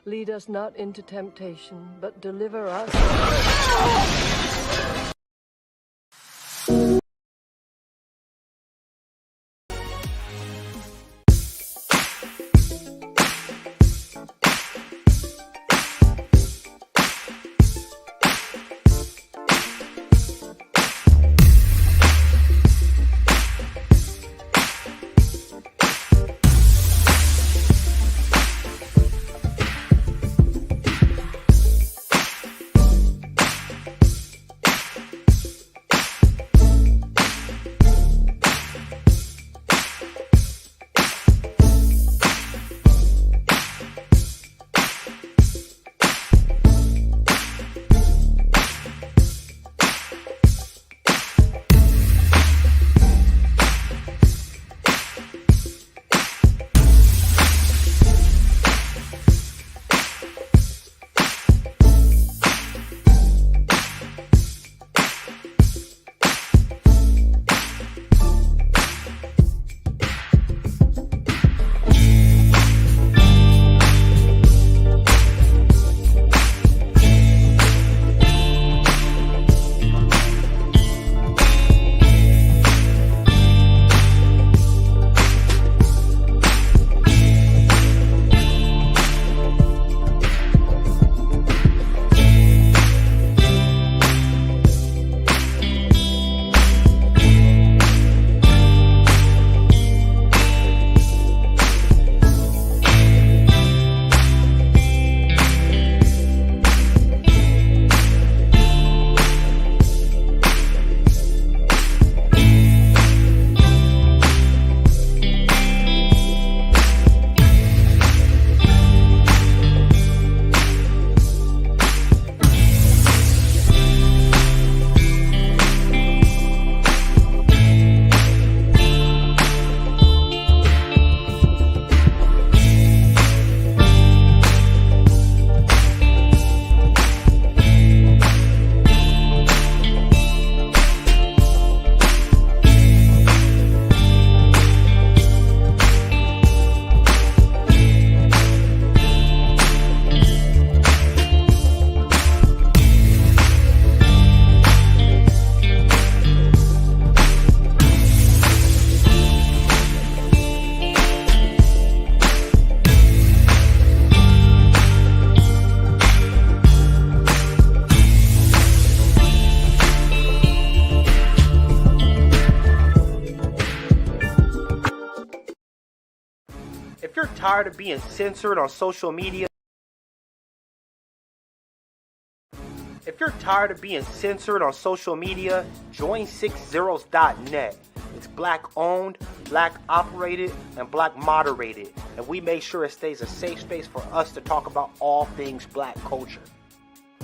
Lead us not into temptation, but deliver us. If you're tired of being censored on social media, join 6zeros.net. It's black owned, black operated, and black moderated. And we make sure it stays a safe space for us to talk about all things black culture.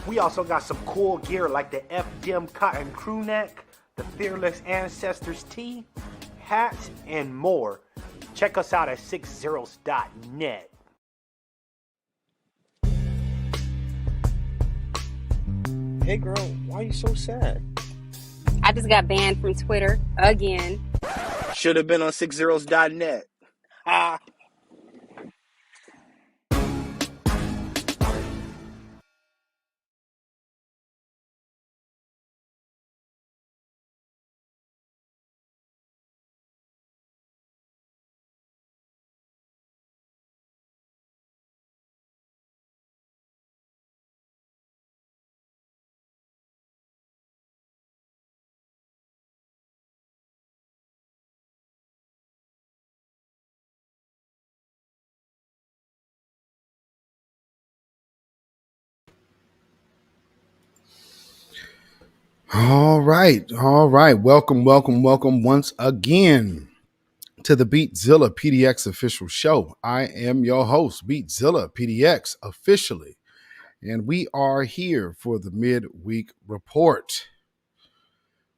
We also got some cool gear like the FDM cotton crew neck, the Fearless Ancestors tee, hats, and more. Check us out at 6zeros.net. Hey girl, why are you so sad? I just got banned from Twitter again. Should have been on 6zeros.net. Ah. All right. Welcome once again to the Beatzilla PDX official show. I am your host, Beatzilla PDX officially, and we are here for the midweek report,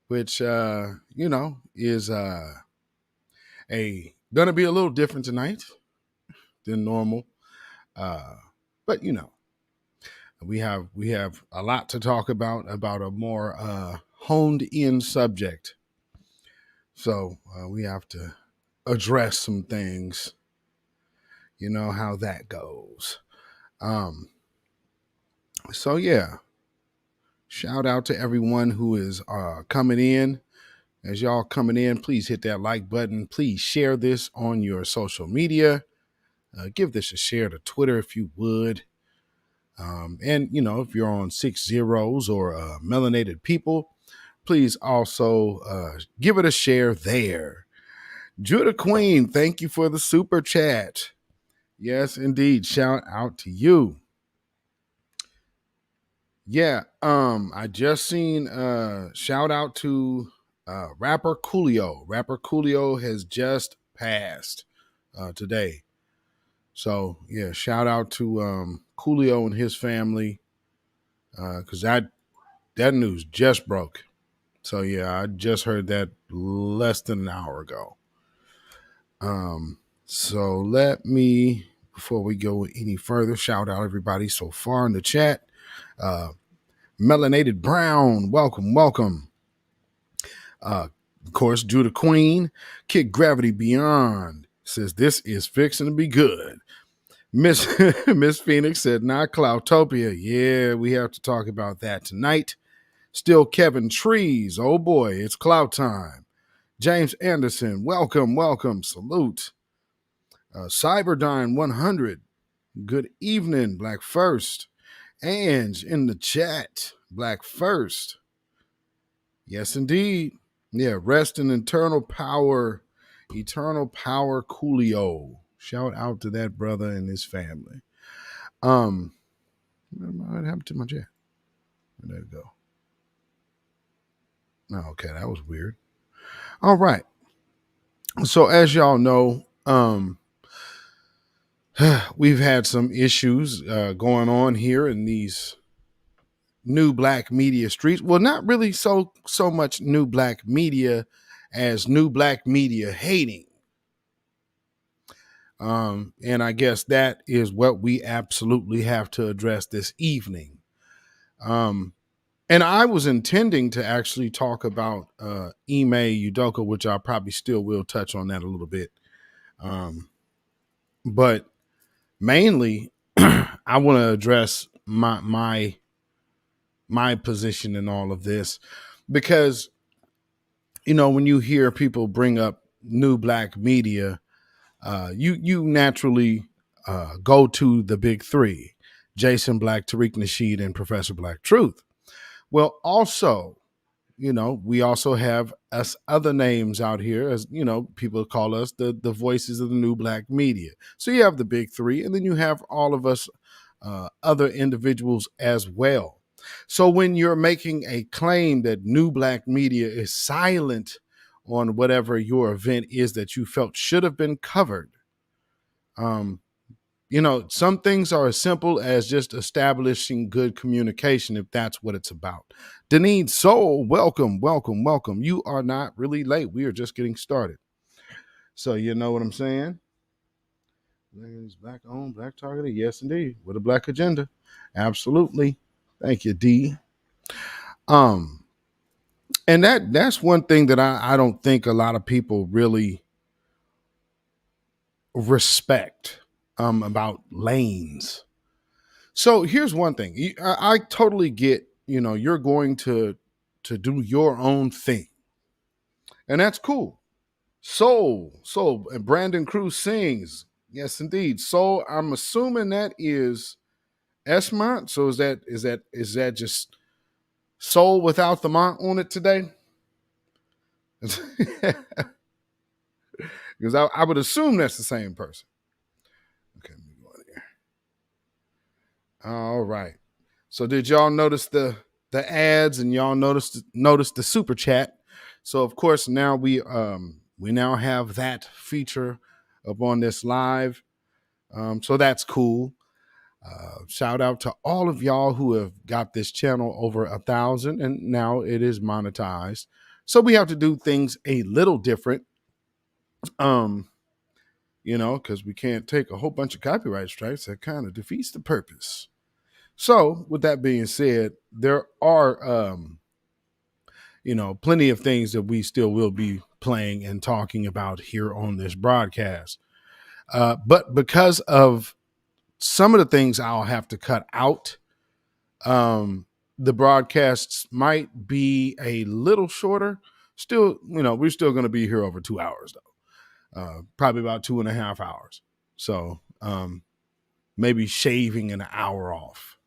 which is gonna be a little different tonight than normal, but we have a lot to talk about a more honed in subject. So we have to address some things. You know how that goes. Um, so yeah, shout out to everyone who is coming in. As y'all coming in, please hit that like button. Please share this on your social media. Give this a share to Twitter if you would. And, if you're on 6 Zeros or Melanated People, please also give it a share there. Judah Queen, thank you for the super chat. Yes, indeed. Shout out to you. Yeah, I just seen shout out to rapper Coolio. Rapper Coolio has just passed today. So yeah, shout out to Coolio and his family. Because that news just broke. So yeah, I just heard that less than an hour ago. So let me, before we go any further, shout out everybody so far in the chat. Melanated Brown, welcome. Of course, Judah Queen, Kick Gravity Beyond says this is fixing to be good. Miss Phoenix said, not Cloutopia. Yeah, we have to talk about that tonight. Still Kevin Trees. Oh boy, it's clout time. James Anderson, welcome. Salute. Cyberdyne 100. Good evening, Black First. Ange in the chat. Black First. Yes, indeed. Yeah, rest in eternal power. Eternal power Coolio. Shout out to that brother and his family. What happened to my chat? Where'd that go? Oh, okay, that was weird. All right. So as y'all know, we've had some issues going on here in these new black media streets. Well, not really so much new black media as new black media hating. And I guess that is what we absolutely have to address this evening. And I was intending to actually talk about Ime Udoka, which I probably still will touch on that a little bit. But mainly, I want to address my position in all of this, because, when you hear people bring up new black media, you naturally go to the big three: Jason Black, Tariq Nasheed, and Professor Black Truth. Well, also, we also have us other names out here, as people call us the voices of the new black media. So you have the big three, and then you have all of us other individuals as well. So when you're making a claim that new black media is silent on whatever your event is that you felt should have been covered, some things are as simple as just establishing good communication, if that's what it's about. Deneen Soul, welcome. You are not really late. We are just getting started. So you know what I'm saying? Black owned, black targeted. Yes, indeed. With a black agenda. Absolutely. Thank you, D. And that's one thing that I don't think a lot of people really respect about lanes. So here's one thing. I totally get, you're going to do your own thing. And that's cool. Soul, and Brandon Cruz sings. Yes, indeed. Soul, I'm assuming that is Esmont. So is that just Soul without the Mont on it today? Because I would assume that's the same person. Okay, let me go in here. All right. So did y'all notice the ads, and y'all notice the super chat? So of course now we now have that feature up on this live. So that's cool. Shout out to all of y'all who have got this channel over 1,000, and now it is monetized. So we have to do things a little different. Because we can't take a whole bunch of copyright strikes. That kind of defeats the purpose. So with that being said, there are, plenty of things that we still will be playing and talking about here on this broadcast. But because of some of the things I'll have to cut out. The broadcasts might be a little shorter. Still, we're still going to be here over 2 hours, though. Probably about 2.5 hours. So maybe shaving an hour off.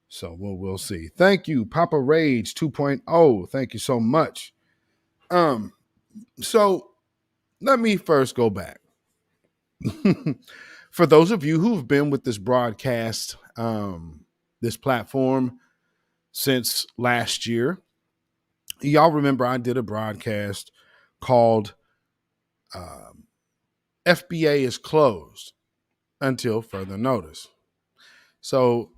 So we'll see. Thank you, Papa Rage 2.0. Thank you so much. So let me first go back. For those of you who've been with this broadcast, this platform since last year, y'all remember I did a broadcast called FBA is closed until further notice. So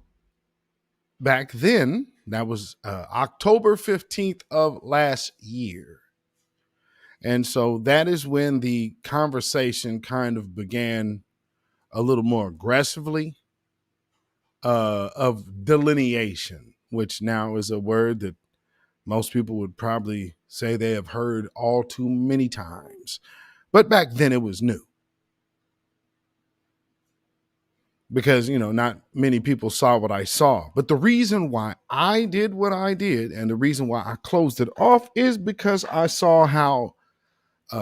back then, that was October 15th of last year. And so that is when the conversation kind of began a little more aggressively of delineation, which now is a word that most people would probably say they have heard all too many times. But back then it was new. Because, not many people saw what I saw. But the reason why I did what I did and the reason why I closed it off is because I saw how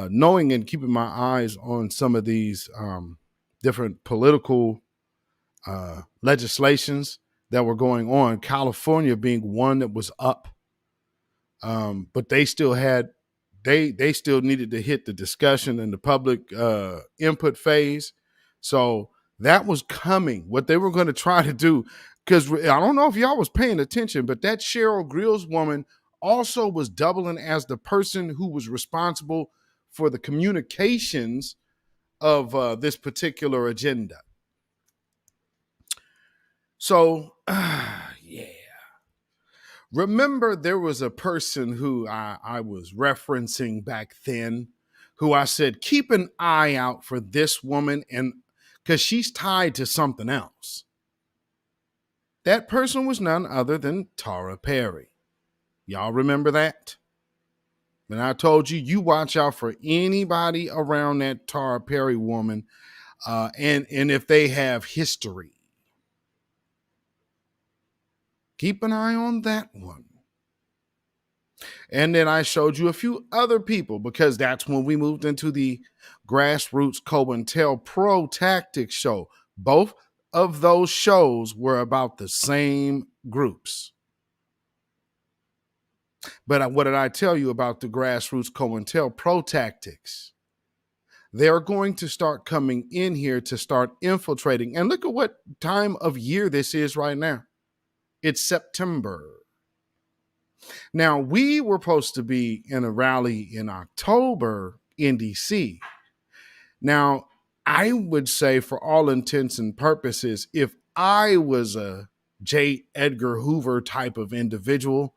knowing and keeping my eyes on some of these different political legislations that were going on, California being one that was up, but they still had, they still needed to hit the discussion and the public input phase. So that was coming. What they were going to try to do, because I don't know if y'all was paying attention, but that Cheryl Grills woman also was doubling as the person who was responsible for the communications of this particular agenda. So, yeah. Remember, there was a person who I was referencing back then who I said, keep an eye out for this woman, and because she's tied to something else. That person was none other than Tara Perry. Y'all remember that? And I told you, you watch out for anybody around that Tara Perry woman, and if they have history. Keep an eye on that one. And then I showed you a few other people, because that's when we moved into the Grassroots COINTELPRO Tactics show. Both of those shows were about the same groups. But what did I tell you about the Grassroots COINTELPRO Tactics? They're going to start coming in here to start infiltrating. And look at what time of year this is right now. It's September. Now, we were supposed to be in a rally in October in DC. Now, I would say, for all intents and purposes, if I was a J. Edgar Hoover type of individual,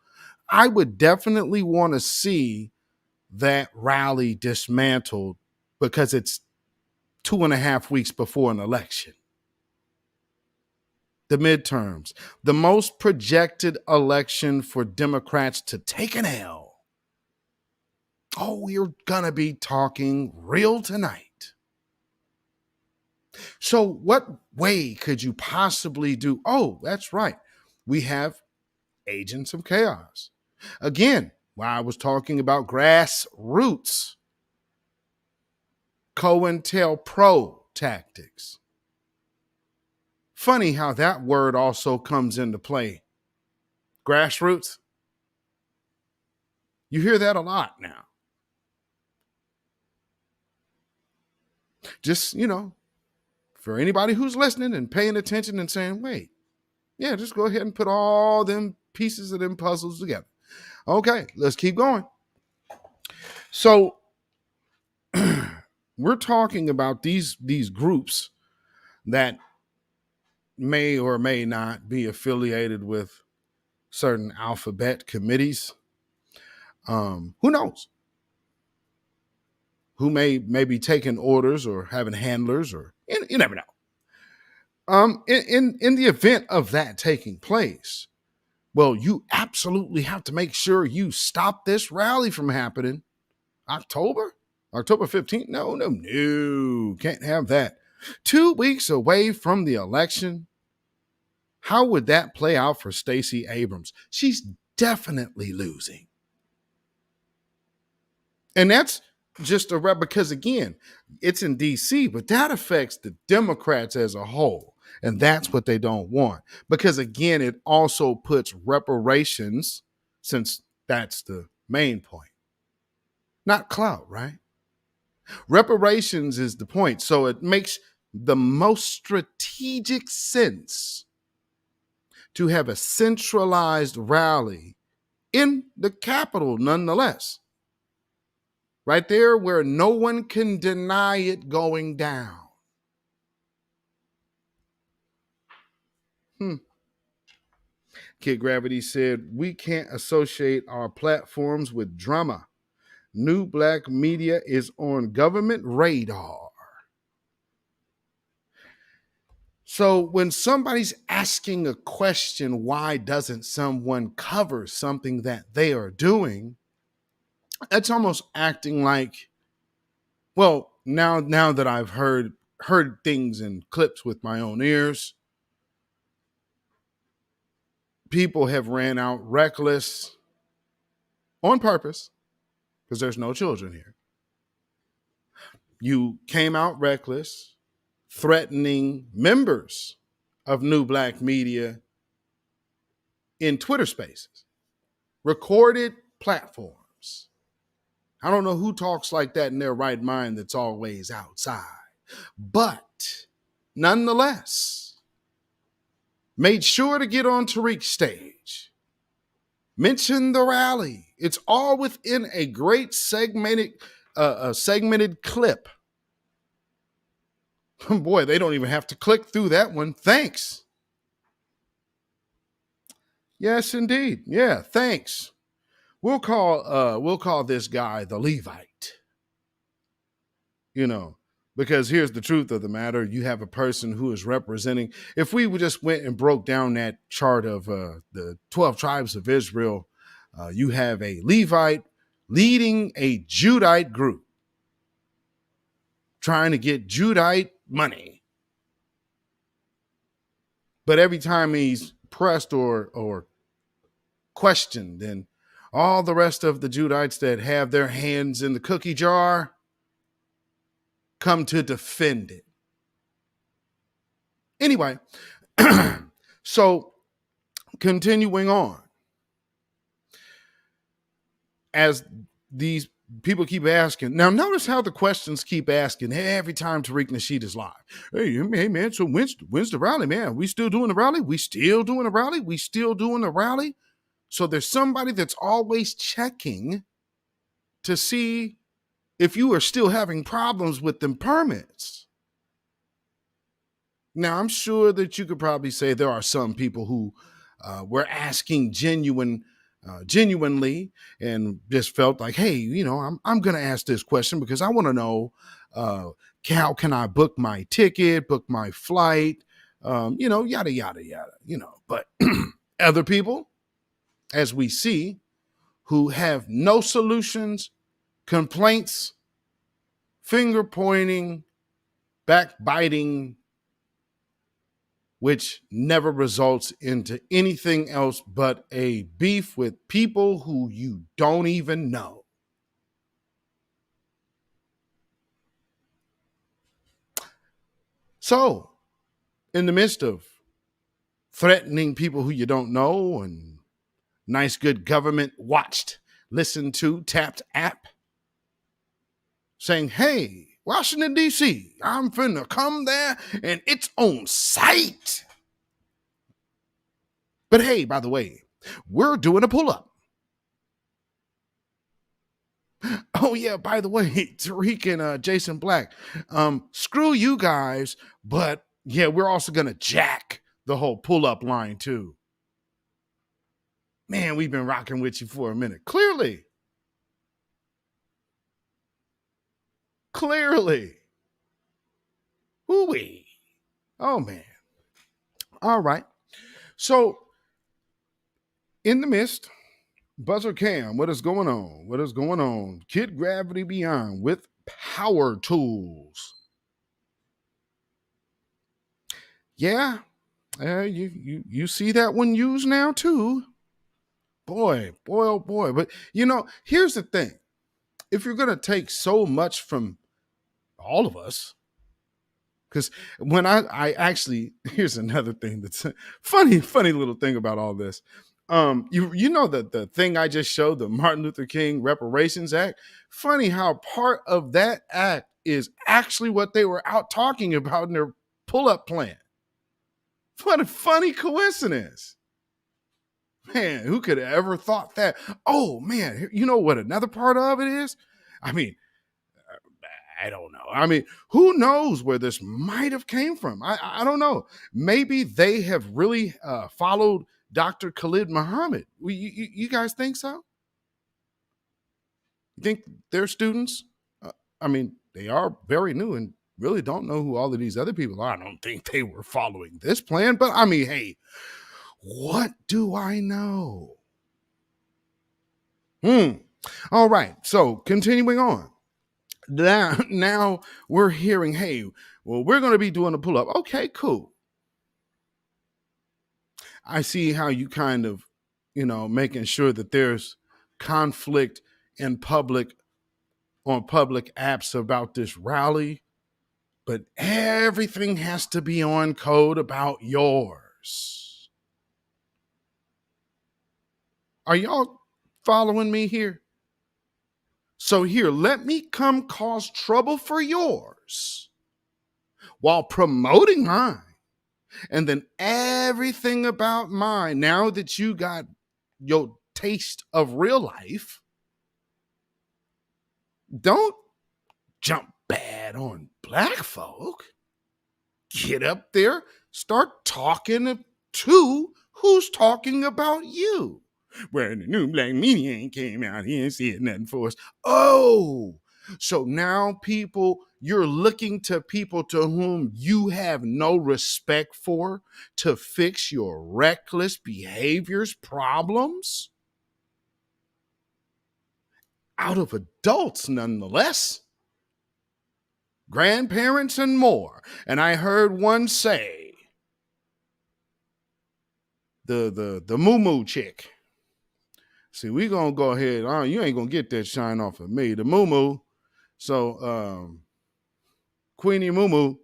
I would definitely want to see that rally dismantled, because it's 2.5 weeks before an election. The midterms, the most projected election for Democrats to take an L. Oh, we're going to be talking real tonight. So what way could you possibly do? Oh, that's right. We have Agents of Chaos. Again, while I was talking about Grassroots COINTELPRO Tactics. Funny how that word also comes into play. Grassroots. You hear that a lot now. Just, for anybody who's listening and paying attention and saying, wait, yeah, just go ahead and put all them pieces of them puzzles together. Okay, let's keep going. So we're talking about these groups that may or may not be affiliated with certain alphabet committees. Who knows? Who may be taking orders or having handlers, or you never know. In the event of that taking place, well, you absolutely have to make sure you stop this rally from happening. October 15th? No, can't have that. 2 weeks away from the election, how would that play out for Stacey Abrams? She's definitely losing. And that's just a rep because, again, it's in D.C., but that affects the Democrats as a whole. And that's what they don't want. Because, again, it also puts reparations, since that's the main point. Not clout, right? Reparations is the point. So it makes the most strategic sense to have a centralized rally in the Capitol nonetheless. Right there where no one can deny it going down. Kid Gravity said, we can't associate our platforms with drama. New black media is on government radar. So when somebody's asking a question, why doesn't someone cover something that they are doing? It's almost acting like, well, now that I've heard things in clips with my own ears, people have ran out reckless on purpose because there's no children here. You came out reckless, threatening members of New Black Media in Twitter Spaces, recorded platforms. I don't know who talks like that in their right mind that's always outside. But nonetheless, made sure to get on Tariq's stage. Mention the rally. It's all within a great segmented clip. Boy, they don't even have to click through that one. Thanks. Yes, indeed. Yeah, thanks. We'll call this guy the Levite. You know, because here's the truth of the matter. You have a person who is representing. If we just went and broke down that chart of the 12 tribes of Israel, you have a Levite leading a Judite group, trying to get Judite money. But every time he's pressed or questioned, then all the rest of the Judites that have their hands in the cookie jar come to defend it. Anyway, so continuing on, as these people keep asking. Now, notice how the questions keep asking every time Tariq Nasheed is live. Hey, man, so when's the rally, man? We still doing the rally? We still doing the rally? We still doing the rally? So there's somebody that's always checking to see if you are still having problems with them permits. Now, I'm sure that you could probably say there are some people who were asking genuinely and just felt like, hey, you know, I'm going to ask this question because I want to know how can I book my ticket, book my flight, you know, yada, yada, yada, you know. But other people, as we see, who have no solutions, complaints, finger pointing, backbiting, which never results into anything else but a beef with people who you don't even know. So, in the midst of threatening people who you don't know and nice, good government watched, listened to, tapped app, saying, hey, Washington, D.C., I'm finna come there and it's on site. But hey, by the way, we're doing a pull-up. Oh, yeah, by the way, Tariq and Jason Black, screw you guys, but yeah, we're also going to jack the whole pull-up line too. Man, we've been rocking with you for a minute. Clearly. Ooh-wee. Oh, man. All right. So, in the midst, Buzzer Cam, what is going on? What is going on? Kid Gravity Beyond with power tools. Yeah, you see that one used now too. Boy, boy, oh boy. But here's the thing: if you're gonna take so much from all of us, because when I actually here's another thing that's funny little thing about all this. You know that the thing I just showed, the Martin Luther King Reparations Act. Funny how part of that act is actually what they were out talking about in their pull-up plan. What a funny coincidence. Man, who could have ever thought that? Oh man, you know what another part of it is? I mean, I don't know. I mean, who knows where this might have came from? I don't know. Maybe they have really followed Dr. Khalid Muhammad. You guys think so? You think they're students? I mean, they are very new and really don't know who all of these other people are. I don't think they were following this plan, but I mean, hey, what do I know? All right. So continuing on. Now we're hearing, hey, well, we're going to be doing a pull-up. Okay, cool. I see how you kind of, making sure that there's conflict in public on public apps about this rally, but everything has to be on code about yours. Are y'all following me here? So here, let me come cause trouble for yours while promoting mine. And then everything about mine, now that you got your taste of real life, don't jump bad on black folk. Get up there, start talking to who's talking about you. Well, the new black media ain't came out here and said nothing for us. Oh, so now you're looking to people to whom you have no respect for to fix your reckless behaviors problems? Out of adults, nonetheless. Grandparents and more. And I heard one say, the moo-moo chick. See, we gonna go ahead. You ain't gonna get that shine off of me. The moo-moo. So Queenie Moo-moo,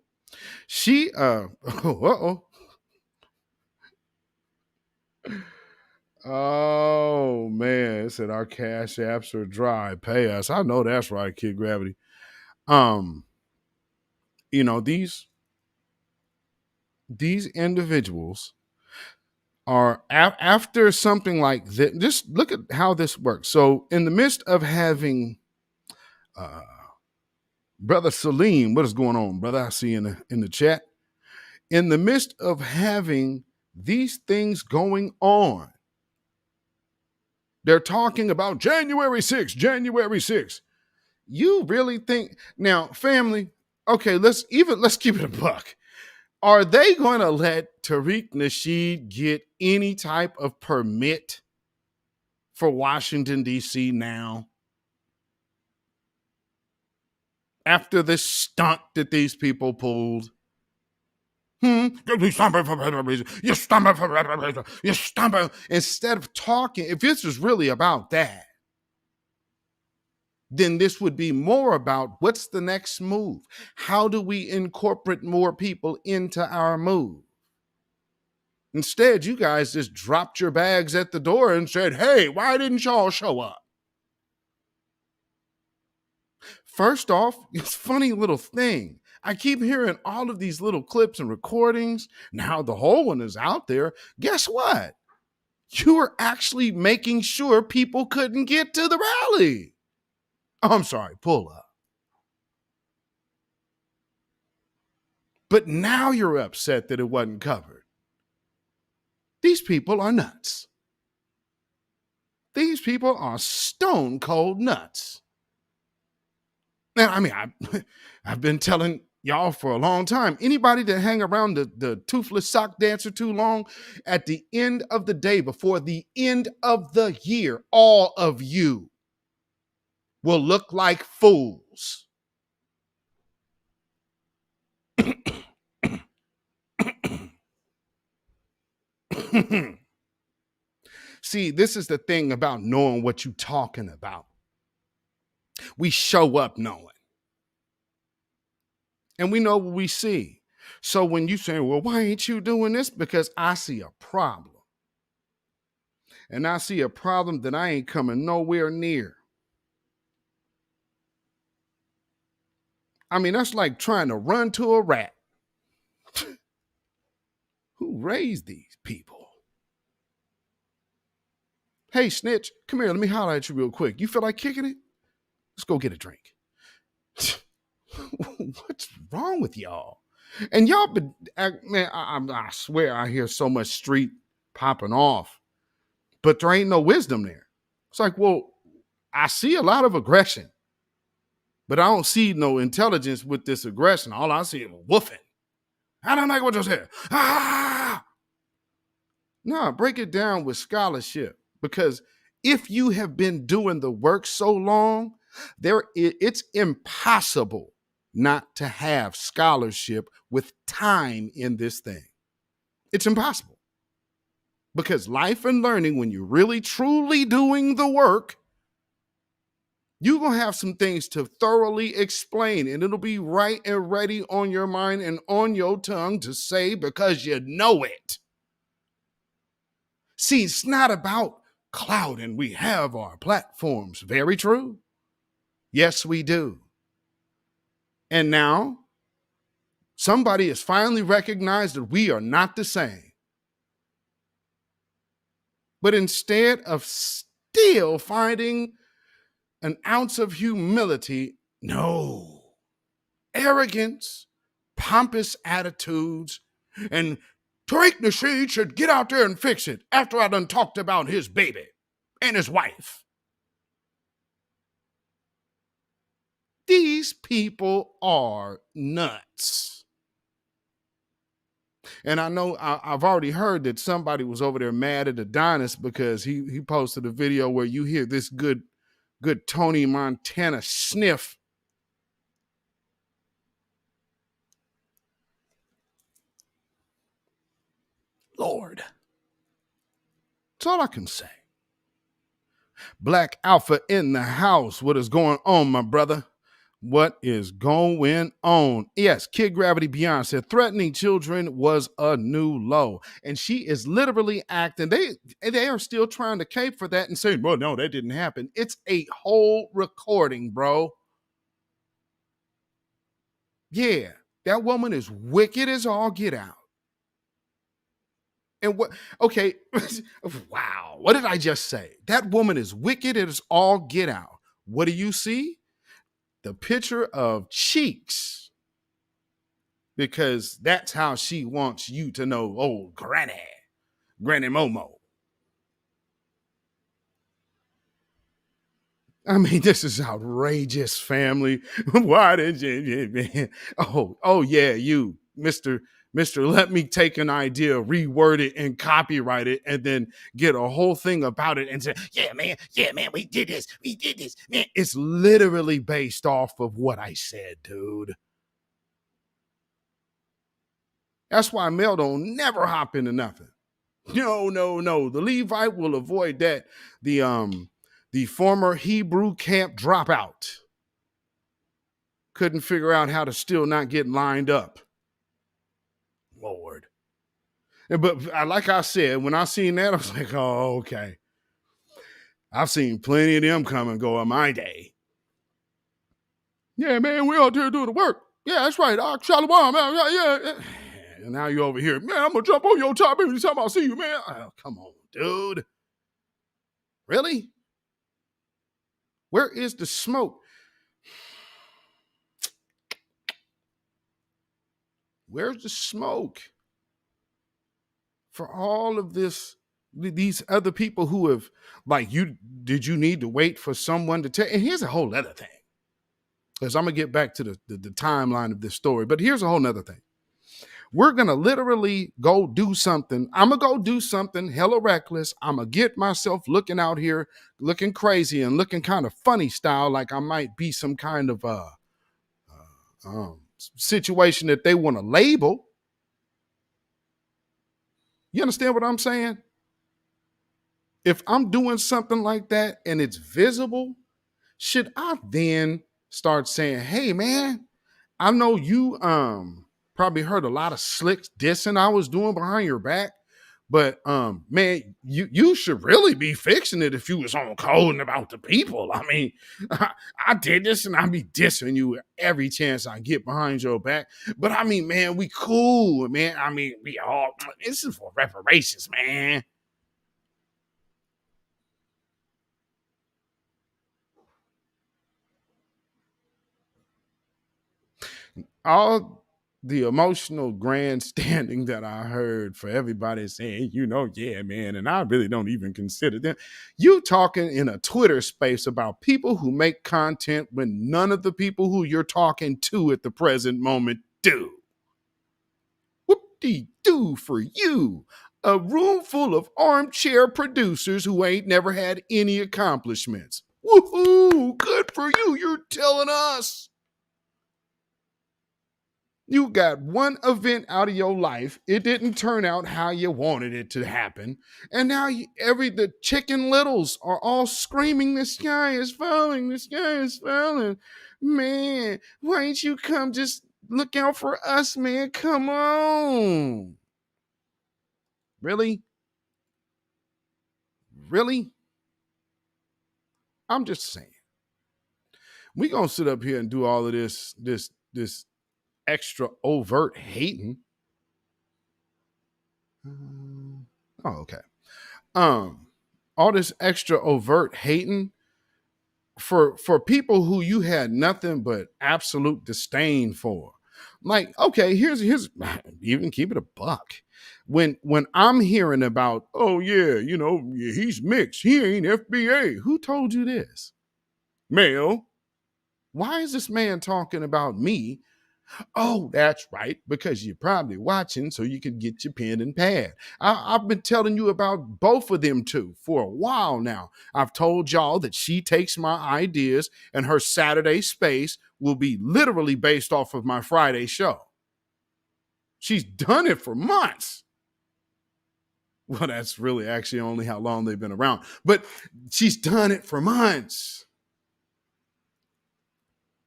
she oh man, it said our cash apps are dry. Pay us. I know that's right, Kid Gravity. These individuals are after something like this. Just look at how this works. So in the midst of having Brother Salim, what is going on, brother? I see in the chat. In the midst of having these things going on, they're talking about January 6th. You really think now, family? Okay, let's keep it a buck. Are they going to let Tariq Nasheed get any type of permit for Washington, D.C. now? After this stunt that these people pulled? You stumble for whatever reason. You stumble for whatever reason. You stumble. Instead of talking, if this was really about that, then this would be more about what's the next move? How do we incorporate more people into our move? Instead, you guys just dropped your bags at the door and said, hey, why didn't y'all show up? First off, it's a funny little thing. I keep hearing all of these little clips and recordings. Now the whole one is out there. Guess what? You were actually making sure people couldn't get to the rally. I'm sorry, pull up. But now you're upset that it wasn't covered. These people are nuts. These people are stone cold nuts. Now, I mean, I've been telling y'all for a long time, anybody that hang around the toothless sock dancer too long, at the end of the day, before the end of the year, all of you will look like fools. See, this is the thing about knowing what you're talking about. We show up knowing. And we know what we see. So when you say, well, why ain't you doing this? Because I see a problem. And I see a problem that I ain't coming nowhere near. I mean, that's like trying to run to a rat. Who raised these people? Hey, snitch, come here. Let me holler at you real quick. You feel like kicking it? Let's go get a drink. What's wrong with y'all? And y'all been, man, I swear I hear so much street popping off, but there ain't no wisdom there. It's like, well, I see a lot of aggression, but I don't see no intelligence with this aggression. All I see is woofing. I don't like what you said. Ah! No, break it down with scholarship, because if you have been doing the work so long, it's impossible not to have scholarship with time in this thing. It's impossible. Because life and learning, when you're really truly doing the work, you're going to have some things to thoroughly explain, and it'll be right and ready on your mind and on your tongue to say because you know it. See, it's not about clout, and we have our platforms. Very true. Yes, we do. And now, somebody has finally recognized that we are not the same. But instead of still finding an ounce of humility, no. Arrogance, pompous attitudes, and Tariq Nasheed should get out there and fix it after I done talked about his baby and his wife. These people are nuts. And I know I've already heard that somebody was over there mad at Adonis because he posted a video where you hear this good Tony Montana sniff. Lord. That's all I can say. Black Alpha in the house. What is going on, my brother? What is going on? Yes, Kid Gravity Beyond said threatening children was a new low. And she is literally acting. They are still trying to cape for that and saying, well, no, that didn't happen. It's a whole recording, bro. Yeah, that woman is wicked as all get out. And what, okay, wow, what did I just say? That woman is wicked as all get out. What do you see? The picture of cheeks, because that's how she wants you to know, oh, Granny Momo. I mean, this is outrageous, family. Why did you? Oh, yeah, you, Mr. Let me take an idea, reword it, and copyright it, and then get a whole thing about it and say, yeah, man, we did this, man. It's literally based off of what I said, dude. That's why Mel don't never hop into nothing. No. The Levite will avoid that. The former Hebrew camp dropout couldn't figure out how to still not get lined up. Lord. But like I said, when I seen that, I was like, oh, okay. I've seen plenty of them come and go in my day. Yeah, man, we out there doing the work. Yeah, that's right. Shalom, man. Yeah. And now you over here. Man, I'm going to jump on your top every time I see you, man. Oh, come on, dude. Really? Where is the smoke? Where's the smoke for all of this? These other people who have, like, did you need to wait for someone to tell? And here's a whole other thing, because I'm going to get back to the timeline of this story. But here's a whole other thing. We're going to literally go do something. I'm going to go do something hella reckless. I'm going to get myself looking out here, looking crazy and looking kind of funny style, like I might be some kind of situation that they want to label. You understand what I'm saying? If I'm doing something like that and it's visible, should I then start saying, hey man, I know you probably heard a lot of slick dissing I was doing behind your back, but man, you should really be fixing it if you was on coding about the people. I mean, I did this and I be dissing you every chance I get behind your back. But I mean, man, we cool, man. I mean, we all this is for reparations, man. All the emotional grandstanding that I heard for everybody saying, yeah, man, and I really don't even consider them. You talking in a Twitter space about people who make content when none of the people who you're talking to at the present moment do. Whoop-de-doo for you. A room full of armchair producers who ain't never had any accomplishments. Woohoo! Good for you. You're telling us. You got one event out of your life. It didn't turn out how you wanted it to happen. And now the chicken littles are all screaming, the sky is falling, the sky is falling. Man, why ain't you come just look out for us, man? Come on. Really? Really? I'm just saying. We gonna sit up here and do all of this extra overt hating. Oh, okay. All this extra overt hating for people who you had nothing but absolute disdain for. Like, okay, here's even keep it a buck. When I'm hearing about, oh yeah, he's mixed, he ain't FBA. Who told you this? Male. Why is this man talking about me? Oh, that's right, because you're probably watching so you can get your pen and pad. I've been telling you about both of them two for a while now. I've told y'all that she takes my ideas and her Saturday space will be literally based off of my Friday show. She's done it for months. Well, that's really actually only how long they've been around, but she's done it for months.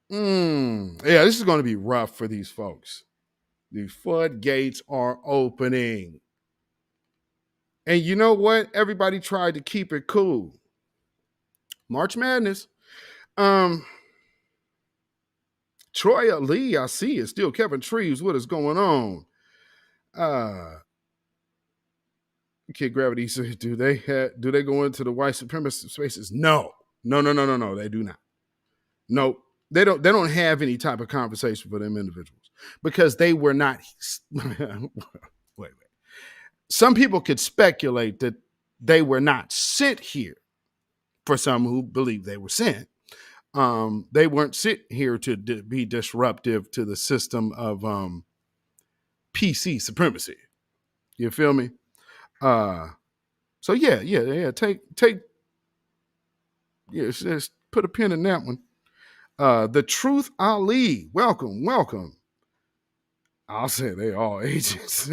Yeah, this is going to be rough for these folks. The floodgates are opening. And you know what? Everybody tried to keep it cool. March Madness. Troy Lee, I see is still Kevin Treves. What is going on? Kid Gravity said, do they go into the white supremacist spaces? No. They do not. Nope. They don't have any type of conversation for them individuals because they were not. Wait. Some people could speculate that they were not sent here. For some who believe they were sent, they weren't sent here to be disruptive to the system of PC supremacy. You feel me? So yeah. Take. Yeah, just put a pin in that one. The Truth Ali, welcome. I'll say they all agents.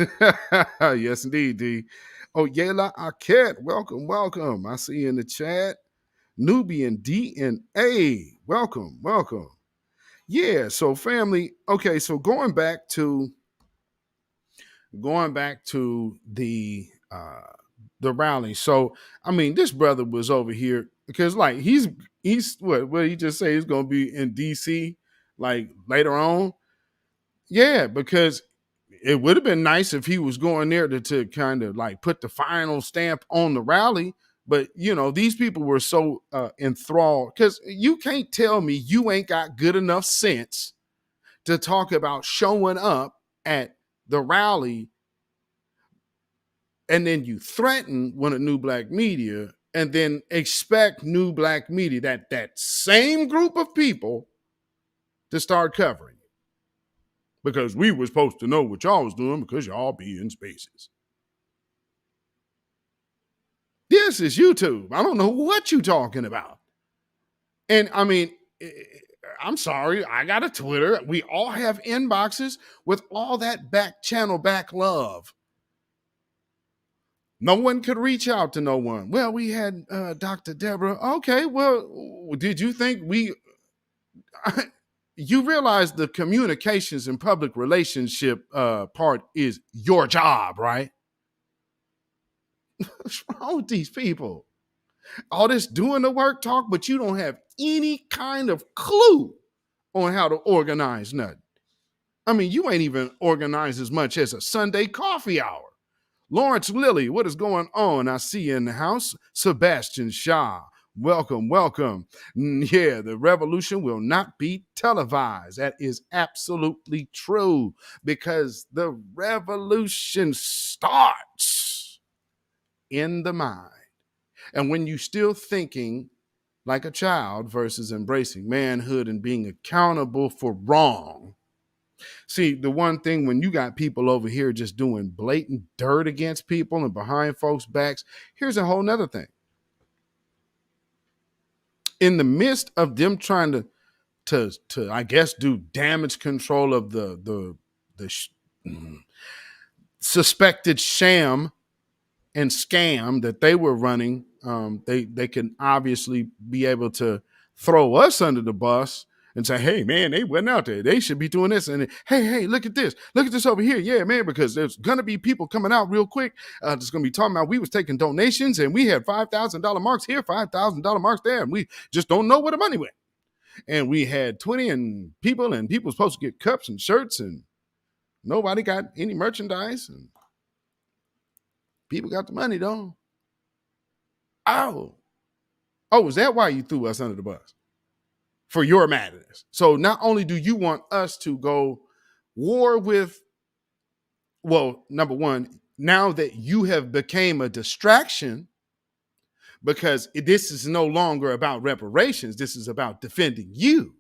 Yes, indeed, D. Oh, Yela Aket, welcome. I see you in the chat. Nubian DNA, welcome. Yeah, so family, okay, so going back to the rally. So, I mean, this brother was over here because like he's what did he just say he's going to be in DC like later on? Yeah, because it would have been nice if he was going there to kind of like put the final stamp on the rally. But, these people were so enthralled because you can't tell me you ain't got good enough sense to talk about showing up at the rally and then you threaten one of New Black Media and then expect New Black Media, that same group of people, to start covering it. Because we were supposed to know what y'all was doing because y'all be in spaces. This is YouTube. I don't know what you talking about. And I mean, I'm sorry. I got a Twitter. We all have inboxes with all that back channel, back love. No one could reach out to no one. Well, we had Dr. Deborah. Okay, well, did you think you realize the communications and public relationship part is your job, right? What's wrong with these people? All this doing the work talk, but you don't have any kind of clue on how to organize nothing. I mean, you ain't even organized as much as a Sunday coffee hour. Lawrence Lilly, what is going on? I see you in the house. Sebastian Shaw, welcome, welcome. Yeah, the revolution will not be televised. That is absolutely true, because the revolution starts in the mind. And when you still thinking like a child versus embracing manhood and being accountable for wrong. See, the one thing when you got people over here just doing blatant dirt against people and behind folks' backs, here's a whole nother thing. In the midst of them trying to I guess, do damage control of the suspected sham and scam that they were running, they can obviously be able to throw us under the bus and say, hey, man, they went out there. They should be doing this. And hey, look at this. Look at this over here. Yeah, man, because there's going to be people coming out real quick. That's going to be talking about we was taking donations and we had $5,000 marks here, $5,000 marks there. And we just don't know where the money went. And we had 20 and people supposed to get cups and shirts and nobody got any merchandise. And people got the money, though. Oh, is that why you threw us under the bus? For your madness. So not only do you want us to go war with, well, number one, now that you have became a distraction, because this is no longer about reparations, this is about defending you.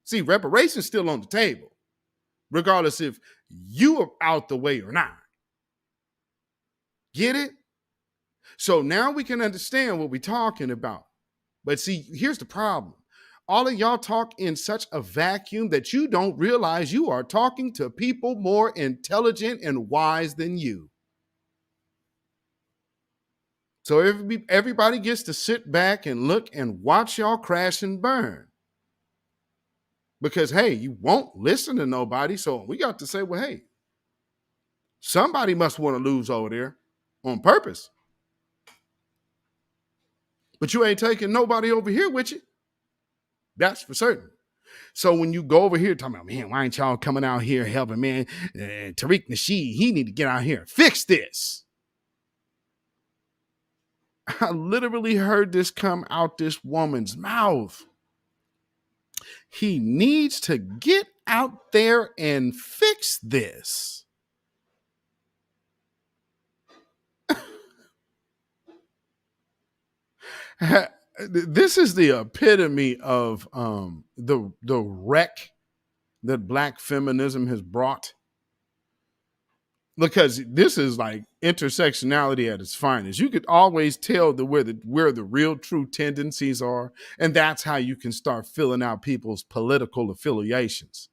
See, reparations still on the table, regardless if you are out the way or not. Get it? So now we can understand what we're talking about. But see, here's the problem. All of y'all talk in such a vacuum that you don't realize you are talking to people more intelligent and wise than you. So everybody gets to sit back and look and watch y'all crash and burn. Because, hey, you won't listen to nobody. So we got to say, well, hey, somebody must want to lose over there on purpose. But you ain't taking nobody over here with you. That's for certain. So when you go over here talking about, man, why ain't y'all coming out here helping, man? Tariq Nasheed, he need to get out here and fix this. I literally heard this come out this woman's mouth. He needs to get out there and fix this. This is the epitome of the wreck that Black feminism has brought. Because this is like intersectionality at its finest. You could always tell where the real true tendencies are, and that's how you can start filling out people's political affiliations.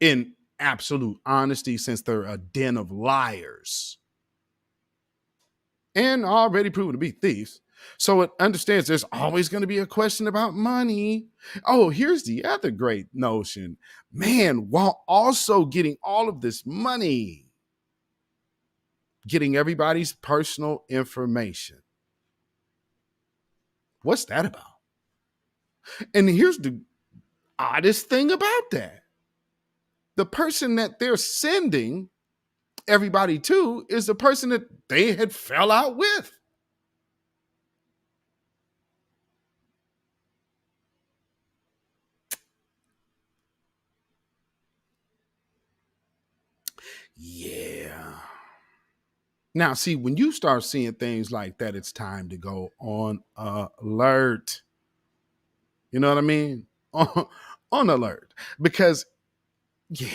In absolute honesty, since they're a den of liars and already proven to be thieves. So it understands there's always going to be a question about money. Oh, here's the other great notion. Man, while also getting all of this money, getting everybody's personal information. What's that about? And here's the oddest thing about that. The person that they're sending everybody to is the person that they had fell out with. Yeah. Now, see, when you start seeing things like that, it's time to go on alert. You know what I mean? On alert. Because, yeah.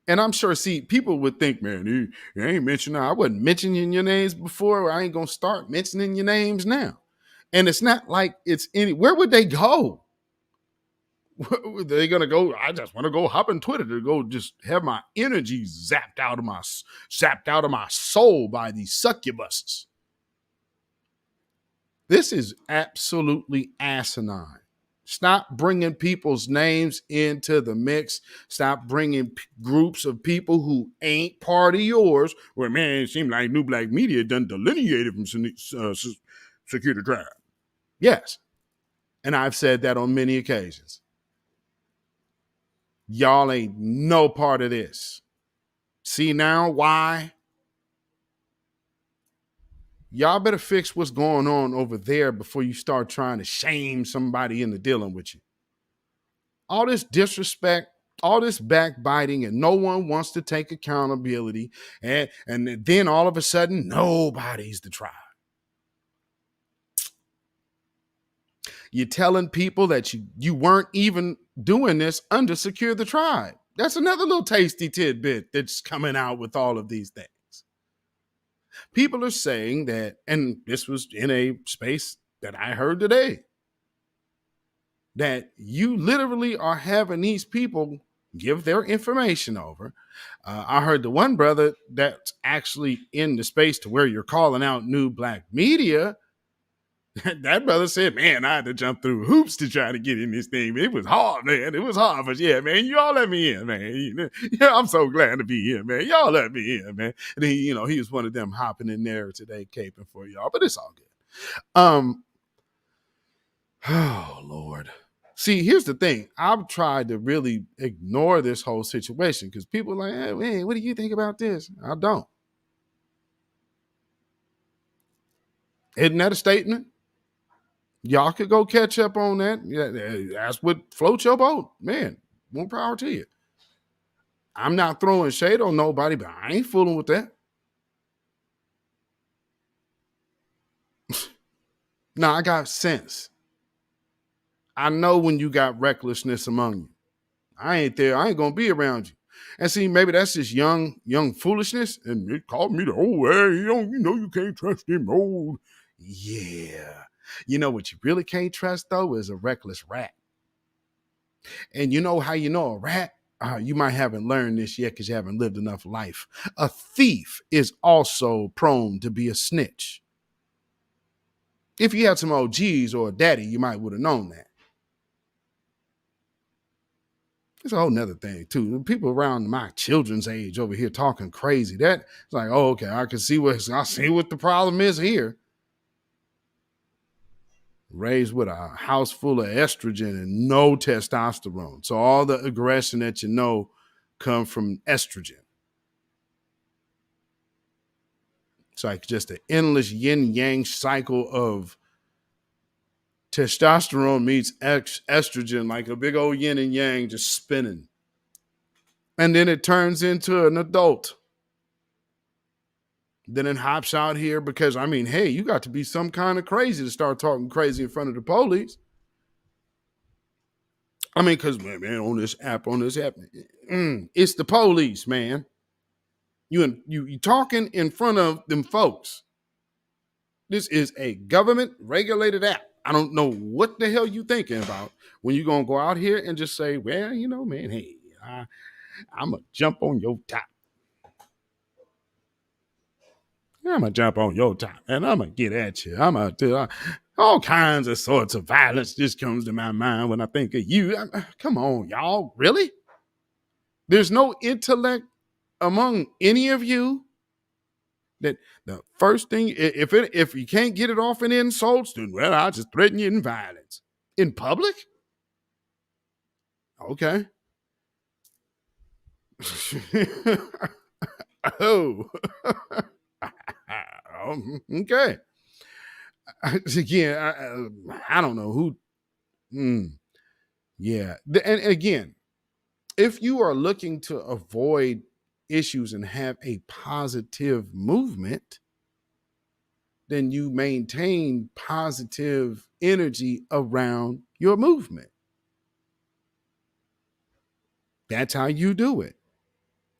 And I'm sure, see, people would think, man, you ain't mentioning, I wasn't mentioning your names before. I ain't going to start mentioning your names now. And it's not like it's where would they go? They're gonna go. I just want to go hop on Twitter to go just have my energy zapped out of my soul by these succubuses. This is absolutely asinine. Stop bringing people's names into the mix. Stop bringing groups of people who ain't part of yours. Well, man, it seems like New Black Media done delineated from Security Tribe. Yes. And I've said that on many occasions. Y'all ain't no part of this. See now why? Y'all better fix what's going on over there before you start trying to shame somebody into dealing with you. All this disrespect, all this backbiting, and no one wants to take accountability. And then all of a sudden, nobody's the tribe. You're telling people that you weren't even doing this under Secure the Tribe. That's another little tasty tidbit that's coming out with all of these things. People are saying that, and this was in a space that I heard today, that you literally are having these people give their information over. I heard the one brother that's actually in the space to where you're calling out New Black Media. That brother said, man, I had to jump through hoops to try to get in this thing. It was hard, man. It was hard, but yeah, man, y'all let me in, man. Yeah, I'm so glad to be here, man. Y'all let me in, man. And he was one of them hopping in there today, caping for y'all, but it's all good. Oh, Lord. See, here's the thing. I've tried to really ignore this whole situation because people are like, hey, what do you think about this? I don't. Isn't that a statement? Y'all could go catch up on that. Yeah, that's what floats your boat. Man, more power to you. I'm not throwing shade on nobody, but I ain't fooling with that. Now, I got sense. I know when you got recklessness among you. I ain't there. I ain't going to be around you. And see, maybe that's just young foolishness. And it called me the old, hey, you can't trust him old. Yeah. You know what you really can't trust, though, is a reckless rat. And you know how you know a rat? You might haven't learned this yet because you haven't lived enough life. A thief is also prone to be a snitch. If you had some OGs or a daddy, you might would have known that. It's a whole nother thing, too. People around my children's age over here talking crazy. That it's like, oh, okay, I see what the problem is here. Raised with a house full of estrogen and no testosterone. So all the aggression that you know come from estrogen. It's like just an endless yin-yang cycle of testosterone meets estrogen, like a big old yin and yang just spinning. And then it turns into an adult. Then it hops out here because, hey, you got to be some kind of crazy to start talking crazy in front of the police. Because, man, on this app, it's the police, man. You talking in front of them folks. This is a government-regulated app. I don't know what the hell you thinking about when you're going to go out here and just say, well, man, hey, I'm going to jump on your top. I'm going to jump on your top and I'm going to get at you. I'm going to do all kinds of sorts of violence just comes to my mind when I think of you. Come on, y'all. Really? There's no intellect among any of you that the first thing, if you can't get it off in insults, then, well, I'll just threaten you in violence. In public? Okay. Oh. Okay. Again, I don't know who. Yeah. And again, if you are looking to avoid issues and have a positive movement, then you maintain positive energy around your movement. That's how you do it.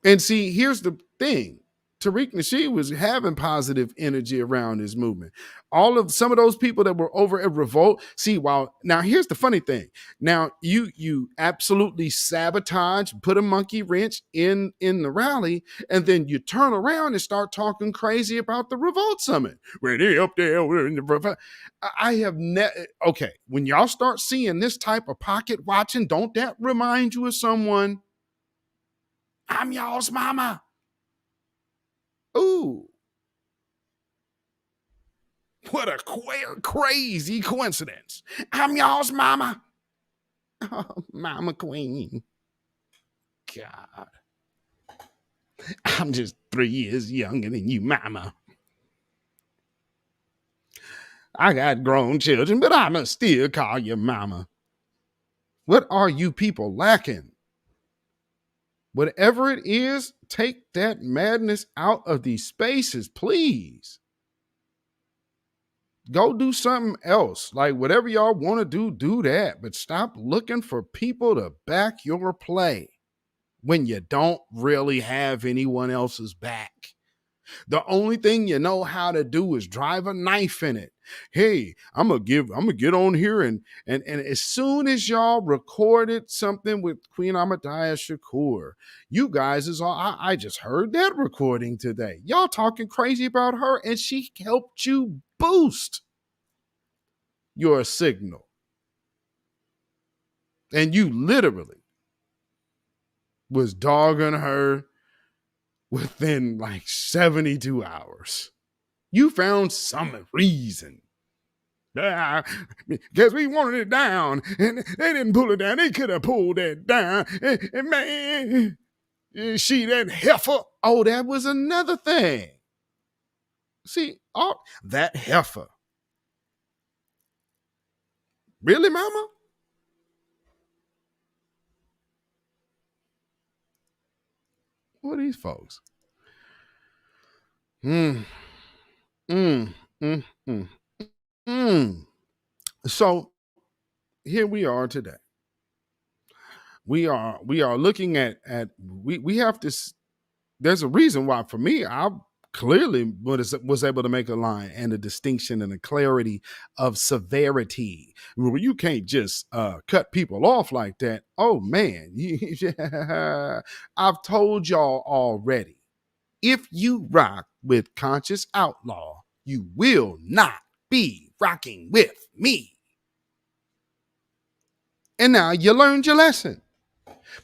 And see, here's the thing. Tariq Nasheed was having positive energy around this movement. Some of those people that were over at Revolt. See, now here's the funny thing. Now you absolutely sabotage, put a monkey wrench in the rally, and then you turn around and start talking crazy about the Revolt Summit. Where they up there in the Revolt. I have okay. When y'all start seeing this type of pocket watching, don't that remind you of someone? I'm y'all's mama. Ooh. What a crazy coincidence. I'm y'all's mama. Oh, Mama Queen. God. I'm just 3 years younger than you, mama. I got grown children, but I'ma still call you mama. What are you people lacking? Whatever it is, take that madness out of these spaces, please. Go do something else. Like whatever y'all want to do that. But stop looking for people to back your play when you don't really have anyone else's back. The only thing you know how to do is drive a knife in it. Hey, I'm gonna get on here and as soon as y'all recorded something with Queen Ahmadiyya Shakur, you guys is all I just heard that recording today. Y'all talking crazy about her, and she helped you boost your signal. And you literally was dogging her within like 72 hours. You found some reason. Because we wanted it down, and they didn't pull it down. They could have pulled that down. And man, she that heifer. Oh, that was another thing. See, that heifer. Really, mama? What are these folks? So here we are today. We are looking at we have to. There's a reason why for me I clearly was able to make a line and a distinction and a clarity of severity. You can't just cut people off like that. Oh man, I've told y'all already. If you rock with Conscious Outlaw, you will not be rocking with me. And now you learned your lesson.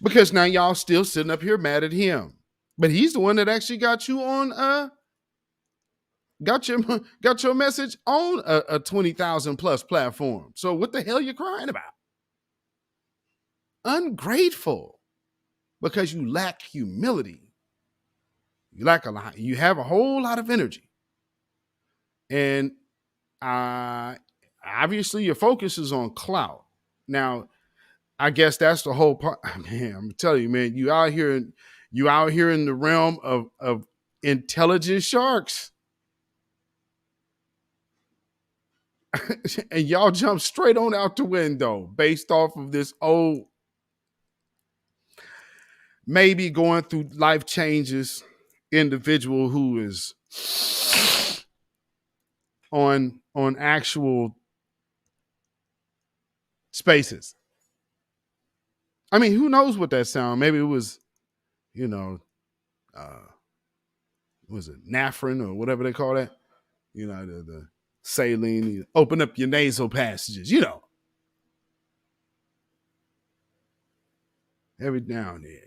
Because now y'all still sitting up here mad at him. But he's the one that actually got you on got your message on a 20,000 plus platform. So what the hell you crying about? Ungrateful. Because you lack humility. You lack a lot. You have a whole lot of energy. And obviously your focus is on clout. Now, I guess that's the whole part. Man, I'm telling you, man, you out here in the realm of intelligent sharks. And y'all jump straight on out the window based off of this old, maybe going through life changes individual who is on actual spaces. I mean, who knows what that sound? Maybe it was, was it Nafrin or whatever they call that? The saline. You open up your nasal passages, every now and then.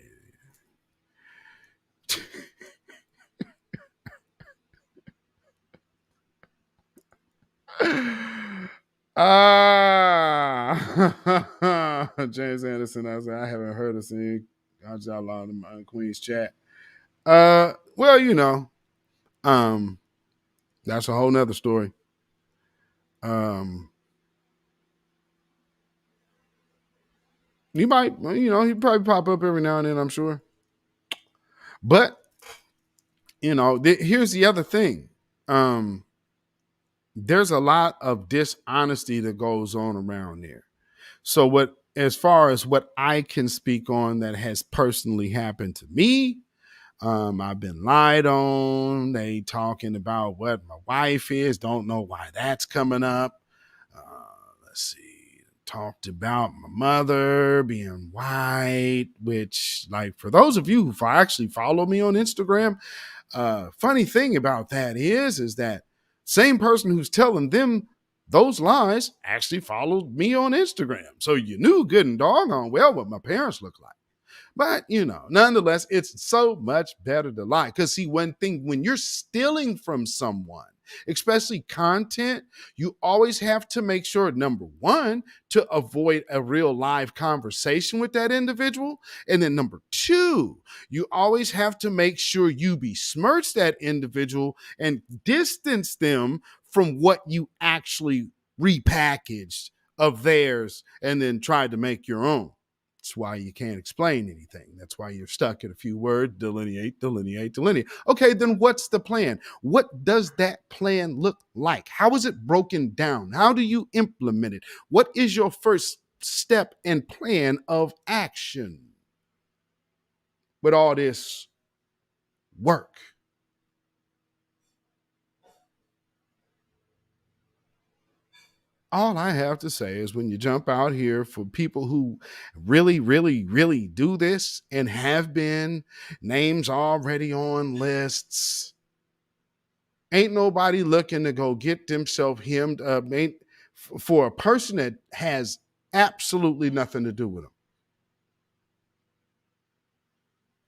James Anderson, I haven't heard of seeing Outlaw in the Queen's chat. Well, that's a whole nother story. He might, he'd probably pop up every now and then, I'm sure. But, here's the other thing. There's a lot of dishonesty that goes on around there. So as far as what I can speak on that has personally happened to me, I've been lied on. They talking about what my wife is. Don't know why that's coming up. Let's see. Talked about my mother being white, which, like, for those of you who actually follow me on Instagram, funny thing about that is that same person who's telling them those lies actually followed me on Instagram. So you knew good and doggone well what my parents look like. But, nonetheless, it's so much better to lie. Because, see, one thing, when you're stealing from someone, especially content, you always have to make sure, number one, to avoid a real live conversation with that individual. And then number two, you always have to make sure you besmirch that individual and distance them from what you actually repackaged of theirs and then tried to make your own. That's why you can't explain anything. That's why you're stuck at a few words, delineate. Okay, then what's the plan? What does that plan look like? How is it broken down? How do you implement it? What is your first step and plan of action with all this work? All I have to say is when you jump out here, for people who really, really, really do this and have been, names already on lists, ain't nobody looking to go get themselves hemmed up. For a person that has absolutely nothing to do with them.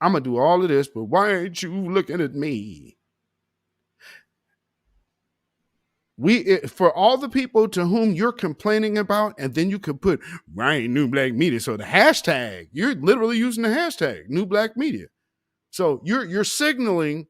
I'm going to do all of this, but why ain't you looking at me? For all the people to whom you're complaining about, and then you could put Ryan New Black Media. So the hashtag, you're literally using the hashtag New Black Media. So you're signaling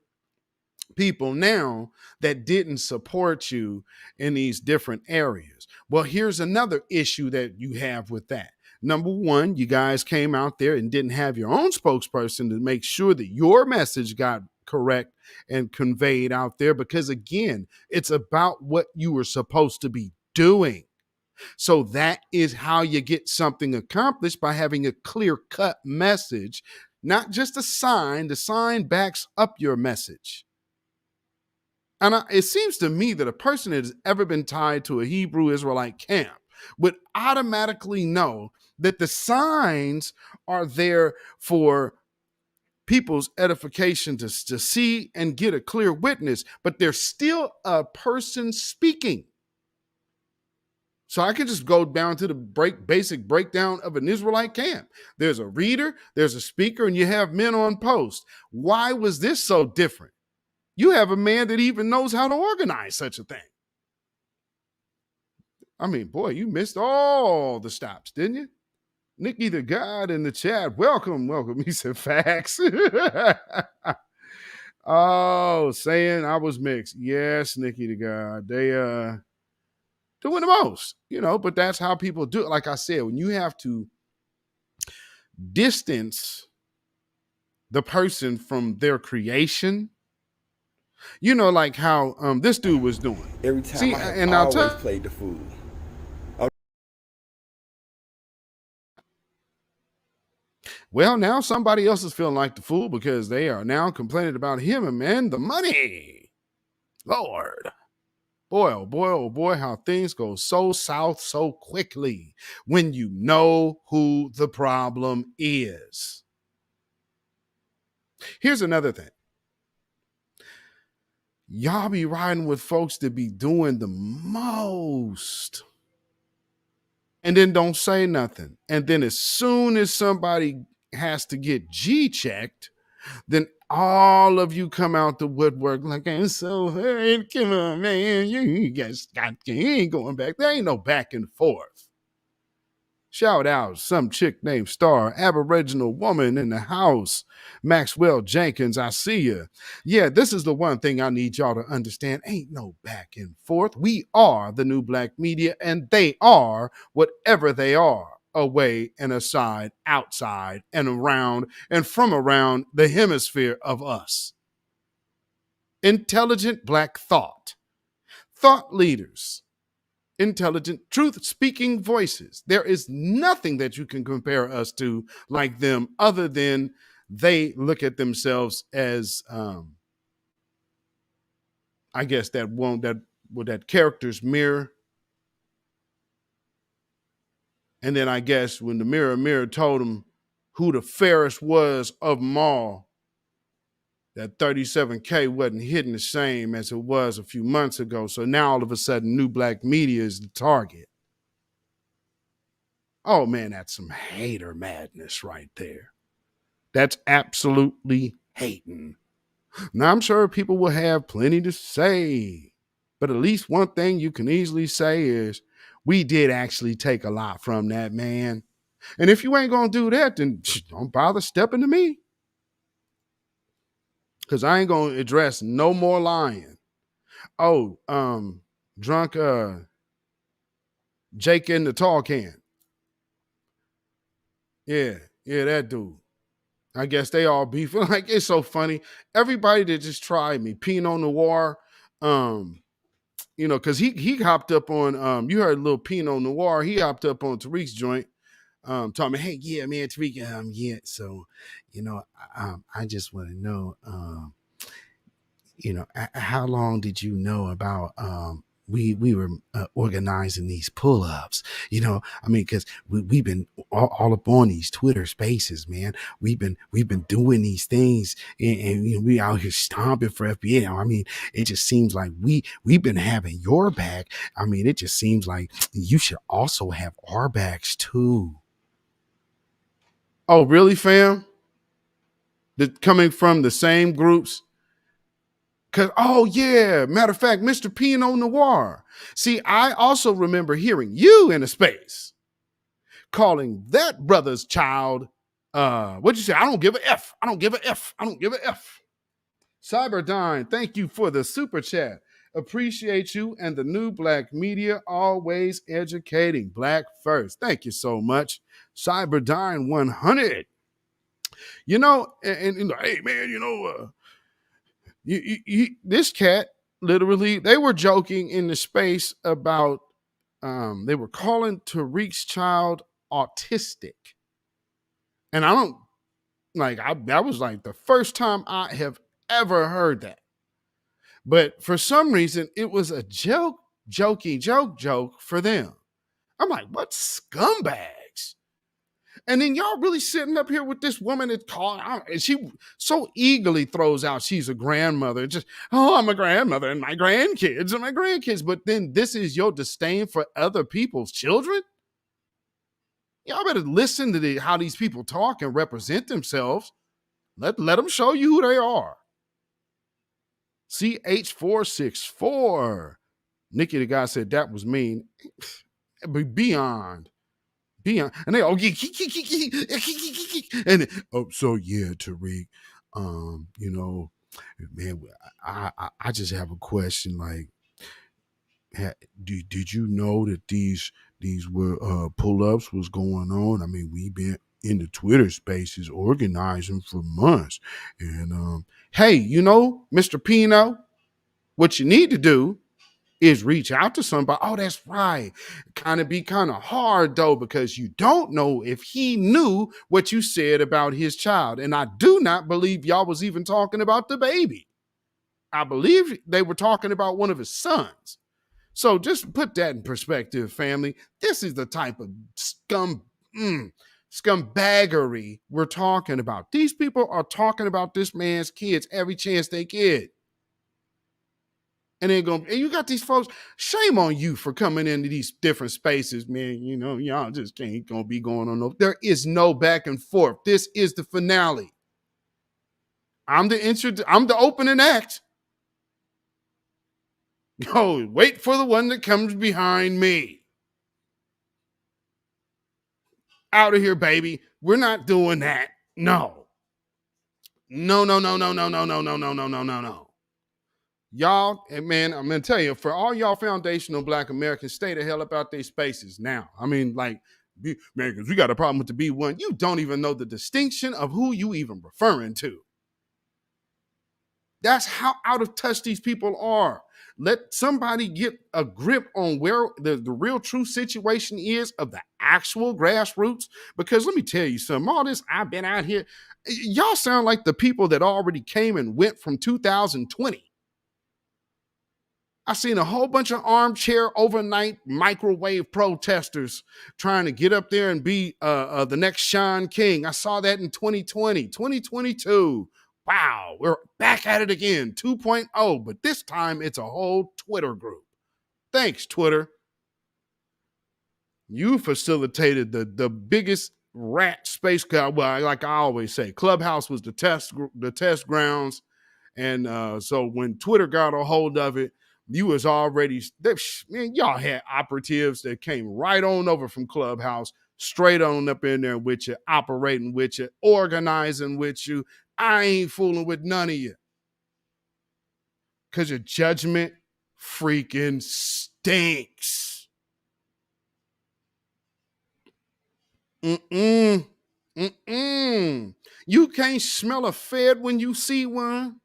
people now that didn't support you in these different areas. Well, here's another issue that you have with that. Number one, you guys came out there and didn't have your own spokesperson to make sure that your message got correct and conveyed out there, because again, it's about what you were supposed to be doing. So that is how you get something accomplished, by having a clear-cut message, not just a sign. The sign backs up your message. And it seems to me that a person that has ever been tied to a Hebrew Israelite camp would automatically know that the signs are there for people's edification to see and get a clear witness, but there's still a person speaking. So I can just go down to the basic breakdown of an Israelite camp. There's a reader, there's a speaker, and you have men on post. Why was this so different? You have a man that even knows how to organize such a thing. I mean, boy, you missed all the stops, didn't you? Nikki the God in the chat. Welcome. He said facts. Oh, saying I was mixed. Yes, Nikki the God. They doing the most, but that's how people do it. Like I said, when you have to distance the person from their creation, like how this dude was doing. Every time See, I have and I'll always played the fool. Well, now somebody else is feeling like the fool because they are now complaining about him and, man, the money. Lord. Boy, oh boy, oh boy, how things go so south so quickly when you know who the problem is. Here's another thing. Y'all be riding with folks that be doing the most and then don't say nothing. And then as soon as somebody has to get G-checked, then all of you come out the woodwork like, I'm so hurt. Come on, man. You ain't going back. There ain't no back and forth. Shout out some chick named Star, Aboriginal woman in the house. Maxwell Jenkins, I see you. Yeah, this is the one thing I need y'all to understand. Ain't no back and forth. We are the New Black Media, and they are whatever they are. Away and aside, outside and around and from around the hemisphere of us. Intelligent Black thought leaders, intelligent, truth-speaking voices. There is nothing that you can compare us to like them other than they look at themselves as, I guess that character's mirror. And then I guess when the mirror told them who the fairest was of them all, that 37K wasn't hitting the same as it was a few months ago. So now all of a sudden, new black media is the target. Oh man, that's some hater madness right there. That's absolutely hating. Now I'm sure people will have plenty to say, but at least one thing you can easily say is we did actually take a lot from that man. And if you ain't gonna do that, then don't bother stepping to me. Cause I ain't gonna address no more lying. Oh, drunk Jake in the tall can. Yeah, that dude. I guess they all beefing. Like, it's so funny. Everybody that just tried me, Pinot Noir, because he hopped up on, you heard a little Pinot Noir, he hopped up on Tariq's joint, talking me, hey, yeah, man, Tariq, yeah, so, I just want to know, how long did you know about, we were organizing these pull-ups, because we've been all up on these Twitter spaces, man. We've been doing these things, and we out here stomping for FBA. It just seems like we've been having your back. It just seems like you should also have our backs too. Oh, really, fam? Coming from the same groups? Cause, oh yeah, matter of fact, Mr. Pinot Noir. See, I also remember hearing you in a space calling that brother's child, what'd you say? I don't give a F. I don't give a F. I don't give a F. Cyberdyne, thank you for the super chat. Appreciate you and the new black media, always educating black first. Thank you so much. Cyberdyne 100. And hey man, this cat, literally, they were joking in the space about, they were calling Tariq's child autistic. And that was like the first time I have ever heard that. But for some reason, it was a joke for them. I'm like, what scumbags? And then y'all really sitting up here with this woman that called out, and she so eagerly throws out she's a grandmother. Just, I'm a grandmother and my grandkids. But then this is your disdain for other people's children? Y'all better listen to how these people talk and represent themselves. Let them show you who they are. CH464. Nikki the guy said that was mean. Beyond. And they all and so yeah, Tariq, man, I just have a question. Like, did you know that these were pull-ups was going on? We've been in the Twitter spaces organizing for months, and hey, Mr. Pino, what you need to do is reach out to somebody. Oh, that's right. Kind of hard though, because you don't know if he knew what you said about his child. And I do not believe y'all was even talking about the baby. I believe they were talking about one of his sons. So just put that in perspective, family. This is the type of scumbaggery we're talking about. These people are talking about this man's kids every chance they get. And then you got these folks, shame on you for coming into these different spaces, man. Y'all just ain't gonna be going on. There is no back and forth. This is the finale. I'm the opening act. Wait for the one that comes behind me. Out of here, baby. We're not doing that. No. No. Y'all, and man, I'm gonna tell you, for all y'all foundational black Americans, stay the hell up out their spaces now. Because we got a problem with the B1. You don't even know the distinction of who you even referring to. That's how out of touch these people are. Let somebody get a grip on where the real true situation is of the actual grassroots. Because let me tell you something, all this, I've been out here, Y'all sound like the people that already came and went from 2020. I seen a whole bunch of armchair overnight microwave protesters trying to get up there and be the next Sean King. I saw that in 2020, 2022. Wow, we're back at it again, 2.0, but this time it's a whole Twitter group. Thanks, Twitter. You facilitated the biggest rat space. Well, like I always say, Clubhouse was the test grounds, and so when Twitter got a hold of it, you was already, man, y'all had operatives that came right on over from Clubhouse, straight on up in there with you, operating with you, organizing with you. I ain't fooling with none of you. Because your judgment freaking stinks. Mm-mm. Mm-mm. You can't smell a Fed when you see one.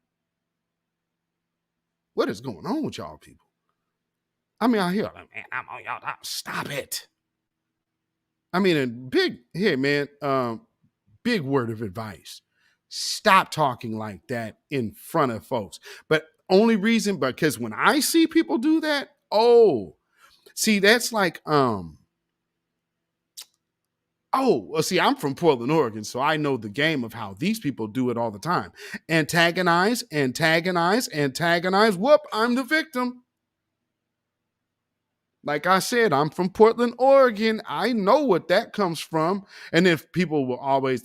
What is going on with y'all people? I mean, I hear, man, I'm on y'all. Stop it. I mean, big word of advice. Stop talking like that in front of folks. But only reason, because when I see people do that, that's like, I'm from Portland, Oregon, so I know the game of how these people do it all the time. Antagonize. Whoop, I'm the victim. Like I said, I'm from Portland, Oregon. I know what that comes from. And if people will always,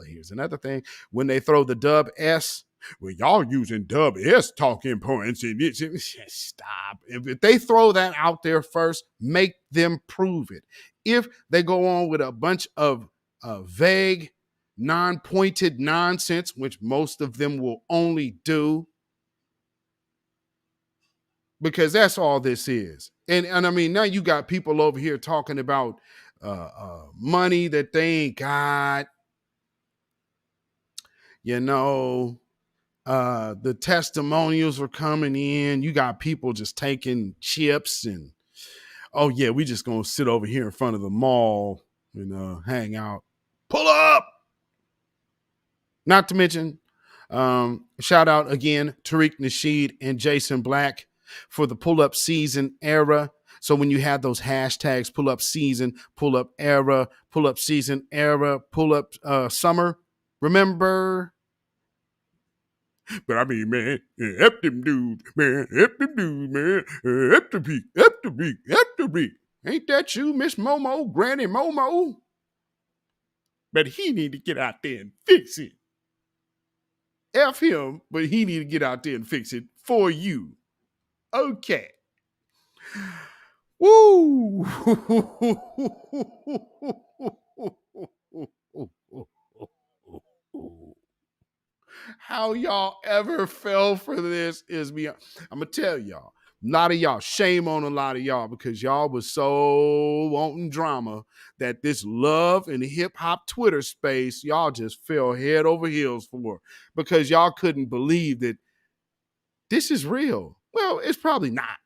here's another thing. When they throw the dub S, well, y'all using dub S talking points. Stop. If they throw that out there first, make them prove it. If they go on with a bunch of vague, non-pointed nonsense, which most of them will only do, because that's all this is. And I mean, now you got people over here talking about money that they ain't got. The testimonials are coming in. You got people just taking chips and, oh yeah, we just gonna sit over here in front of the mall and hang out. Pull up. Not to mention, shout out again, Tariq Nasheed and Jason Black for the pull-up season era. So when you have those hashtags, pull-up season, pull-up era, pull-up season era, pull-up summer, remember? But I mean, man, F them dudes, man, F the beat. Ain't that you, Miss Momo, Granny Momo? But he need to get out there and fix it. F him, but he need to get out there and fix it for you. Okay. Woo! How y'all ever fell for this is beyond. I'm going to tell y'all. A lot of y'all, shame on a lot of y'all, because y'all was so wanting drama that this love and hip hop Twitter space, y'all just fell head over heels for, because y'all couldn't believe that this is real. Well, it's probably not,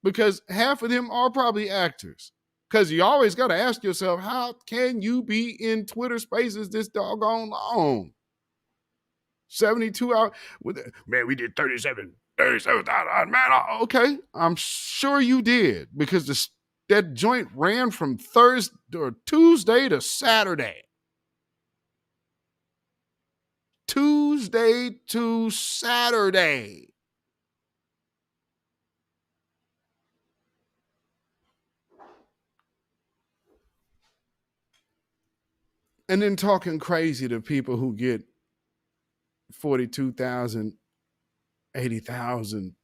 because half of them are probably actors. Because you always got to ask yourself, how can you be in Twitter spaces this doggone long? 72 hours. Man, we did 37,000, man. Okay, I'm sure you did, because that joint ran from Thursday or Tuesday to Saturday. Tuesday to Saturday. And then talking crazy to people who get 42,000, 80,000,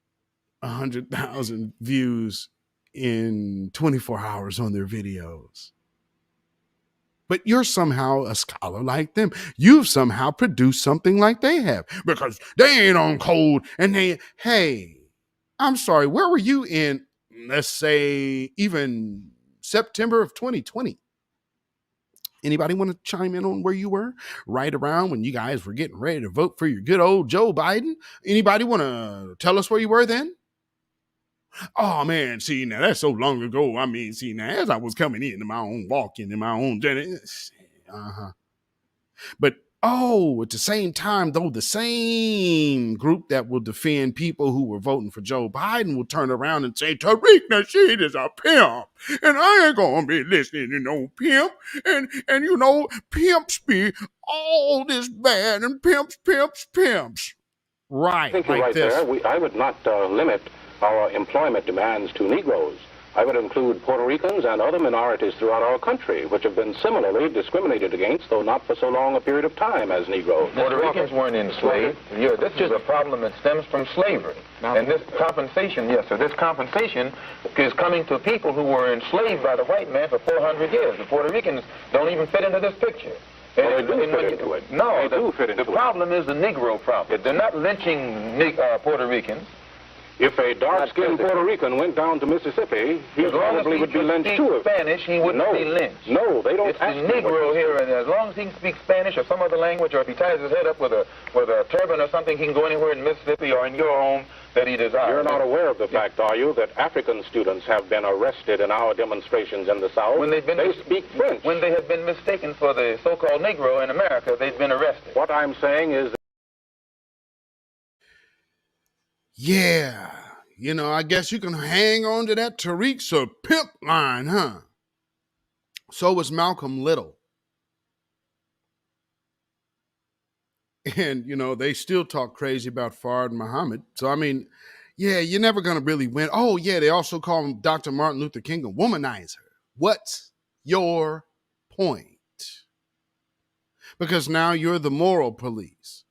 100,000 views in 24 hours on their videos. But you're somehow a scholar like them. You've somehow produced something like they have, because they ain't on code. And hey, I'm sorry, where were you in, let's say, even September of 2020? Anybody want to chime in on where you were right around when you guys were getting ready to vote for your good old Joe Biden? Anybody want to tell us where you were then? Oh, man, see, now that's so long ago. I mean, see, now as I was coming into my own walking in my own journey. But Oh, at the same time, though, the same group that will defend people who were voting for Joe Biden will turn around and say, Tariq Nasheed is a pimp, and I ain't gonna be listening to no pimp, and you know, pimps be all this bad, and pimps. Right, I think you're like right this. there. I would not limit our employment demands to Negroes. I would include Puerto Ricans and other minorities throughout our country, which have been similarly discriminated against, though not for so long a period of time as Negroes. Puerto Ricans weren't enslaved. Yeah, this is a problem that stems from slavery. And this compensation, this compensation is coming to people who were enslaved by the white man for 400 years. The Puerto Ricans don't even fit into this picture. Well, they do fit into it. No, they do fit into it. The problem is the Negro problem. They're not lynching Puerto Ricans. If a dark-skinned Puerto Rican went down to Mississippi, he probably would be lynched too. Spanish, he wouldn't be lynched. No, they don't. It's the Negro here, and as long as he can speak Spanish or some other language, or if he ties his head up with a turban or something, he can go anywhere in Mississippi or in your home that he desires. You're not aware of the fact, are you, that African students have been arrested in our demonstrations in the South? When they speak French. When they have been mistaken for the so-called Negro in America, they've been arrested. What I'm saying is that Yeah. You know, I guess you can hang on to that Tariq's a pimp line, huh? So was Malcolm Little. And, you know, they still talk crazy about Fard Muhammad. So, I mean, yeah, you're never going to really win. Oh, yeah, they also call him Dr. Martin Luther King a womanizer. What's your point? Because now you're the moral police.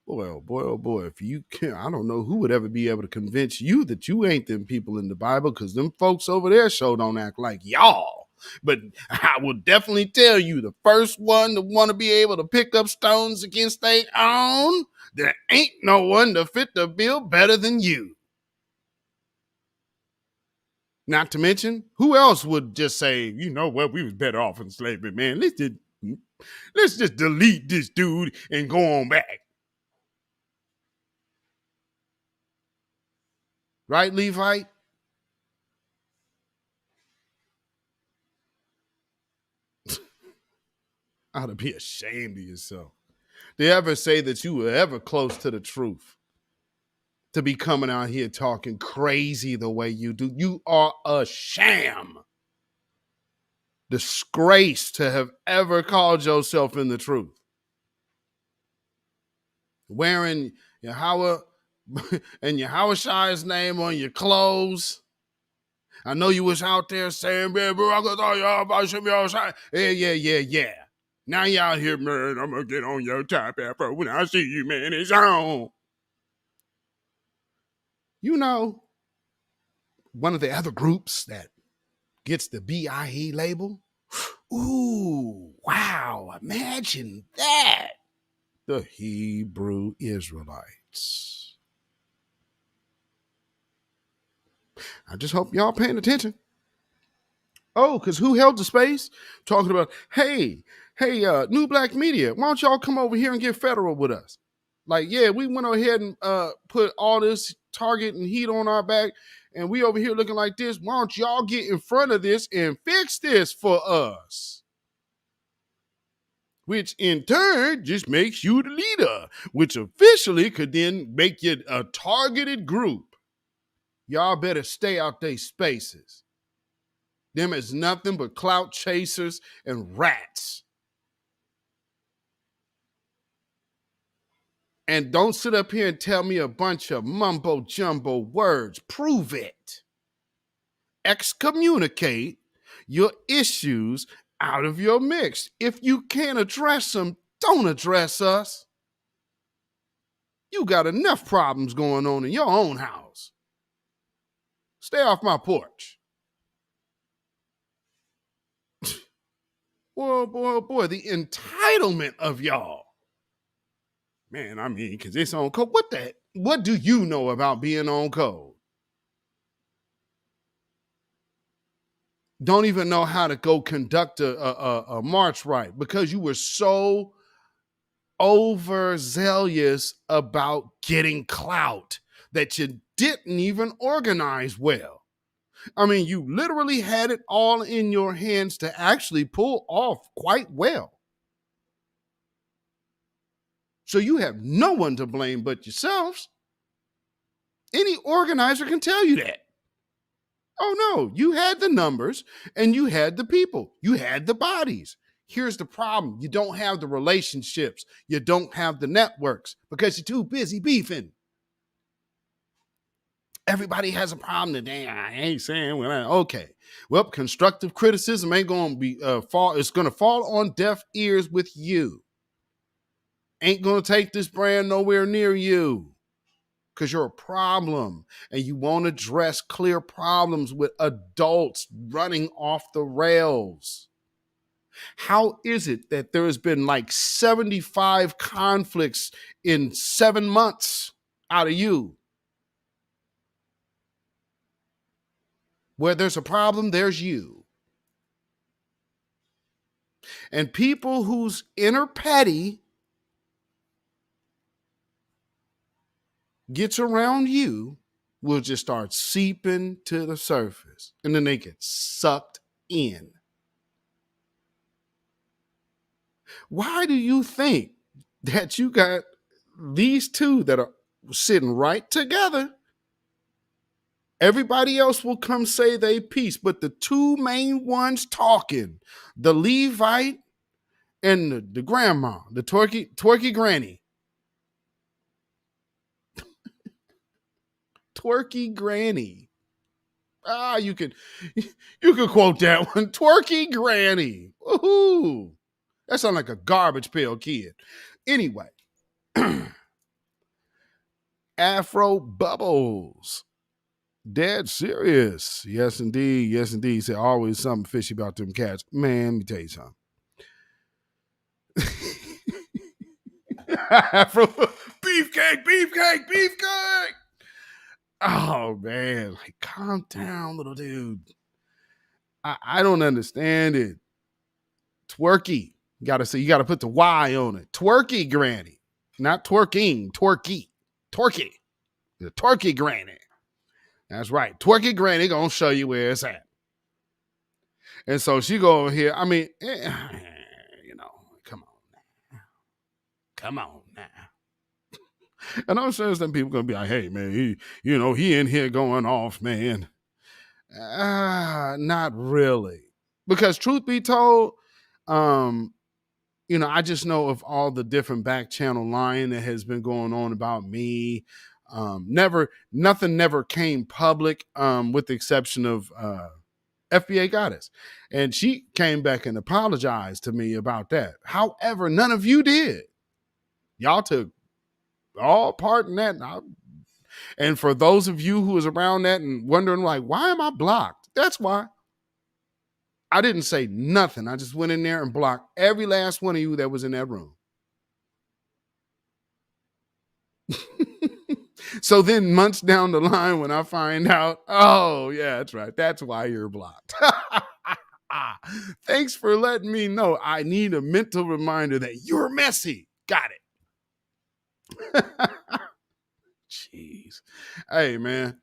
Well, boy, oh boy, if you can, I don't know who would ever be able to convince you that you ain't them people in the Bible, because them folks over there sure don't act like y'all. But I will definitely tell you, the first one to want to be able to pick up stones against their own, there ain't no one to fit the bill better than you. Not to mention, who else would just say, you know what, we was better off in slavery, man. Let's just delete this dude and go on back. Right, Levite? Ought to be ashamed of yourself. To ever say that you were ever close to the truth. To be coming out here talking crazy the way you do. You are a sham. Disgrace to have ever called yourself in the truth. Wearing Yahweh and Yahweh's name on your clothes. I know you was out there saying, man, bro, I could thought y'all about some y'all side. Yeah. Now you out here, man, I'm going to get on your top afro when I see you, man. It's on. You know, one of the other groups that gets the BIE label. Ooh, wow, imagine that. The Hebrew Israelites. I just hope y'all paying attention. Oh, because who held the space? Talking about, hey, New Black Media, why don't y'all come over here and get federal with us? Like, yeah, we went ahead and put all this target and heat on our back, and we over here looking like this. Why don't y'all get in front of this and fix this for us? Which in turn just makes you the leader, which officially could then make you a targeted group. Y'all better stay out they spaces. Them is nothing but clout chasers and rats. And don't sit up here and tell me a bunch of mumbo jumbo words. Prove it. Excommunicate your issues out of your mix. If you can't address them, don't address us. You got enough problems going on in your own house. Stay off my porch. Boy, the entitlement of y'all. Man, I mean, because it's on code. What do you know about being on code? Don't even know how to go conduct a march right because you were so overzealous about getting clout that you didn't even organize well. I mean, you literally had it all in your hands to actually pull off quite well. So you have no one to blame but yourselves. Any organizer can tell you that. Oh no, you had the numbers and you had the people. You had the bodies. Here's the problem. You don't have the relationships. You don't have the networks because you're too busy beefing. Everybody has a problem today. I ain't saying, okay. Well, constructive criticism ain't going to be it's going to fall on deaf ears with you. Ain't going to take this brand nowhere near you because you're a problem and you won't address clear problems with adults running off the rails. How is it that there has been like 75 conflicts in 7 months out of you? Where there's a problem, there's you. And people whose inner petty gets around you will just start seeping to the surface. And then they get sucked in. Why do you think that you got these two that are sitting right together? Everybody else will come say they piece, but the two main ones talking, the Levite and the grandma, the twerky granny. Twerky granny. You could quote that one. Twerky granny. Woohoo. That sounds like a garbage pail kid. Anyway. Afro Bubbles. Dead serious. Yes, indeed. Yes, indeed. He said always something fishy about them cats. Man, let me tell you something. Afro beefcake. Oh man, like calm down, little dude. I don't understand it. Twerky. You gotta put the Y on it. Twerky granny. Not twerking, twerky. Twerky. The twerky granny. That's right. Twerky granny gonna show you where it's at. And so she go over here. I mean, come on now. And I'm sure some people gonna be like, hey man, he in here going off, man. Not really. Because truth be told, I just know of all the different back channel lying that has been going on about me. Nothing never came public, with the exception of FBA Goddess. And she came back and apologized to me about that. However, none of you did. Y'all took all part in that. And for those of you who was around that and wondering like, why am I blocked? That's why. I didn't say nothing. I just went in there and blocked every last one of you that was in that room. So then months down the line when I find out, oh, yeah, that's right. That's why you're blocked. Thanks for letting me know. I need a mental reminder that you're messy. Got it. Jeez. Hey, man.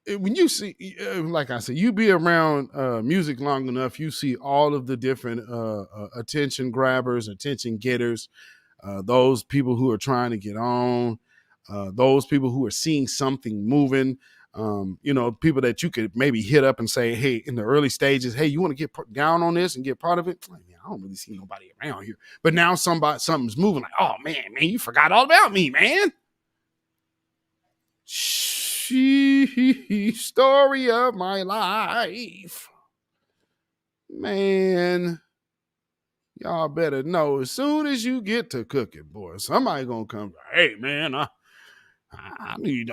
When you see, like I said, you be around music long enough, you see all of the different attention grabbers, attention getters, those people who are trying to get on, those people who are seeing something moving, people that you could maybe hit up and say, hey, in the early stages, hey, you want to get down on this and get part of it? Like, man, I don't really see nobody around here. But now something's moving like, oh, man, you forgot all about me, man. Story of my life. Man, y'all better know as soon as you get to cooking, boy, somebody gonna come, hey man, I need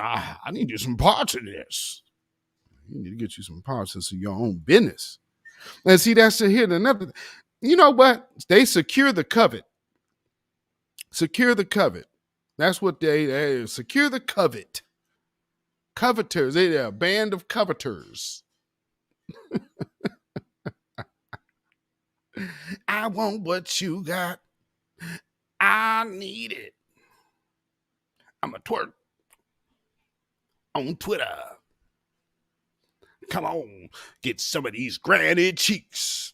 you some parts of this. You need to get you some parts of your own business. And see, that's here another. You know what? They secure the covet. Secure the covet. That's what they secure the covet. Coveters, they're a band of coveters. I want what you got. I need it. I'm a twerk on Twitter. Come on, get some of these granny cheeks.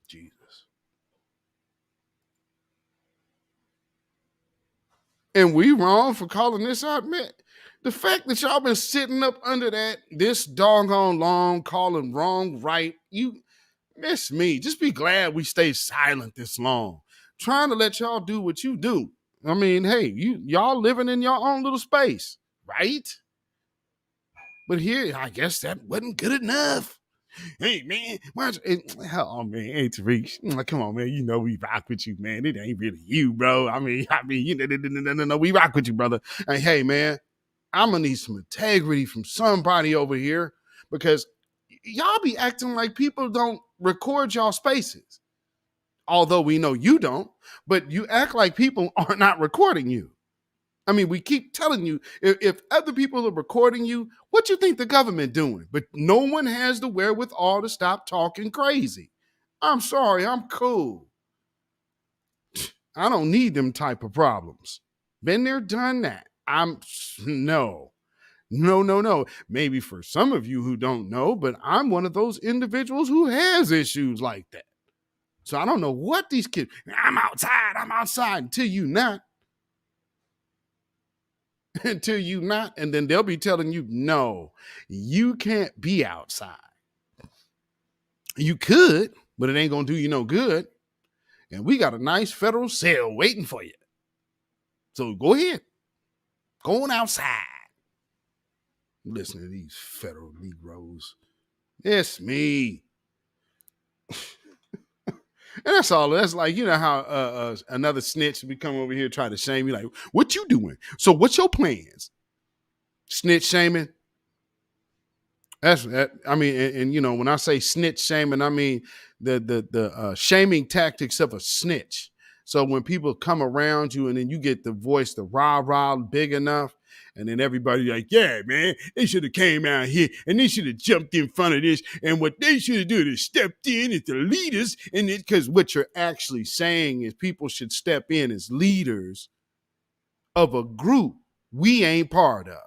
Jesus. And we wrong for calling this out, man. The fact that y'all been sitting up under that this doggone long, calling wrong right, you miss me. Just be glad we stay silent this long. Trying to let y'all do what you do. I mean, hey, y'all living in your own little space, right? But here, I guess that wasn't good enough. Hey, man, oh, man, hey, Tariq, come on, man, you know we rock with you, man. It ain't really you, bro. I mean, you know, we rock with you, brother. And hey, man, I'm gonna need some integrity from somebody over here because y'all be acting like people don't record y'all spaces. Although we know you don't, but you act like people are not recording you. I mean, we keep telling you, if other people are recording you, what you think the government doing? But no one has the wherewithal to stop talking crazy. I'm sorry, I'm cool. I don't need them type of problems. Been there, done that. No. Maybe for some of you who don't know, but I'm one of those individuals who has issues like that. So I don't know what these kids, I'm outside until you not. Until you not, and then they'll be telling you, no, you can't be outside. You could, but it ain't gonna do you no good. And we got a nice federal sale waiting for you. So go ahead. Go on outside. Listen to these federal Negroes. It's me. And that's all. That's like, you know how another snitch we come over here try to shame you. Like, what you doing? So what's your plans? Snitch shaming. That's that. I mean, and you know, when I say snitch shaming, I mean the shaming tactics of a snitch. So when people come around you and then you get the voice, the rah big enough, and then everybody like, yeah, man, they should have came out here and they should have jumped in front of this. And what they should have done is stepped in as the leaders. And because what you're actually saying is people should step in as leaders of a group we ain't part of.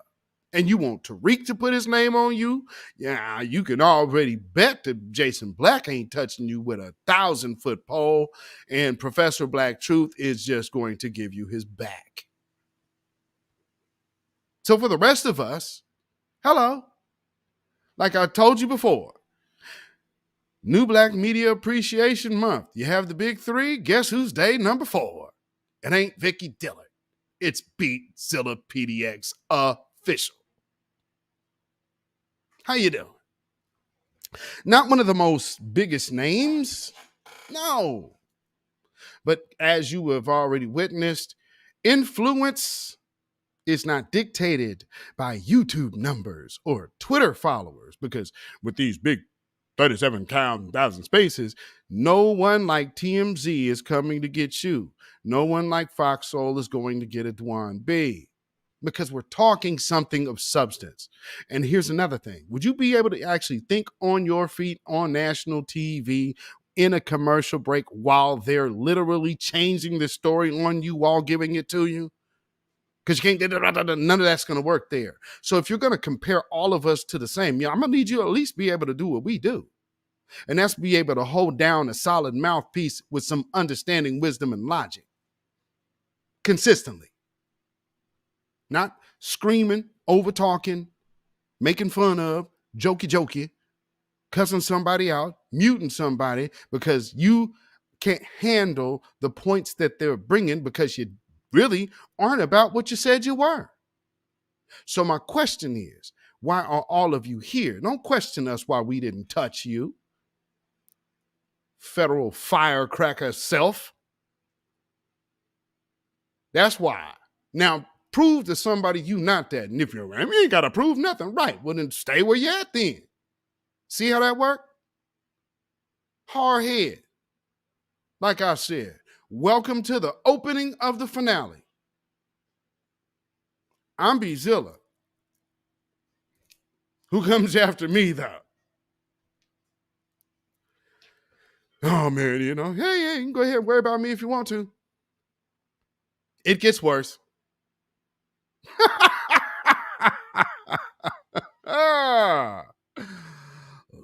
And you want Tariq to put his name on you? Yeah, you can already bet that Jason Black ain't touching you with a 1,000-foot pole, and Professor Black Truth is just going to give you his back. So for the rest of us, hello. Like I told you before, New Black Media Appreciation Month. You have the big three. Guess who's day number 4? It ain't Vicky Dillard. It's Beatzilla PDX official. How you doing? Not one of the most biggest names, no. But as you have already witnessed, influence is not dictated by YouTube numbers or Twitter followers, because with these big 37,000 spaces, no one like TMZ is coming to get you. No one like Fox Soul is going to get a Dwan B. Because we're talking something of substance. And here's another thing. Would you be able to actually think on your feet on national TV in a commercial break while they're literally changing the story on you while giving it to you? Because you can't, none of that's going to work there. So if you're going to compare all of us to the same, I'm going to need you to at least be able to do what we do. And that's be able to hold down a solid mouthpiece with some understanding, wisdom, and logic. Consistently. Not screaming, over talking, making fun of, jokey, cussing somebody out, muting somebody because you can't handle the points that they're bringing because you really aren't about what you said you were. So my question is, why are all of you here? Don't question us why we didn't touch you. Federal firecracker self. That's why. Now, prove to somebody you not that. And if you're around, you ain't got to prove nothing. Right. Well, then stay where you at then. See how that worked? Hard head. Like I said, welcome to the opening of the finale. I'm Beatzilla. Who comes after me, though? Oh, man, you know, hey, you can go ahead and worry about me if you want to. It gets worse.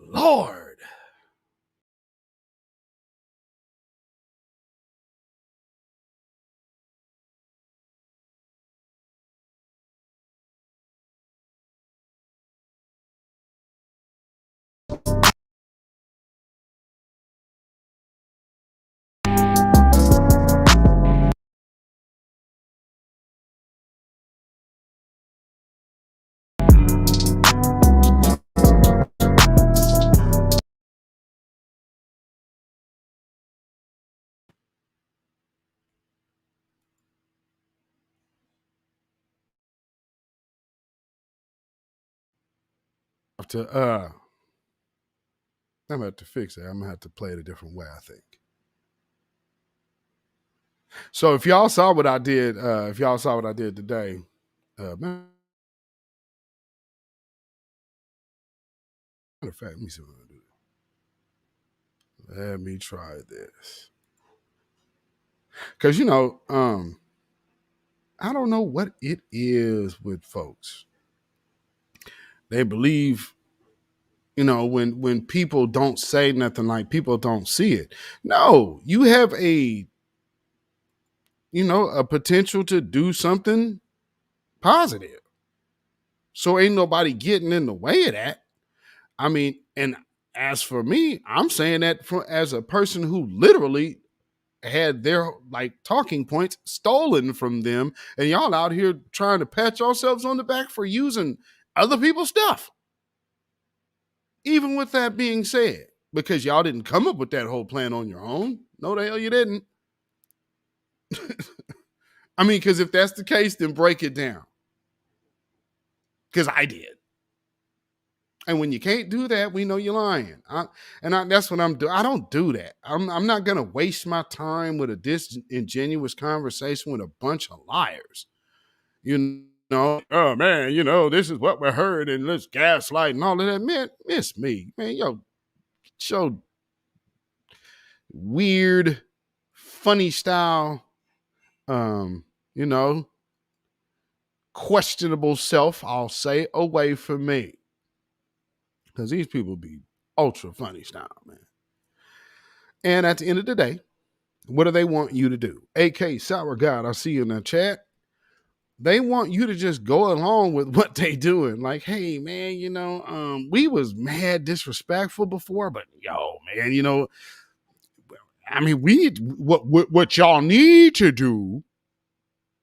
Lord. I'm gonna have to fix it. I'm gonna have to play it a different way, I think. So if y'all saw what I did, today, matter of fact, let me see what I'm gonna do. Let me try this. Cause I don't know what it is with folks. They believe, when people don't say nothing, like people don't see it. No, you have a potential to do something positive. So ain't nobody getting in the way of that. I mean, and as for me, I'm saying that as a person who literally had their talking points stolen from them, and y'all out here trying to pat yourselves on the back for using other people's stuff. Even with that being said, because y'all didn't come up with that whole plan on your own. No, the hell you didn't. I mean, because if that's the case, then break it down. Because I did. And when you can't do that, we know you're lying. That's what I'm doing. I don't do that. I'm not going to waste my time with a disingenuous conversation with a bunch of liars. Oh, man, this is what we heard, and let's gaslight and all of that. Man, miss me. Man, show weird, funny style, questionable self, I'll say, away from me. Because these people be ultra funny style, man. And at the end of the day, what do they want you to do? AK Sour God, I see you in the chat. They want you to just go along with what they doing. Like, hey, man, we was mad disrespectful before, but man, I mean, we need what y'all need to do.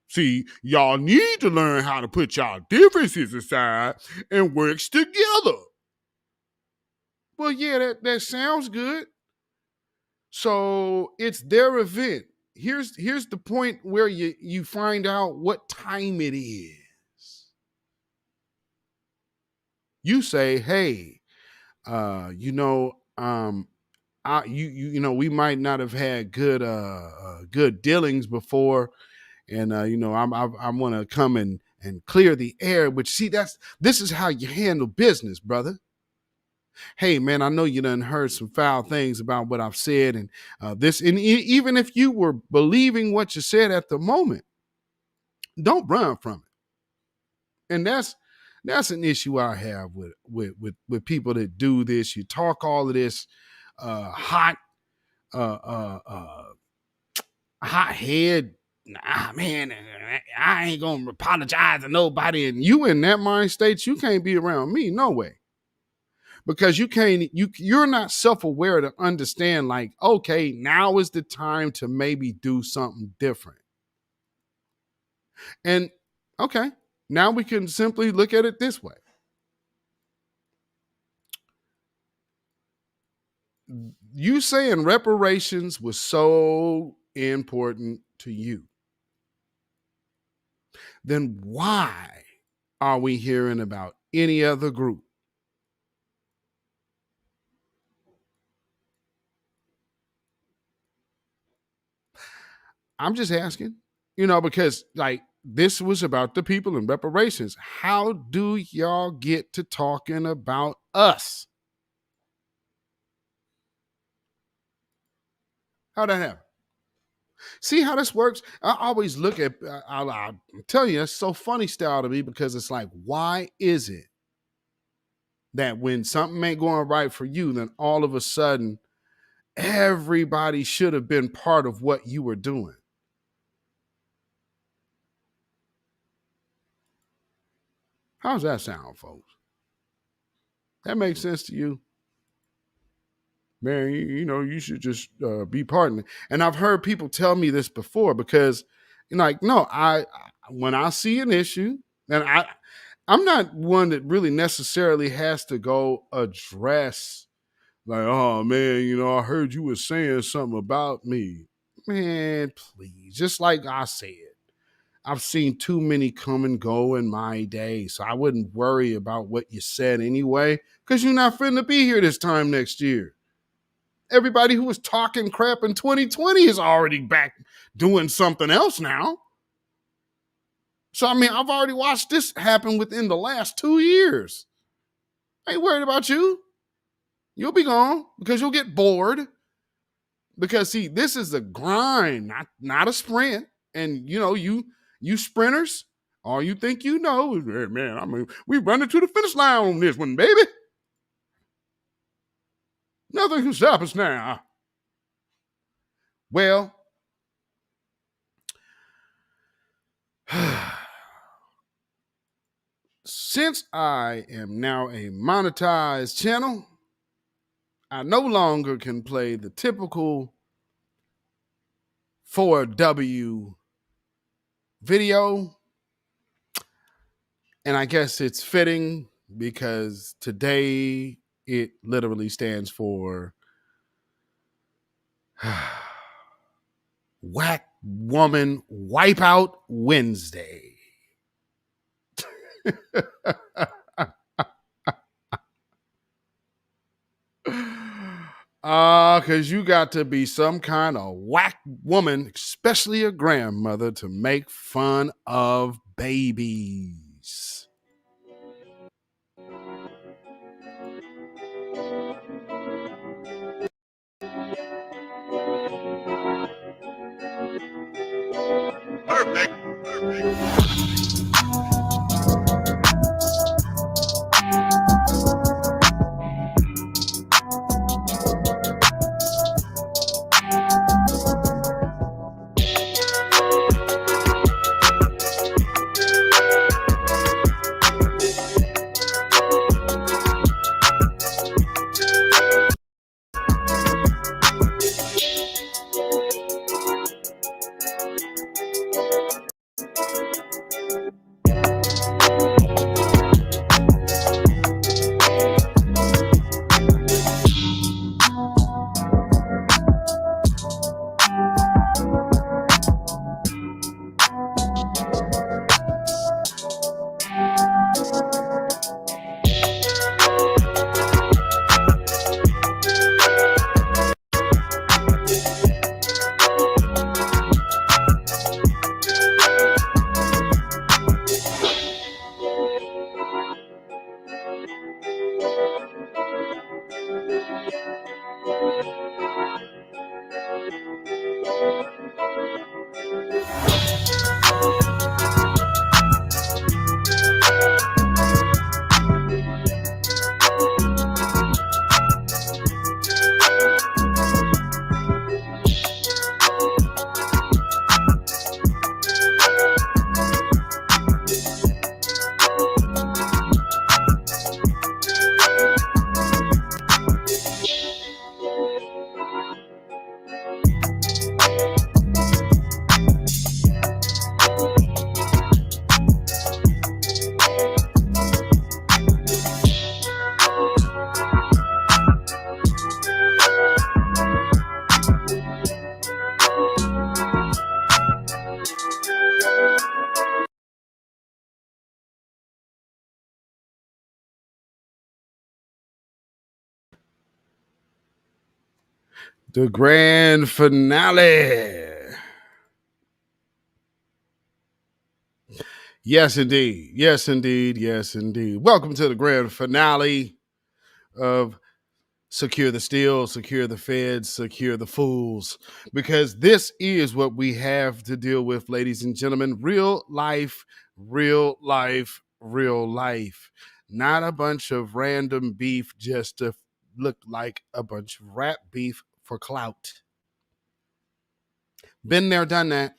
See, y'all need to learn how to put y'all differences aside and work together. Well, yeah, that sounds good. So it's their event. Here's the point where you find out what time it is. You say, hey, we might not have had good dealings before, and I want to come and clear the air. Which, see, this is how you handle business, brother. Hey, man, I know you done heard some foul things about what I've said, and even if you were believing what you said at the moment, don't run from it. And that's an issue I have with people that do this. You talk all of this hot head. Man, I ain't gonna apologize to nobody. And you in that mind state, you can't be around me, no way. Because you're not self-aware to understand, like, okay, now is the time to maybe do something different. And okay, now we can simply look at it this way. You saying reparations was so important to you. Then why are we hearing about any other group? I'm just asking, because this was about the people and reparations. How do y'all get to talking about us? How'd that happen? See how this works? I always look at, I'm telling you, it's so funny style to me, because it's like, why is it that when something ain't going right for you, then all of a sudden everybody should have been part of what you were doing? How's that sound, folks? That makes sense to you? Man, you should just be partnering. And I've heard people tell me this before, because no, when I see an issue, and I'm not one that really necessarily has to go address like, oh man, I heard you were saying something about me. Man, please, just like I said, I've seen too many come and go in my day, so I wouldn't worry about what you said anyway, because you're not finna be here this time next year. Everybody who was talking crap in 2020 is already back doing something else now. So, I mean, I've already watched this happen within the last 2 years. I ain't worried about you. You'll be gone because you'll get bored. Because, see, this is a grind, not a sprint. And, you sprinters, all you think you know is, hey, man, I mean, we running to the finish line on this one, baby. Nothing can stop us now. Well, since I am now a monetized channel, I no longer can play the typical 4W video. And I guess it's fitting because today it literally stands for Whack Woman Wipeout Wednesday. Because you got to be some kind of whack woman, especially a grandmother, to make fun of babies. Perfect. The grand finale. Yes, indeed. Yes, indeed. Yes, indeed. Welcome to the grand finale of Secure the Steel, Secure the Feds, Secure the Fools. Because this is what we have to deal with, ladies and gentlemen. Real life, real life, real life. Not a bunch of random beef just to look like a bunch of rap beef for clout. Been there, done that.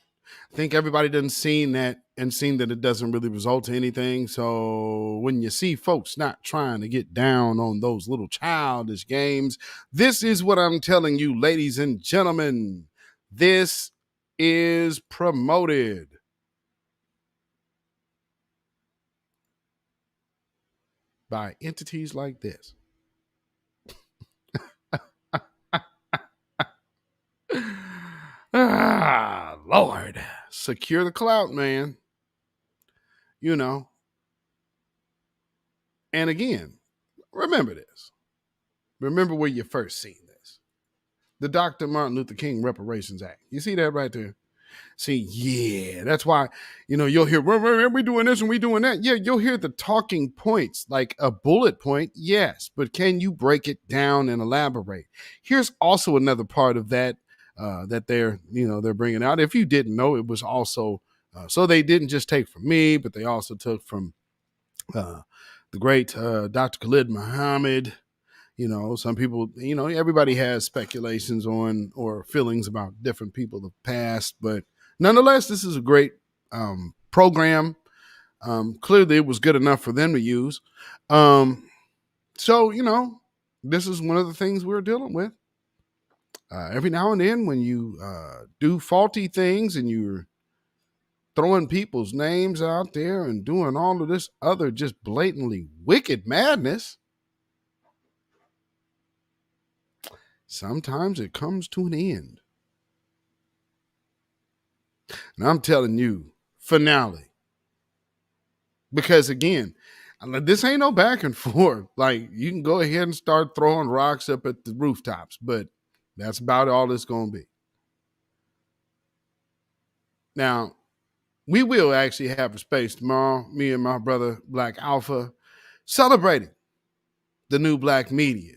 I think everybody done seen that and seen that it doesn't really result to anything. So when you see folks not trying to get down on those little childish games, this is what I'm telling you, ladies and gentlemen. This is promoted by entities like this. Lord. secure the clout, man. You know. And again, remember this. Remember where you first seen this. The Dr. Martin Luther King Reparations Act. You see that right there? See, yeah, that's why, you'll hear, we doing this and we doing that. Yeah, you'll hear the talking points, like a bullet point, yes, but can you break it down and elaborate? Here's also another part of that that they're bringing out. If you didn't know, it was also, so they didn't just take from me, but they also took from the great Dr. Khalid Muhammad. Some people, everybody has speculations on or feelings about different people of the past, but nonetheless, this is a great program. Clearly, it was good enough for them to use. So, this is one of the things we're dealing with. Every now and then, when you do faulty things and you're throwing people's names out there and doing all of this other just blatantly wicked madness, sometimes it comes to an end. And I'm telling you, finale. Because again, this ain't no back and forth. Like, you can go ahead and start throwing rocks up at the rooftops, but that's about all it's going to be. Now, we will actually have a space tomorrow, me and my brother Black Alpha, celebrating the new black media.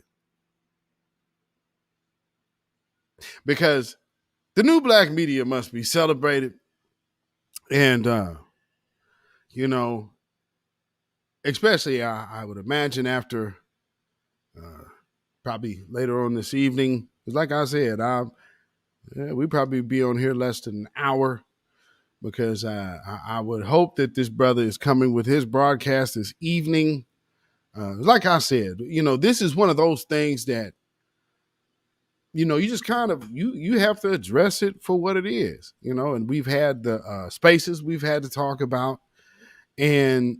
Because the new black media must be celebrated. And, especially I would imagine after probably later on this evening. Because like I said, we probably be on here less than an hour, because I would hope that this brother is coming with his broadcast this evening. Like I said, this is one of those things that, you just kind of, you have to address it for what it is, and we've had the spaces we've had to talk about. And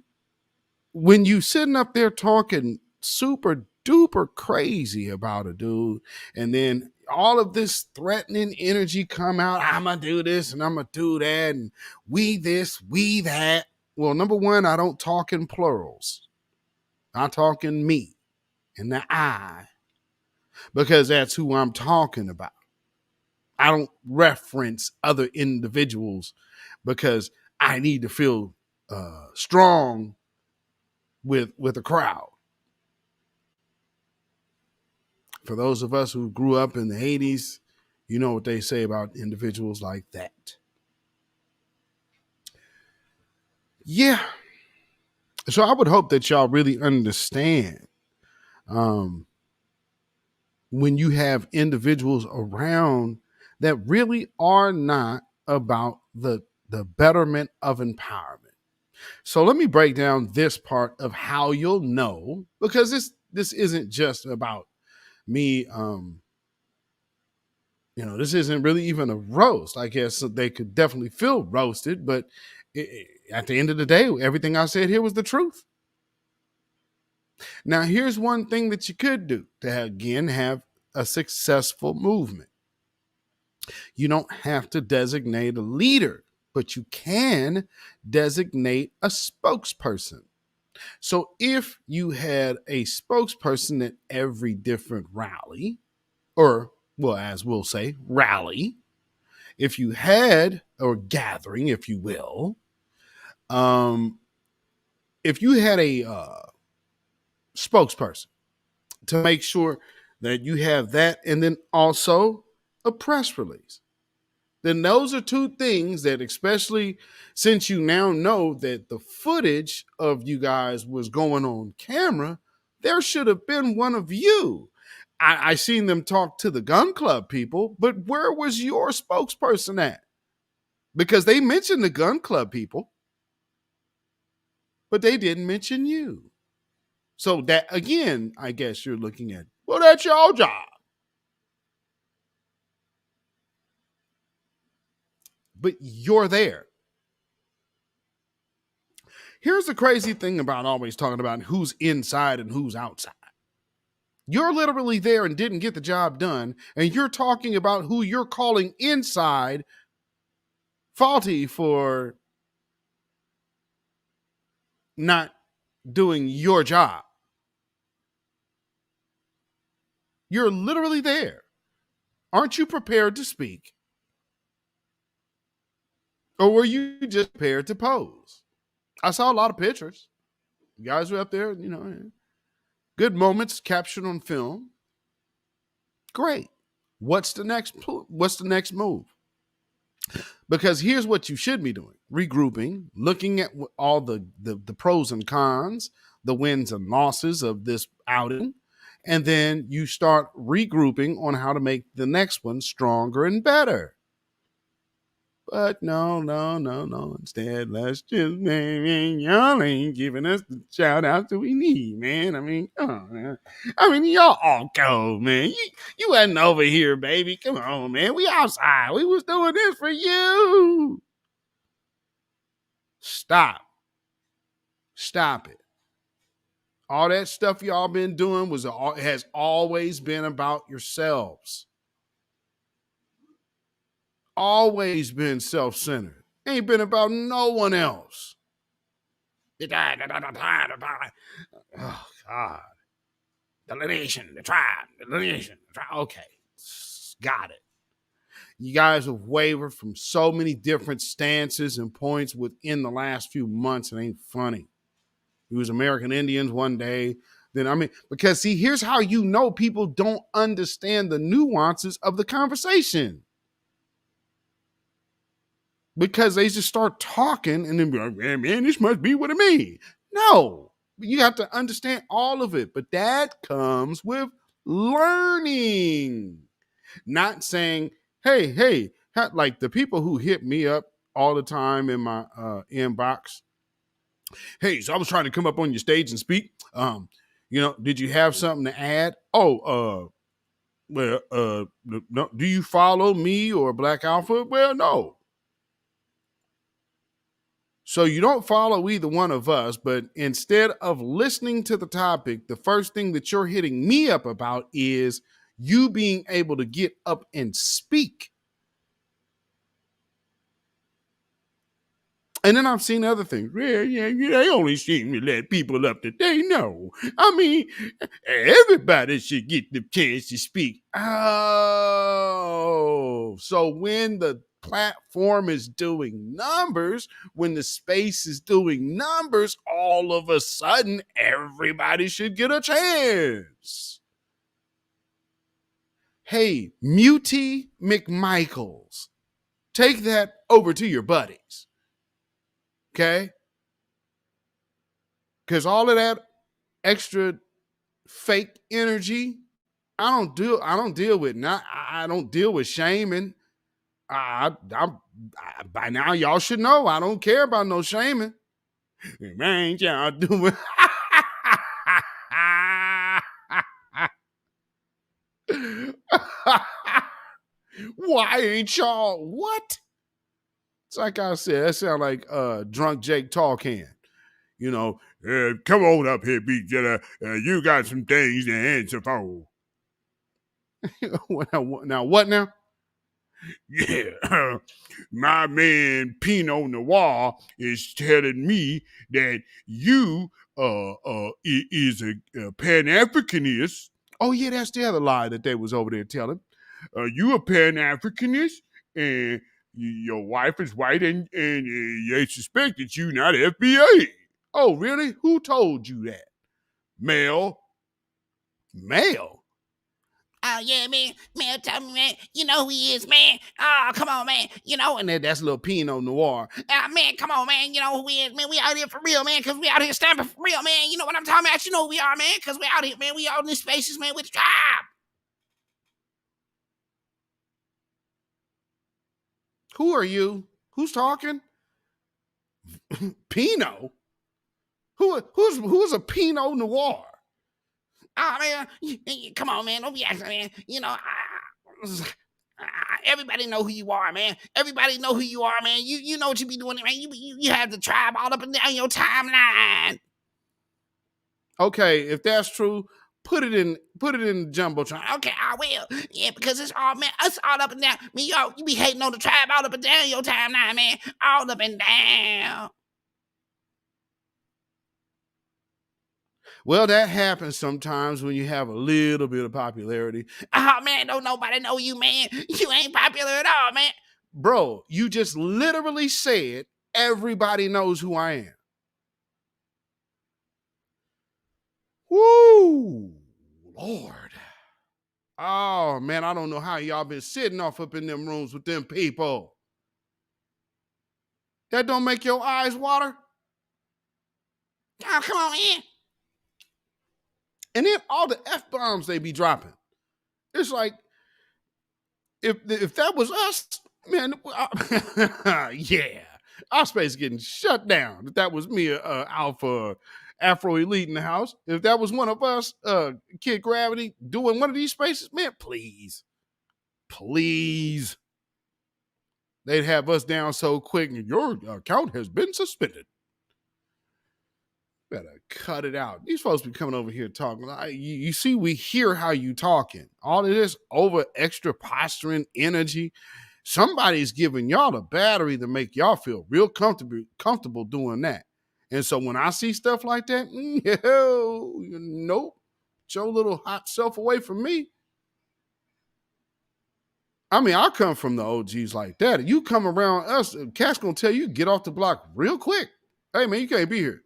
when you sitting up there talking super duper crazy about a dude, and then all of this threatening energy come out, I'm going to do this and I'm going to do that, and we this, we that. Well, number one, I don't talk in plurals. I talk in me and the I, because that's who I'm talking about. I don't reference other individuals because I need to feel strong with a crowd. For those of us who grew up in the 80s, you know what they say about individuals like that. Yeah. So I would hope that y'all really understand when you have individuals around that really are not about the betterment of empowerment. So let me break down this part of how you'll know, because this isn't just about me. This isn't really even a roast. I guess they could definitely feel roasted, but at the end of the day, everything I said here was the truth. Now, here's one thing that you could do to, again, have a successful movement. You don't have to designate a leader, but you can designate a spokesperson. So if you had a spokesperson at every different rally, or, well, as we'll say, rally, if you had, or gathering, if you will, if you had a spokesperson to make sure that you have that, and then also a press release, then those are two things that, especially since you now know that the footage of you guys was going on camera, there should have been one of you. I seen them talk to the gun club people, but where was your spokesperson at? Because they mentioned the gun club people, but they didn't mention you. So that, again, I guess you're looking at, well, that's your job. But you're there. Here's the crazy thing about always talking about who's inside and who's outside. You're literally there and didn't get the job done, and you're talking about who you're calling inside faulty for not doing your job. You're literally there. Aren't you prepared to speak? Or were you just prepared to pose? I saw a lot of pictures. You guys were up there, you know, good moments captured on film. Great. What's the next move? Because here's what you should be doing: regrouping, looking at all the pros and cons, the wins and losses of this outing, and then you start regrouping on how to make the next one stronger and better. But no. Instead, let's just, man, y'all ain't giving us the shout outs that we need, man. I mean, come on, man. I mean, y'all all go, man. You wasn't over here, baby. Come on, man. We outside. We was doing this for you. Stop it. All that stuff y'all been doing has always been about yourselves. Always been self-centered. Ain't been about no one else. Oh, God. The lineation, the tribe, the lineation, the tribe. Okay, got it. You guys have wavered from so many different stances and points within the last few months. It ain't funny. It was American Indians one day. Then, because see, here's how you know people don't understand the nuances of the conversation. Because they just start talking and then be like, man, this must be what it means. No, you have to understand all of it. But that comes with learning. Not saying, hey, like the people who hit me up all the time in my inbox. Hey, so I was trying to come up on your stage and speak. Did you have something to add? No, do you follow me or Black Alpha? Well, no. So you don't follow either one of us, but instead of listening to the topic, the first thing that you're hitting me up about is you being able to get up and speak. And then I've seen other things. Yeah, they only seem to let people up that they know. I mean, everybody should get the chance to speak. Oh, so when the platform is doing numbers, when the space is doing numbers, all of a sudden, everybody should get a chance. Hey, Mutie McMichaels, take that over to your buddies. Okay? Because all of that extra fake energy, I don't deal with. I don't deal with shaming. By now y'all should know I don't care about no shaming. Man, y'all doing. Why ain't y'all what? It's like I said, that sound like drunk Jake Tallcan. Come on up here, Beatzilla. You got some things to answer for. Now, what now? Yeah, my man Pinot Noir is telling me that you is a Pan-Africanist. Oh yeah, that's the other lie that they was over there telling. You a Pan-Africanist, and your wife is white, and they suspect that you not FBI. Oh really? Who told you that? Male? Oh, yeah, man, tell me, man, you know who he is, man. Oh, come on, man, and that's a little Pinot Noir. Man, come on, man, you know who he is, man. We out here for real, man, because we out here stamping for real, man. You know what I'm talking about? You know who we are, man, because we out here, man. We out in these spaces, man, with the tribe. Who are you? Who's talking? Pinot? Who's a Pinot Noir? Oh, man, come on, man. Don't be acting, man. Everybody know who you are, man. Everybody know who you are, man. You know what you be doing, man. You have the tribe all up and down your timeline. Okay, if that's true, put it in the jumbotron. Okay, I will. Yeah, because it's all, man, us all up and down. Me, y'all, you be hating on the tribe all up and down your timeline, man. All up and down. Well, that happens sometimes when you have a little bit of popularity. Oh, man, don't nobody know you, man. You ain't popular at all, man. Bro, you just literally said everybody knows who I am. Woo, Lord. Oh, man, I don't know how y'all been sitting off up in them rooms with them people. That don't make your eyes water? Oh, come on in. And then all the F-bombs they be dropping. It's like, if that was us, man, yeah, our space getting shut down. If that was me, Alpha Afro Elite in the house, if that was one of us, Kid Gravity, doing one of these spaces, man, please. They'd have us down so quick, and your account has been suspended. Better cut it out. These folks be coming over here talking. You see, we hear how you talking. All of this over extra posturing energy. Somebody's giving y'all the battery to make y'all feel real comfortable doing that. And so when I see stuff like that, nope, get your little hot self away from me. I mean, I come from the OGs like that. You come around us, Cat's gonna tell you get off the block real quick. Hey man, you can't be here.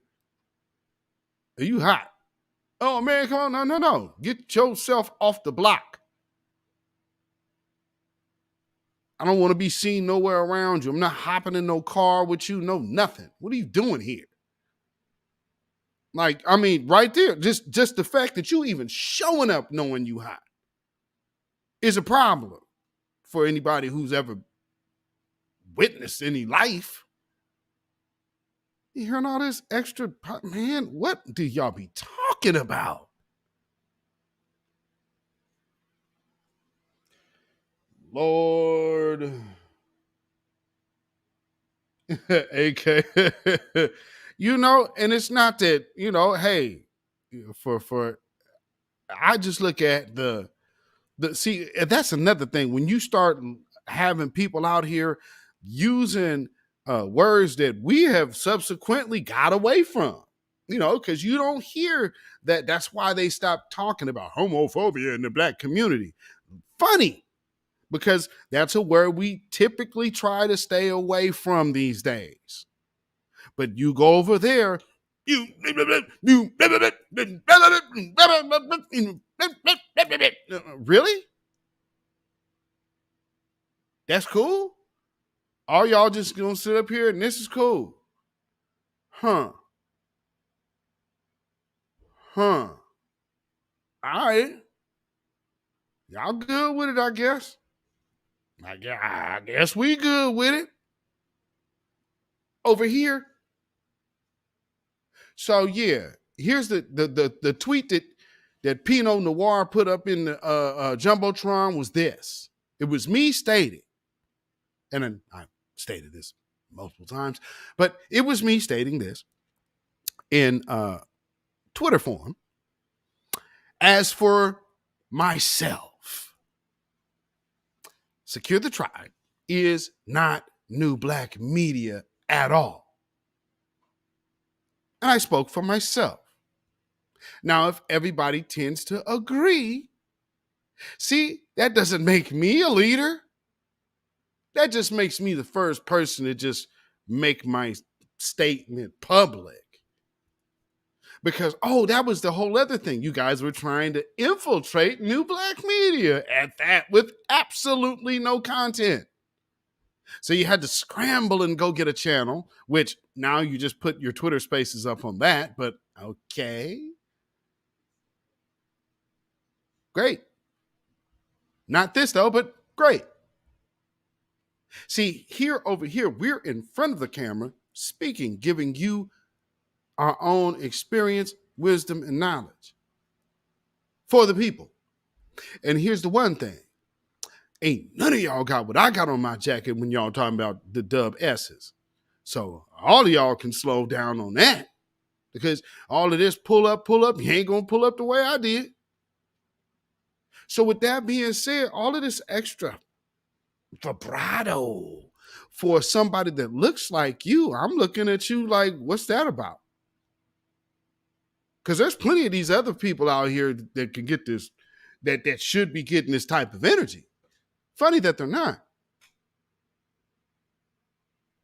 Are you hot? Oh, man, come on. No. Get yourself off the block. I don't want to be seen nowhere around you. I'm not hopping in no car with you. No, nothing. What are you doing here? Like, I mean, right there, just the fact that you even showing up knowing you hot is a problem for anybody who's ever witnessed any life. You hearing all this extra, man, what do y'all be talking about? Lord. AK. You know, and it's not that, you know, hey, for I just look at the see, that's another thing. When you start having people out here using words that we have subsequently got away from, you know, because you don't hear that. That's why they stopped talking about homophobia in the Black community. Funny, because that's a word we typically try to stay away from these days. But you go over there, really? That's cool? Are y'all just gonna sit up here and this is cool? Huh. All right. Y'all good with it, I guess. I guess we good with it. Over here. So yeah, here's the tweet that Pinot Noir put up in the Jumbotron was this. It was me stating, and then I stated this multiple times, but it was me stating this in Twitter form. As for myself, Secure the Tribe is not new Black media at all. And I spoke for myself. Now, if everybody tends to agree, see, that doesn't make me a leader. That just makes me the first person to just make my statement public. Because, that was the whole other thing. You guys were trying to infiltrate new Black media at that with absolutely no content. So you had to scramble and go get a channel, which now you just put your Twitter spaces up on that, but okay. Great. Not this though, but great. See, over here, we're in front of the camera speaking, giving you our own experience, wisdom, and knowledge for the people. And here's the one thing. Ain't none of y'all got what I got on my jacket when y'all talking about the dub S's. So all of y'all can slow down on that. Because all of this pull up, you ain't going to pull up the way I did. So with that being said, all of this extra vibrato for somebody that looks like you, I'm looking at you like, what's that about? Because there's plenty of these other people out here that can get this, that should be getting this type of energy. Funny that they're not.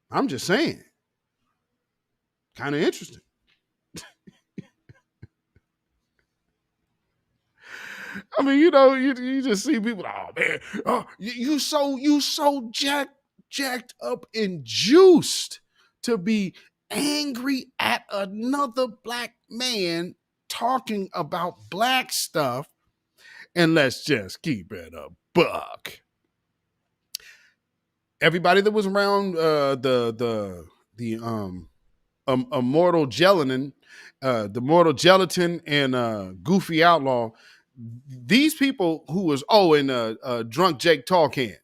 I'm just saying. Kind of interesting. I mean, you know, you just see people, oh man, oh, you so jacked up and juiced to be angry at another black man talking about black stuff. And let's just keep it a buck. Everybody that was around the Immortal Gelatin, the Mortal Gelatin and Goofy Outlaw, these people who was, and Drunk Jake Talkcan,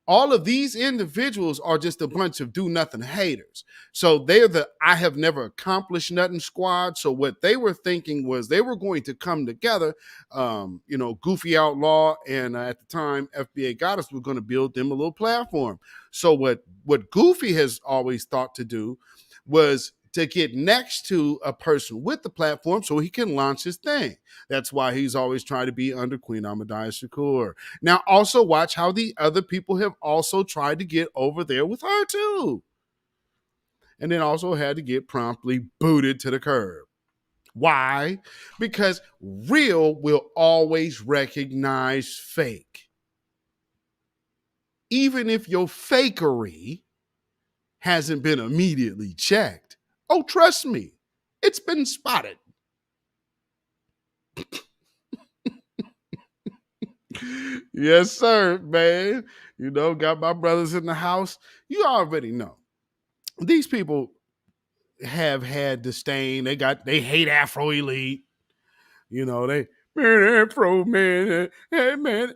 all of these individuals are just a bunch of do nothing haters. So they're the I have never accomplished nothing squad. So what they were thinking was they were going to come together. Goofy Outlaw and at the time FBA Goddess was going to build them a little platform. So what Goofy has always thought to do was to get next to a person with the platform so he can launch his thing. That's why he's always trying to be under Queen Ahmadiyya Shakur. Now, also watch how the other people have also tried to get over there with her too. And then also had to get promptly booted to the curb. Why? Because real will always recognize fake. Even if your fakery hasn't been immediately checked. Oh, trust me, it's been spotted. Yes, sir, man. You know, got my brothers in the house. You already know. These people have had disdain. They hate Afro Elite. You know, man, Afro, man. Hey, man,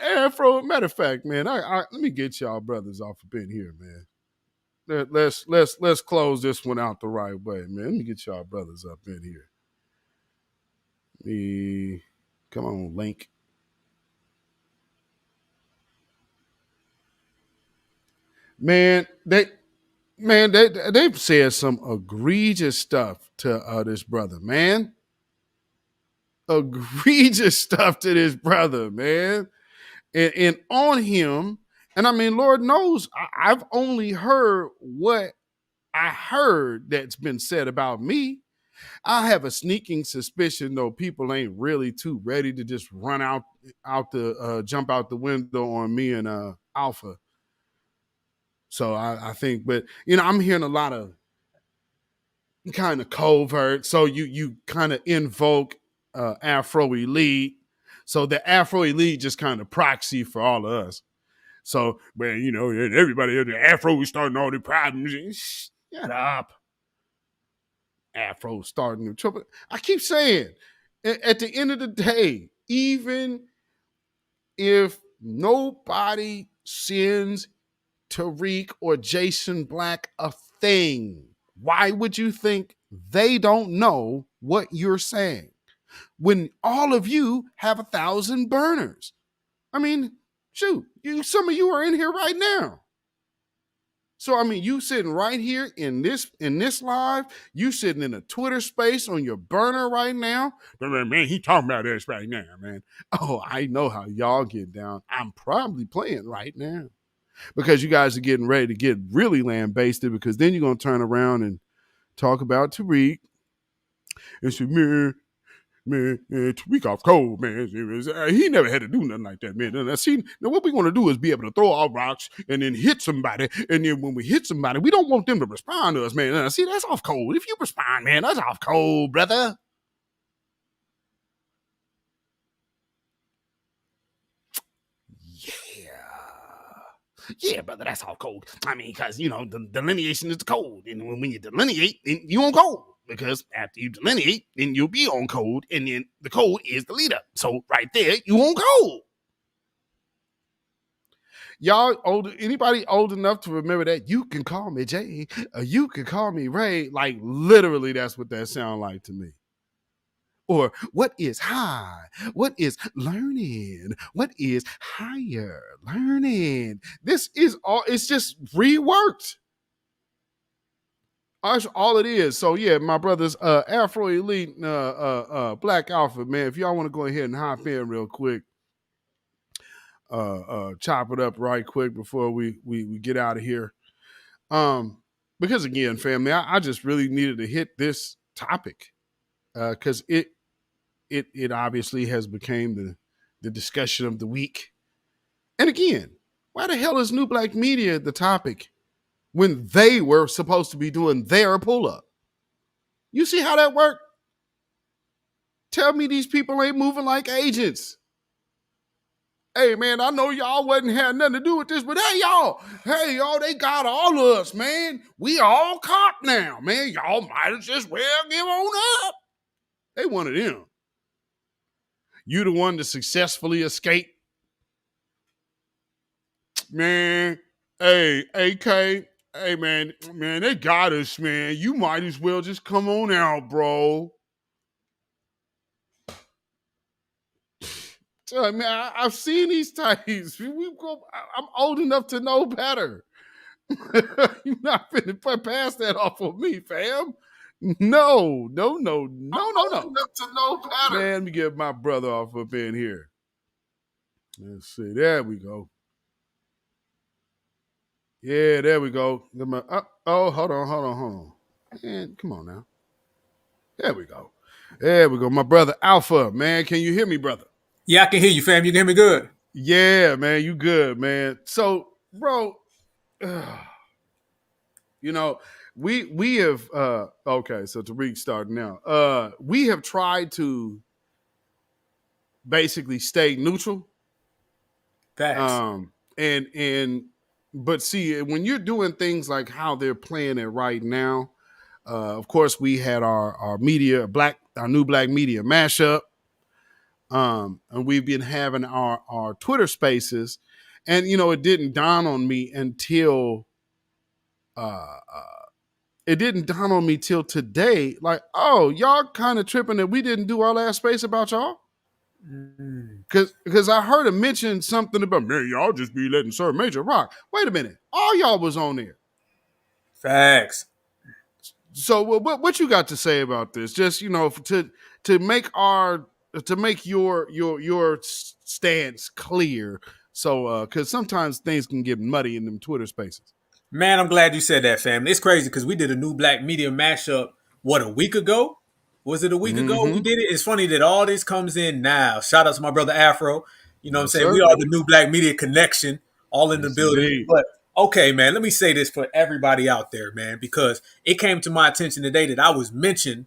Afro. Matter of fact, man, I let me get y'all brothers off up in here, man. Let's close this one out the right way, man. Let me get y'all brothers up in here. Come on, Link. Man, they've said some egregious stuff to this brother, man. Egregious stuff to this brother, man. And on him, and I mean, Lord knows, I've only heard what I heard that's been said about me. I have a sneaking suspicion, though, people ain't really too ready to just run jump out the window on me and Alpha. So I think, but you know, I'm hearing a lot of kind of covert. So you kind of invoke Afro Elite. So the Afro Elite just kind of proxy for all of us. So, man, you know, everybody, the Afro is starting all the problems. Shut up. Afro starting the trouble. I keep saying, at the end of the day, even if nobody sends Tariq or Jason Black a thing, why would you think they don't know what you're saying when all of you have 1,000 burners? I mean, shoot, some of you are in here right now. So, I mean, you sitting right here in this live, you sitting in a Twitter space on your burner right now. Man, he talking about this right now, man. Oh, I know how y'all get down. I'm probably playing right now because you guys are getting ready to get really lambasted, because then you're going to turn around and talk about Tariq and say, man, Tariq off cold, man. He never had to do nothing like that, man. Now, see, now what we want to do is be able to throw our rocks and then hit somebody. And then when we hit somebody, we don't want them to respond to us, man. Now, see, that's off cold. If you respond, man, that's off cold, brother. Yeah, brother, that's off code. I mean, because, you know, the delineation is the code. And when you delineate, then you on code. Because after you delineate, then you'll be on code. And then the code is the leader. So right there, you on code. Y'all anybody old enough to remember that? You can call me Jay, or you can call me Ray. Like, literally, that's what that sound like to me. Or what is high? What is learning? What is higher learning? This is all, it's just reworked. That's all it is. So yeah, my brothers, Afro Elite, Black Alpha, man, if y'all want to go ahead and hop in real quick, chop it up right quick before we get out of here. Because again, family, I just really needed to hit this topic because it obviously has become the discussion of the week. And again, why the hell is New Black Media the topic when they were supposed to be doing their pull-up? You see how that worked? Tell me these people ain't moving like agents. Hey, man, I know y'all wasn't had nothing to do with this, but hey, y'all, they got all of us, man. We all caught now, man. Y'all might as just well give on up. They wanted him. You the one to successfully escape. Man, hey, AK, hey, man, they got us, man. You might as well just come on out, bro. Man, I've seen these types. I'm old enough to know better. You're not finna pass that off of me, fam. No. Enough to know better. Man, let me get my brother off up in here. Let's see. There we go. Yeah, there we go. Hold on. Man, come on now. There we go. My brother Alpha, man. Can you hear me, brother? Yeah, I can hear you, fam. You can hear me good. Yeah, man, you good, man. So, bro, you know, we have okay, so to restart now. We have tried to basically stay neutral. Facts. But see, when you're doing things like how they're playing it right now, of course, we had our new Black Media mashup. And we've been having our Twitter spaces, and it didn't dawn on me until today. Like, oh, y'all kind of tripping that we didn't do our last space about y'all. Because I heard him mention something about, man, y'all just be letting Sir Major rock. Wait a minute, all y'all was on there. Facts. So what you got to say about this? Just to make your stance clear. So because sometimes things can get muddy in them Twitter spaces. Man, I'm glad you said that, fam. It's crazy because we did a new Black Media mashup, a week ago? Was it a week ago we did it? It's funny that all this comes in now. Shout out to my brother Afro. You know what I'm saying? Sir. We are the new Black Media connection, all in the building. Indeed. But okay, man, let me say this for everybody out there, man, because it came to my attention today that I was mentioned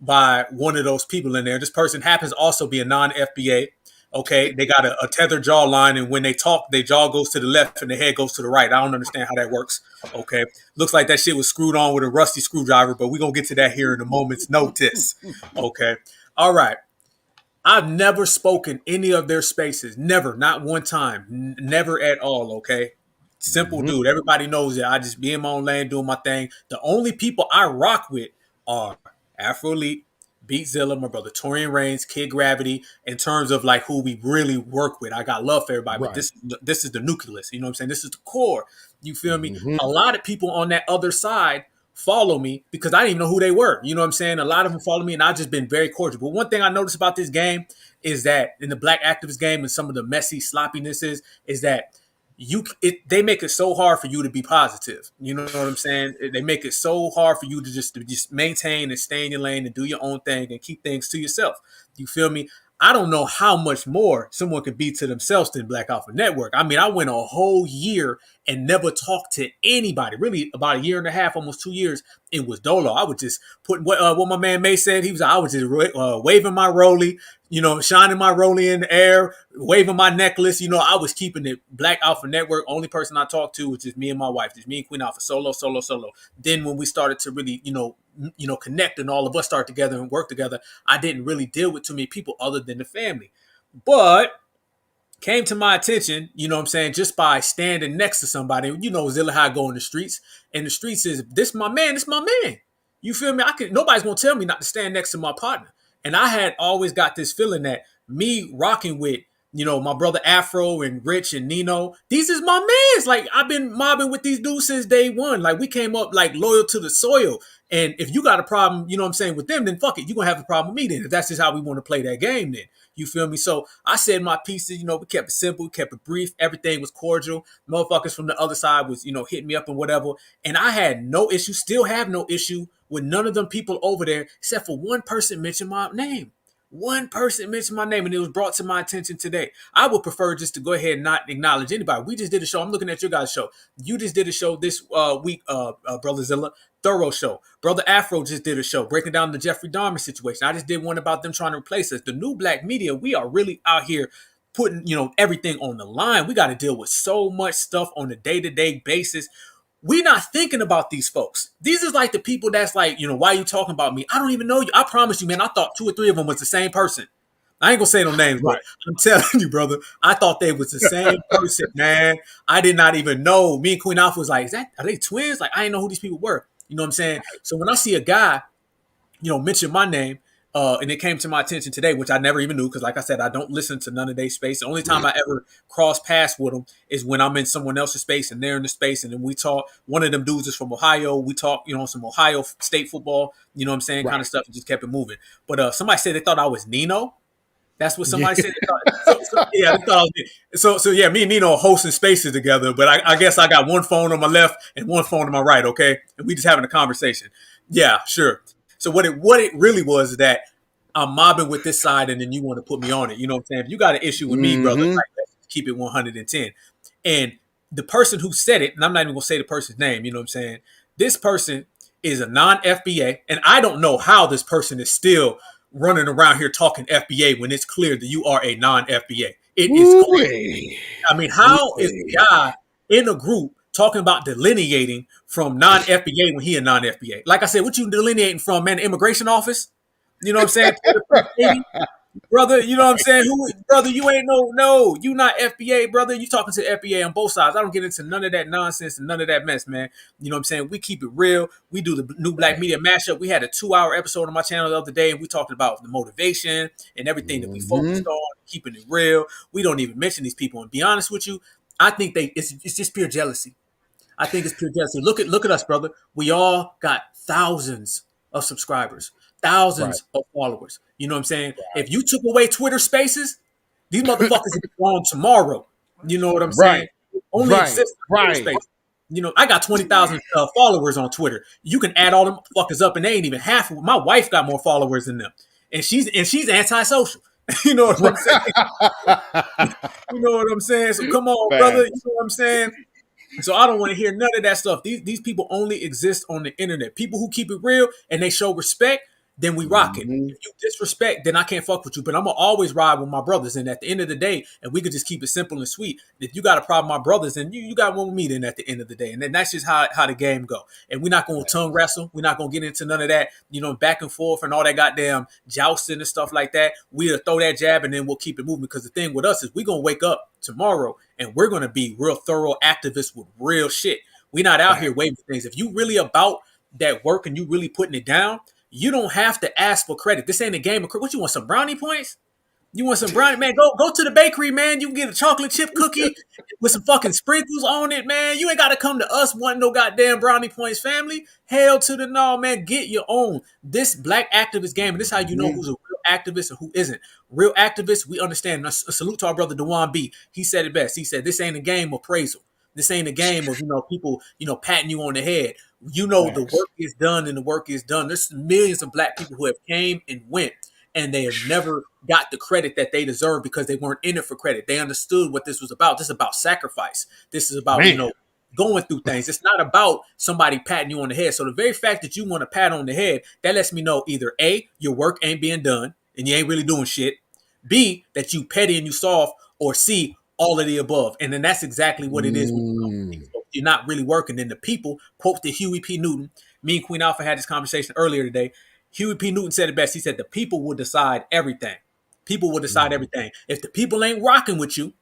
by one of those people in there. This person happens to also be a non-FBA. Okay, they got a tethered jawline, and when they talk, their jaw goes to the left and the head goes to the right. I don't understand how that works. Okay, looks like that shit was screwed on with a rusty screwdriver, but we're going to get to that here in a moment's notice. Okay, all right. I've never spoken any of their spaces. Never, not one time. Never at all, okay? Simple dude. Everybody knows that I just be in my own lane doing my thing. The only people I rock with are Afro Elite, Beatzilla, my brother Torian Reigns, Kid Gravity, in terms of like who we really work with. I got love for everybody, but this is the nucleus. You know what I'm saying? This is the core. You feel me? A lot of people on that other side follow me because I didn't even know who they were. You know what I'm saying? A lot of them follow me, and I've just been very cordial. But one thing I noticed about this game is that in the Black activist game and some of the messy sloppiness is that they make it so hard for you to be positive. You know what I'm saying? They make it so hard for you to just maintain and stay in your lane and do your own thing and keep things to yourself. You feel me? I don't know how much more someone could be to themselves than Black Alpha Network. I mean, I went a whole year and never talked to anybody. Really, about a year and a half, almost 2 years, it was dolo. I would just put what my man May said. He was, I was just waving my rollie, shining my rollie in the air, waving my necklace. I was keeping it Black Alpha Network. Only person I talked to was just me and my wife, just me and Queen Alpha, solo. Then when we started to really, connect and all of us start together and work together, I didn't really deal with too many people other than the family. But came to my attention, just by standing next to somebody. Zilla how I go in the streets. And the streets is, this my man. You feel me? Nobody's gonna tell me not to stand next to my partner. And I had always got this feeling that me rocking with, my brother Afro and Rich and Nino, these is my mans. Like, I've been mobbing with these dudes since day one. Like, we came up like loyal to the soil. And if you got a problem, with them, then fuck it. You're going to have a problem with me then. If that's just how we want to play that game then. You feel me? So I said my pieces, we kept it simple, we kept it brief. Everything was cordial. Motherfuckers from the other side was, hitting me up and whatever. And I had no issue, still have no issue with none of them people over there, except for one person mentioned my name. One person mentioned my name, and it was brought to my attention today. I would prefer just to go ahead and not acknowledge anybody. We just did a show. I'm looking at your guys' show. You just did a show this week, Brother Zilla. Thorough show. Brother Afro just did a show breaking down the Jeffrey Dahmer situation. I just did one about them trying to replace us. The new black media, we are really out here putting, everything on the line. We got to deal with so much stuff on a day-to-day basis. We not thinking about these folks. These is like the people that's like, why are you talking about me? I don't even know you. I promise you, man, I thought 2 or 3 of them was the same person. I ain't gonna say no names, but I'm telling you, brother, I thought they was the same person, man. I did not even know. Me and Queen Alpha was like, are they twins? Like, I didn't know who these people were. You know what I'm saying? So when I see a guy, mention my name, and it came to my attention today, which I never even knew, because like I said, I don't listen to none of their space. The only time I ever cross paths with them is when I'm in someone else's space and they're in the space, and then we talk. One of them dudes is from Ohio. We talk, some Ohio State football, kind of stuff, and just kept it moving. But somebody said they thought I was Nino. That's what somebody said. Yeah, they thought I was. So yeah, me and Nino are hosting spaces together, but I guess I got one phone on my left and one phone on my right, okay? And we just having a conversation. Yeah, sure. So what it really was is that I'm mobbing with this side, and then you want to put me on it. You know what I'm saying? If you got an issue with me, brother, like, let's keep it 110. And the person who said it, and I'm not even gonna say the person's name, you know what I'm saying? This person is a non-FBA, and I don't know how this person is still running around here talking FBA when it's clear that you are a non-FBA. It is clear. I mean, how is a guy in a group talking about delineating from non-FBA when he a non-FBA? Like I said, what you delineating from, man? The immigration office? You know what I'm saying? Brother, you know what I'm saying? Brother, you ain't no, you not FBA, brother. You talking to FBA on both sides. I don't get into none of that nonsense and none of that mess, man. You know what I'm saying? We keep it real. We do the new black media mashup. We had a 2-hour episode on my channel the other day, and we talked about the motivation and everything that we focused on, keeping it real. We don't even mention these people. And be honest with you, I think it's just pure jealousy. I think it's pure jealousy. Look at us, brother. We all got thousands of subscribers, thousands of followers. You know what I'm saying? If you took away Twitter Spaces, these motherfuckers would be gone tomorrow. You know what I'm saying? Only exists on Twitter Spaces. I got 20,000 followers on Twitter. You can add all them fuckers up, and they ain't even half of them. My wife got more followers than them, and she's antisocial. You know what I'm saying? You know what I'm saying? So come on, brother. You know what I'm saying? So I don't want to hear none of that stuff. These people only exist on the internet. People who keep it real and they show respect, then we rock it. If you disrespect, then I can't fuck with you. But I'm going to always ride with my brothers. And at the end of the day, and we could just keep it simple and sweet. If you got a problem with my brothers, then you got one with me then at the end of the day. And then that's just how the game go. And we're not going to tongue wrestle. We're not going to get into none of that, back and forth and all that goddamn jousting and stuff like that. We'll throw that jab and then we'll keep it moving. Because the thing with us is we're going to wake up tomorrow and we're going to be real thorough activists with real shit. We're not out here waving things. If you really about that work and you really putting it down, you don't have to ask for credit. This ain't a game of credit. What, you want some brownie points? You want some brownie? Man, go to the bakery, man. You can get a chocolate chip cookie with some fucking sprinkles on it, man. You ain't got to come to us wanting no goddamn brownie points, family. Hell to the no, man. Get your own. This black activist game, and this is how you know who's a real activist and who isn't. Real activists, we understand. A salute to our brother Dewan B. He said it best. He said, this ain't a game of appraisal. This ain't a game of, people, patting you on the head. The work is done and the work is done. There's millions of black people who have came and went, and they have never got the credit that they deserve because they weren't in it for credit. They understood what this was about. This is about sacrifice. This is about, going through things. It's not about somebody patting you on the head. So the very fact that you want a pat on the head, that lets me know either A, your work ain't being done and you ain't really doing shit. B, that you petty and you soft, or C, all of the above. And then that's exactly what it is. You're not really working. Then the people, quote the Huey P. Newton. Me and Queen Alpha had this conversation earlier today. Huey P. Newton said it best. He said, the people will decide everything. People will decide everything. If the people ain't rocking with you,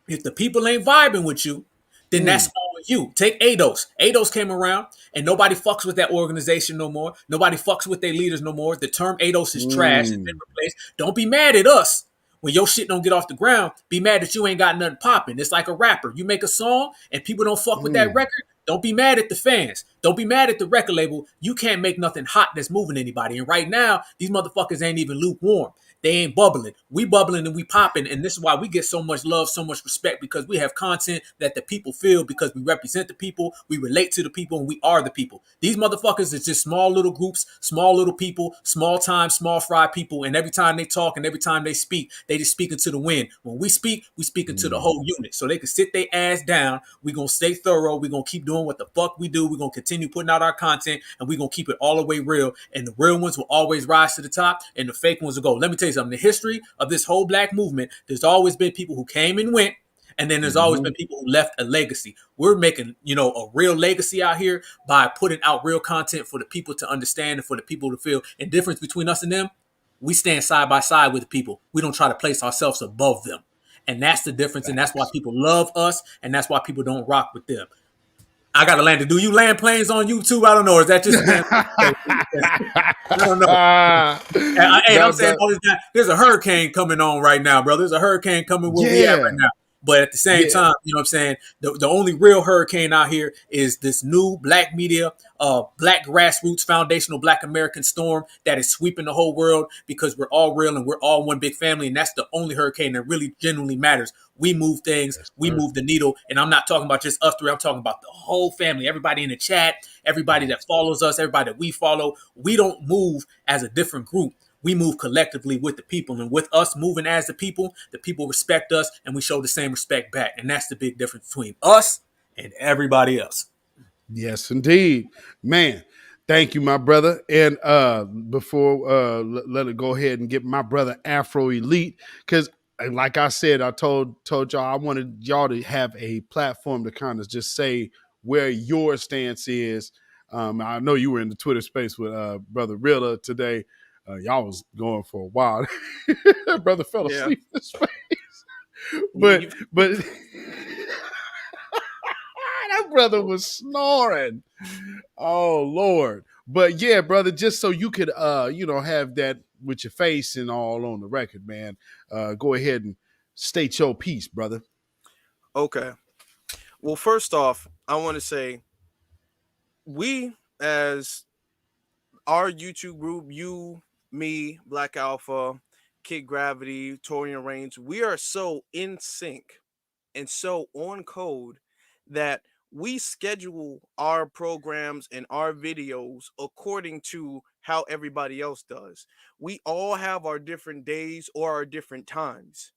if the people ain't vibing with you, then that's on you. Take ADOS. ADOS came around, and nobody fucks with that organization no more. Nobody fucks with their leaders no more. The term ADOS is trash. It's been replaced. Don't be mad at us when your shit don't get off the ground. Be mad that you ain't got nothing popping. It's like a rapper. You make a song, and people don't fuck with that record. Don't be mad at the fans. Don't be mad at the record label. You can't make nothing hot that's moving anybody. And right now, these motherfuckers ain't even lukewarm. They ain't bubbling. We bubbling and we popping. And this is why we get so much love, so much respect, because we have content that the people feel, because we represent the people, we relate to the people, and we are the people. These motherfuckers is just small little groups, small little people, small time, small fry people. And every time they talk and every time they speak, they just speaking to the wind. When we speak to the whole unit. So they can sit their ass down. We're going to stay thorough. We're going to keep doing what the fuck we do. We're going to continue putting out our content, and we're going to keep it all the way real. And the real ones will always rise to the top, and the fake ones will go. Let me tell you something. The history of this whole black movement, there's always been people who came and went, and then there's always been people who left a legacy. We're making, a real legacy out here by putting out real content for the people to understand and for the people to feel. And difference between us and them, we stand side by side with the people. We don't try to place ourselves above them. And that's the difference, and that's why people love us, and that's why people don't rock with them. I got to land it. Do you land planes on YouTube? I don't know. Is that just I don't know. I'm saying all this time, there's a hurricane coming on right now, bro. There's a hurricane coming where we at right now. But at the same time, you know what I'm saying? The only real hurricane out here is this new black media, black grassroots, foundational black American storm that is sweeping the whole world, because we're all real and we're all one big family. And that's the only hurricane that really genuinely matters. We move things, we move the needle. And I'm not talking about just us three. I'm talking about the whole family, everybody in the chat, everybody that follows us, everybody that we follow. We don't move as a different group. We move collectively with the people, and with us moving as the people respect us, and we show the same respect back. And that's the big difference between us and everybody else. Yes, indeed, man. Thank you, my brother. And before let it go ahead and get my brother Afro Elite, because like I said, I told y'all I wanted y'all to have a platform to kind of just say where your stance is. I know you were in the Twitter space with brother Rilla today. Y'all was going for a while. Brother fell asleep in his face. But that brother was snoring. Oh Lord. But yeah, brother, just so you could have that with your face and all on the record, man. Go ahead and state your piece, brother. Okay. Well, first off, I want to say we, as our YouTube group, you, me, Black Alpha, Kid Gravity, Torian Reigns, we are so in sync and so on code that we schedule our programs and our videos according to how everybody else does. We all have our different days or our different times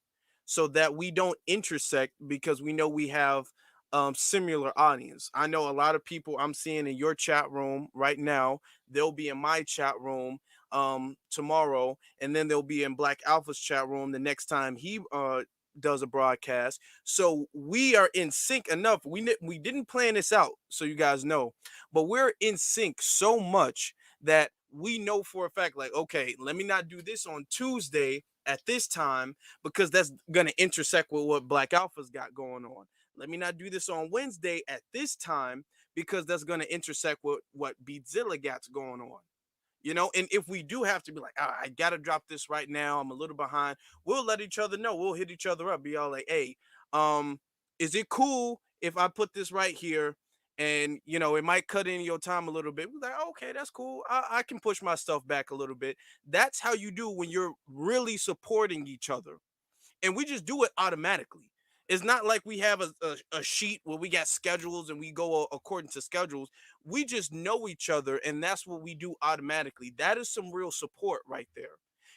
so that we don't intersect, because we know we have similar audience. I know a lot of people I'm seeing in your chat room right now, they'll be in my chat room tomorrow, and then they'll be in Black Alpha's chat room the next time he does a broadcast. So we are in sync enough. We didn't plan this out, so you guys know, but we're in sync so much that we know for a fact, like, okay, let me not do this on Tuesday at this time, because that's gonna intersect with what Black Alpha's got going on. Let me not do this on Wednesday at this time, because that's gonna intersect with what Beatzilla got's going on. And if we do have to be like, I gotta drop this right now, I'm a little behind, we'll let each other know. We'll hit each other up, be all like, hey, is it cool if I put this right here? And it might cut in your time a little bit. We're like, okay, that's cool. I can push my stuff back a little bit. That's how you do when you're really supporting each other. And we just do it automatically. It's not like we have a sheet where we got schedules and we go according to schedules. We just know each other, and that's what we do automatically. That is some real support right there.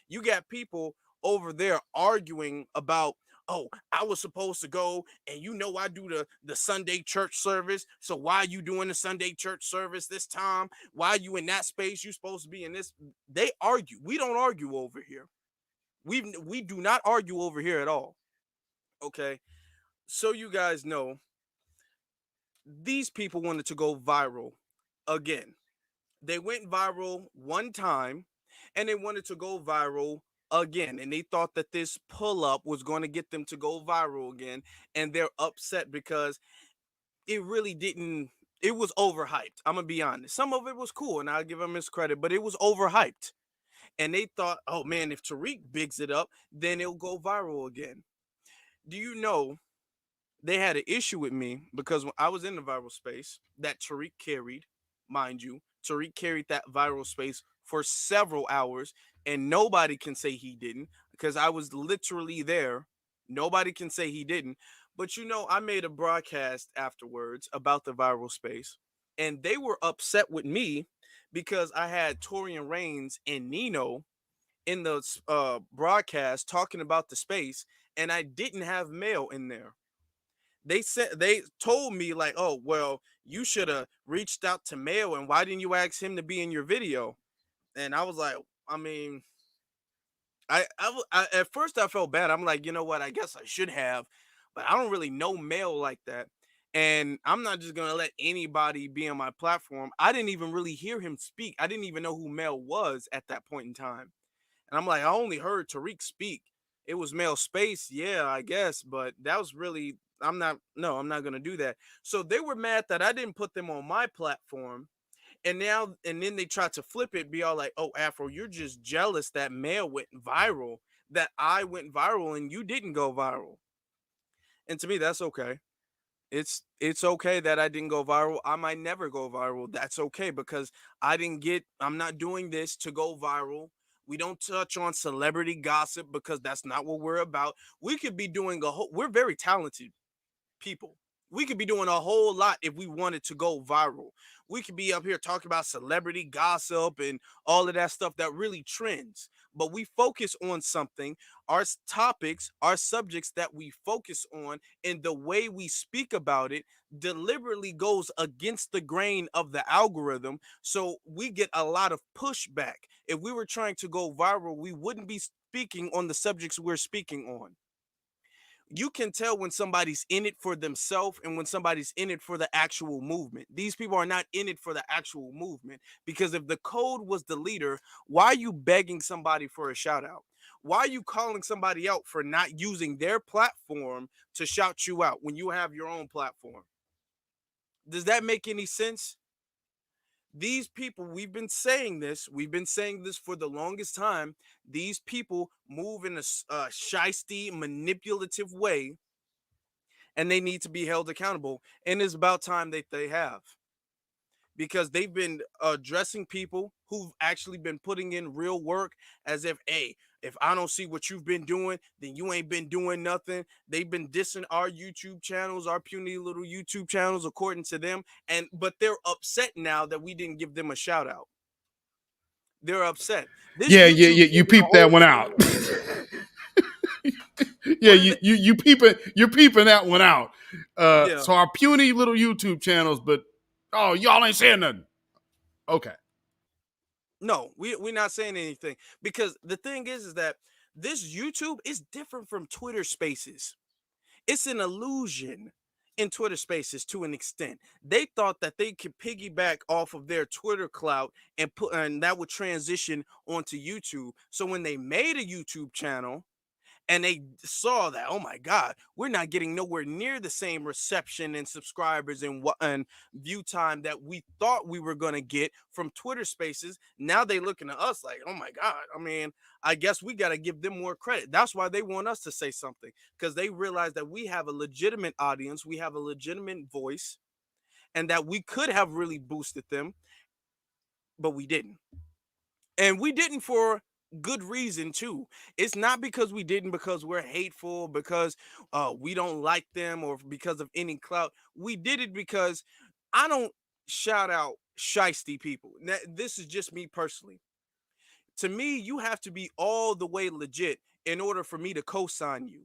You got people over there arguing about, oh, I was supposed to go, and I do the Sunday church service, so why are you doing the Sunday church service this time? Why are you in that space? You're supposed to be in this. They argue. We don't argue over here. We do not argue over here at all. Okay, so you guys know, these people wanted to go viral again. They went viral one time, and they wanted to go viral again, and they thought that this pull-up was going to get them to go viral again, and they're upset because it really didn't. It was overhyped. I'm gonna be honest. Some of it was cool, and I'll give him his credit, but it was overhyped. And they thought, oh man, if Tariq bigs it up, then it'll go viral again. Do you know they had an issue with me because when I was in the viral space that Tariq carried, mind you, Tariq carried that viral space for several hours, and nobody can say he didn't because I was literally there. Nobody can say he didn't. But you know, I made a broadcast afterwards about the viral space, and they were upset with me because I had Torian Reigns and Nino in the broadcast talking about the space, and I didn't have mail in there. They told me like, oh well, you should have reached out to Mail, and why didn't you ask him to be in your video? And I was like, I mean, at first I felt bad. I'm like, you know what? I guess I should have, but I don't really know Mail like that, and I'm not just gonna let anybody be on my platform. I didn't even really hear him speak. I didn't even know who Mail was at that point in time, and I'm like, I only heard Tariq speak. It was Mail Space, yeah, I guess, but that was really I'm not gonna do that. So they were mad that I didn't put them on my platform. And then they tried to flip it, be all like, oh, Afro, you're just jealous that Mail went viral, that I went viral and you didn't go viral. And to me, that's okay. It's okay that I didn't go viral. I might never go viral. That's okay because I'm not doing this to go viral. We don't touch on celebrity gossip because that's not what we're about. We could be doing we're very talented people. We could be doing a whole lot if we wanted to go viral. We could be up here talking about celebrity gossip and all of that stuff that really trends. But we focus on something, our topics, our subjects that we focus on, and the way we speak about it deliberately goes against the grain of the algorithm. So we get a lot of pushback. If we were trying to go viral, we wouldn't be speaking on the subjects we're speaking on. You can tell when somebody's in it for themselves and when somebody's in it for the actual movement. These people are not in it for the actual movement, because if the code was the leader, why are you begging somebody for a shout out? Why are you calling somebody out for not using their platform to shout you out when you have your own platform? Does that make any sense? These people, we've been saying this for the longest time. These people move in a shisty, manipulative way, and they need to be held accountable. And it's about time that they have, because they've been addressing people who've actually been putting in real work, as if, hey, if I don't see what you've been doing, then you ain't been doing nothing. They've been dissing our YouTube channels, our puny little YouTube channels, according to them. But they're upset now that we didn't give them a shout out. They're upset. Yeah. You peeped that one out. Yeah, you're peeping that one out. Yeah. So our puny little YouTube channels, but y'all ain't saying nothing. Okay. No, we're not saying anything, because the thing is that this YouTube is different from Twitter Spaces. It's an illusion in Twitter Spaces to an extent. They thought that they could piggyback off of their Twitter clout and that would transition onto YouTube. So when they made a YouTube channel, and they saw that, oh my God, we're not getting nowhere near the same reception and subscribers and view time that we thought we were going to get from Twitter Spaces. Now they looking at us like, oh my God, I mean, I guess we got to give them more credit. That's why they want us to say something, because they realize that we have a legitimate audience, we have a legitimate voice, and that we could have really boosted them, but we didn't. And we didn't for good reason too. It's not because we didn't because we're hateful, because we don't like them, or because of any clout. We did it because I don't shout out shisty people. Now, this is just me personally. To me, you have to be all the way legit in order for me to co-sign you.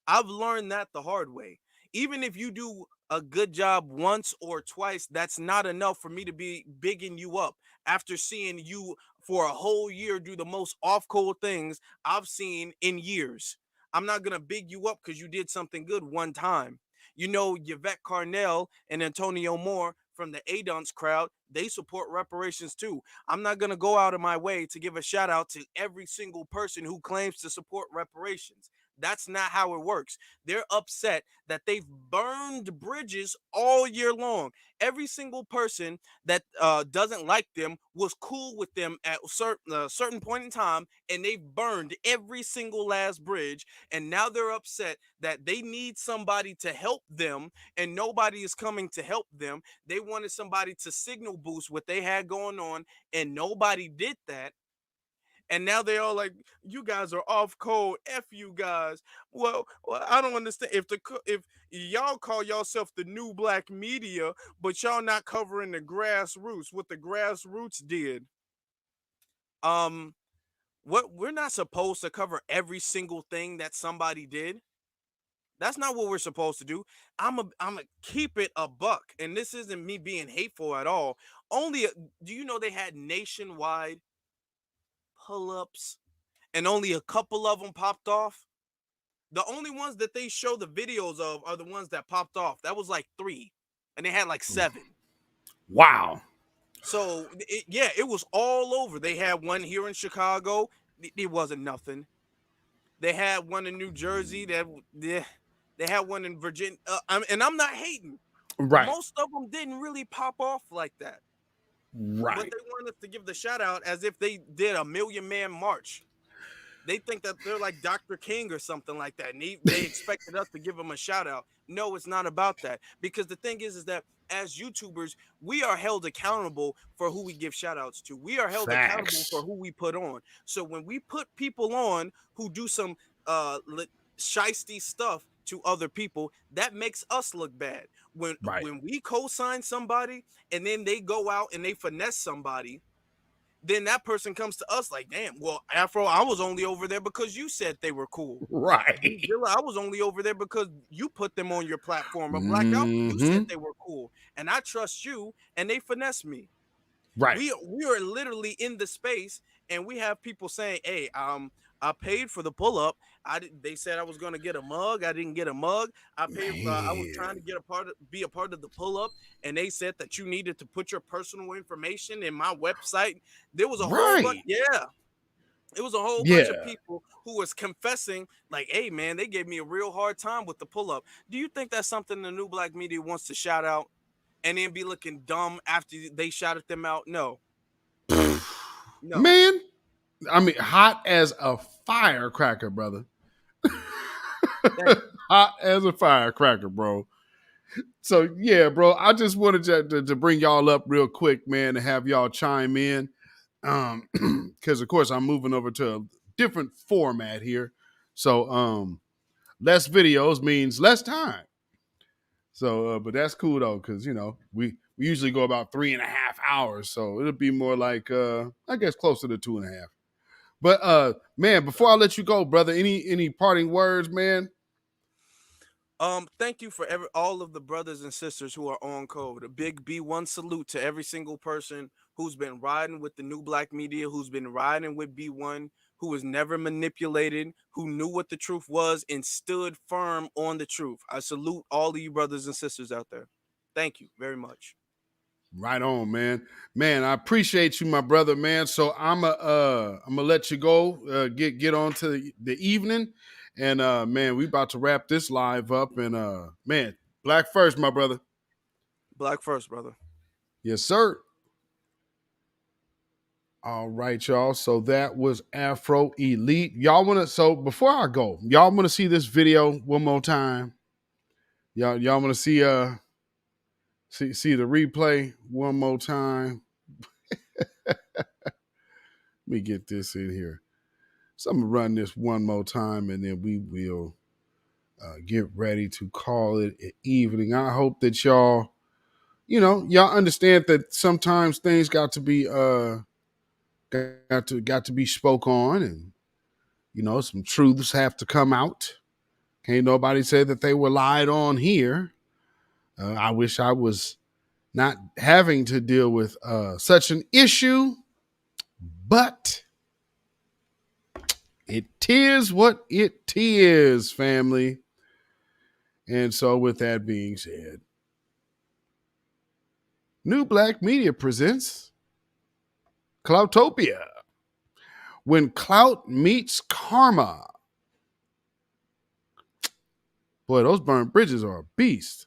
I've learned that the hard way. Even if you do a good job once or twice, that's not enough for me to be bigging you up after seeing you for a whole year do the most off-cold things I've seen in years. I'm not going to big you up because you did something good one time. You know, Yvette Carnell and Antonio Moore from the Adons crowd, they support reparations too. I'm not going to go out of my way to give a shout out to every single person who claims to support reparations. That's not how it works. They're upset that they've burned bridges all year long. Every single person that doesn't like them was cool with them at certain point in time, and they've burned every single last bridge. And now they're upset that they need somebody to help them, and nobody is coming to help them. They wanted somebody to signal boost what they had going on, and nobody did that. And now they all like, you guys are off code. F you guys. Well, I don't understand. If y'all call yourself the new black media, but y'all not covering the grassroots, what the grassroots did. What we're not supposed to cover every single thing that somebody did. That's not what we're supposed to do. I'm a keep it a buck, and this isn't me being hateful at all. Do you know they had nationwide pull-ups? And only a couple of them popped off. The only ones that they show the videos of are the ones that popped off. That was like 3, and they had like 7. Wow. So it was all over. They had one here in Chicago. It wasn't nothing. They had one in New Jersey. They had one in Virginia. And I'm not hating. Right. Most of them didn't really pop off like that. Right. But they wanted us to give the shout out as if they did a 1,000,000-man march. They think that they're like Dr. King or something like that. And they expected us to give them a shout out. No, it's not about that. Because the thing is that as YouTubers, we are held accountable for who we give shout outs to. We are held accountable for who we put on. So when we put people on who do some shiesty stuff to other people, that makes us look bad. When we co-sign somebody and then they go out and they finesse somebody, then that person comes to us like, damn, well, Afro, I was only over there because you said they were cool. Right. I was only over there because you put them on your platform. Or Black Alpha, you said they were cool. And I trust you, and they finesse me. Right. We are literally in the space, and we have people saying, hey, I paid for the pull-up. They said I was going to get a mug. I didn't get a mug. I paid. I was trying to be a part of the pull-up, and they said that you needed to put your personal information in my website. There was a whole bunch. Yeah, it was a whole bunch of people who was confessing, like, "Hey, man, they gave me a real hard time with the pull-up." Do you think that's something the new black media wants to shout out, and then be looking dumb after they shouted them out? No, no, man. I mean, hot as a firecracker, brother. Hot as a firecracker, bro. So, yeah, bro, I just wanted to bring y'all up real quick, man, to have y'all chime in. Because, of course, I'm moving over to a different format here. So, less videos means less time. So, but that's cool, though, because, you know, we usually go about 3.5 hours. So, it'll be more like, I guess, closer to 2.5. But man, before I let you go, brother, any parting words, man? Thank you for all of the brothers and sisters who are on code. A big B1 salute to every single person who's been riding with the new black media, who's been riding with B1, who was never manipulated, who knew what the truth was and stood firm on the truth. I salute all of you brothers and sisters out there. Thank you very much. Right on, man. Man, I appreciate you, my brother, man. So I'm gonna let you go, get on to the evening. And man, we about to wrap this live up. And man, black first, my brother. Black first, brother. Yes, sir. All right, y'all. So that was Afro Elite. So before I go, y'all wanna see this video one more time? Y'all wanna see See the replay one more time. Let me get this in here. So I'm going to run this one more time, and then we will get ready to call it an evening. I hope that y'all understand that sometimes things got to be spoke on, and some truths have to come out. Can't nobody say that they were lied on here. I wish I was not having to deal with such an issue, but it is what it is, family. And so with that being said, New Black Media presents Cloutopia. When clout meets karma. Boy, those burnt bridges are a beast.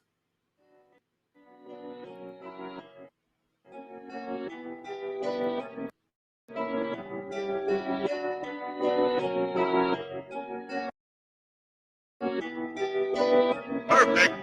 Perfect.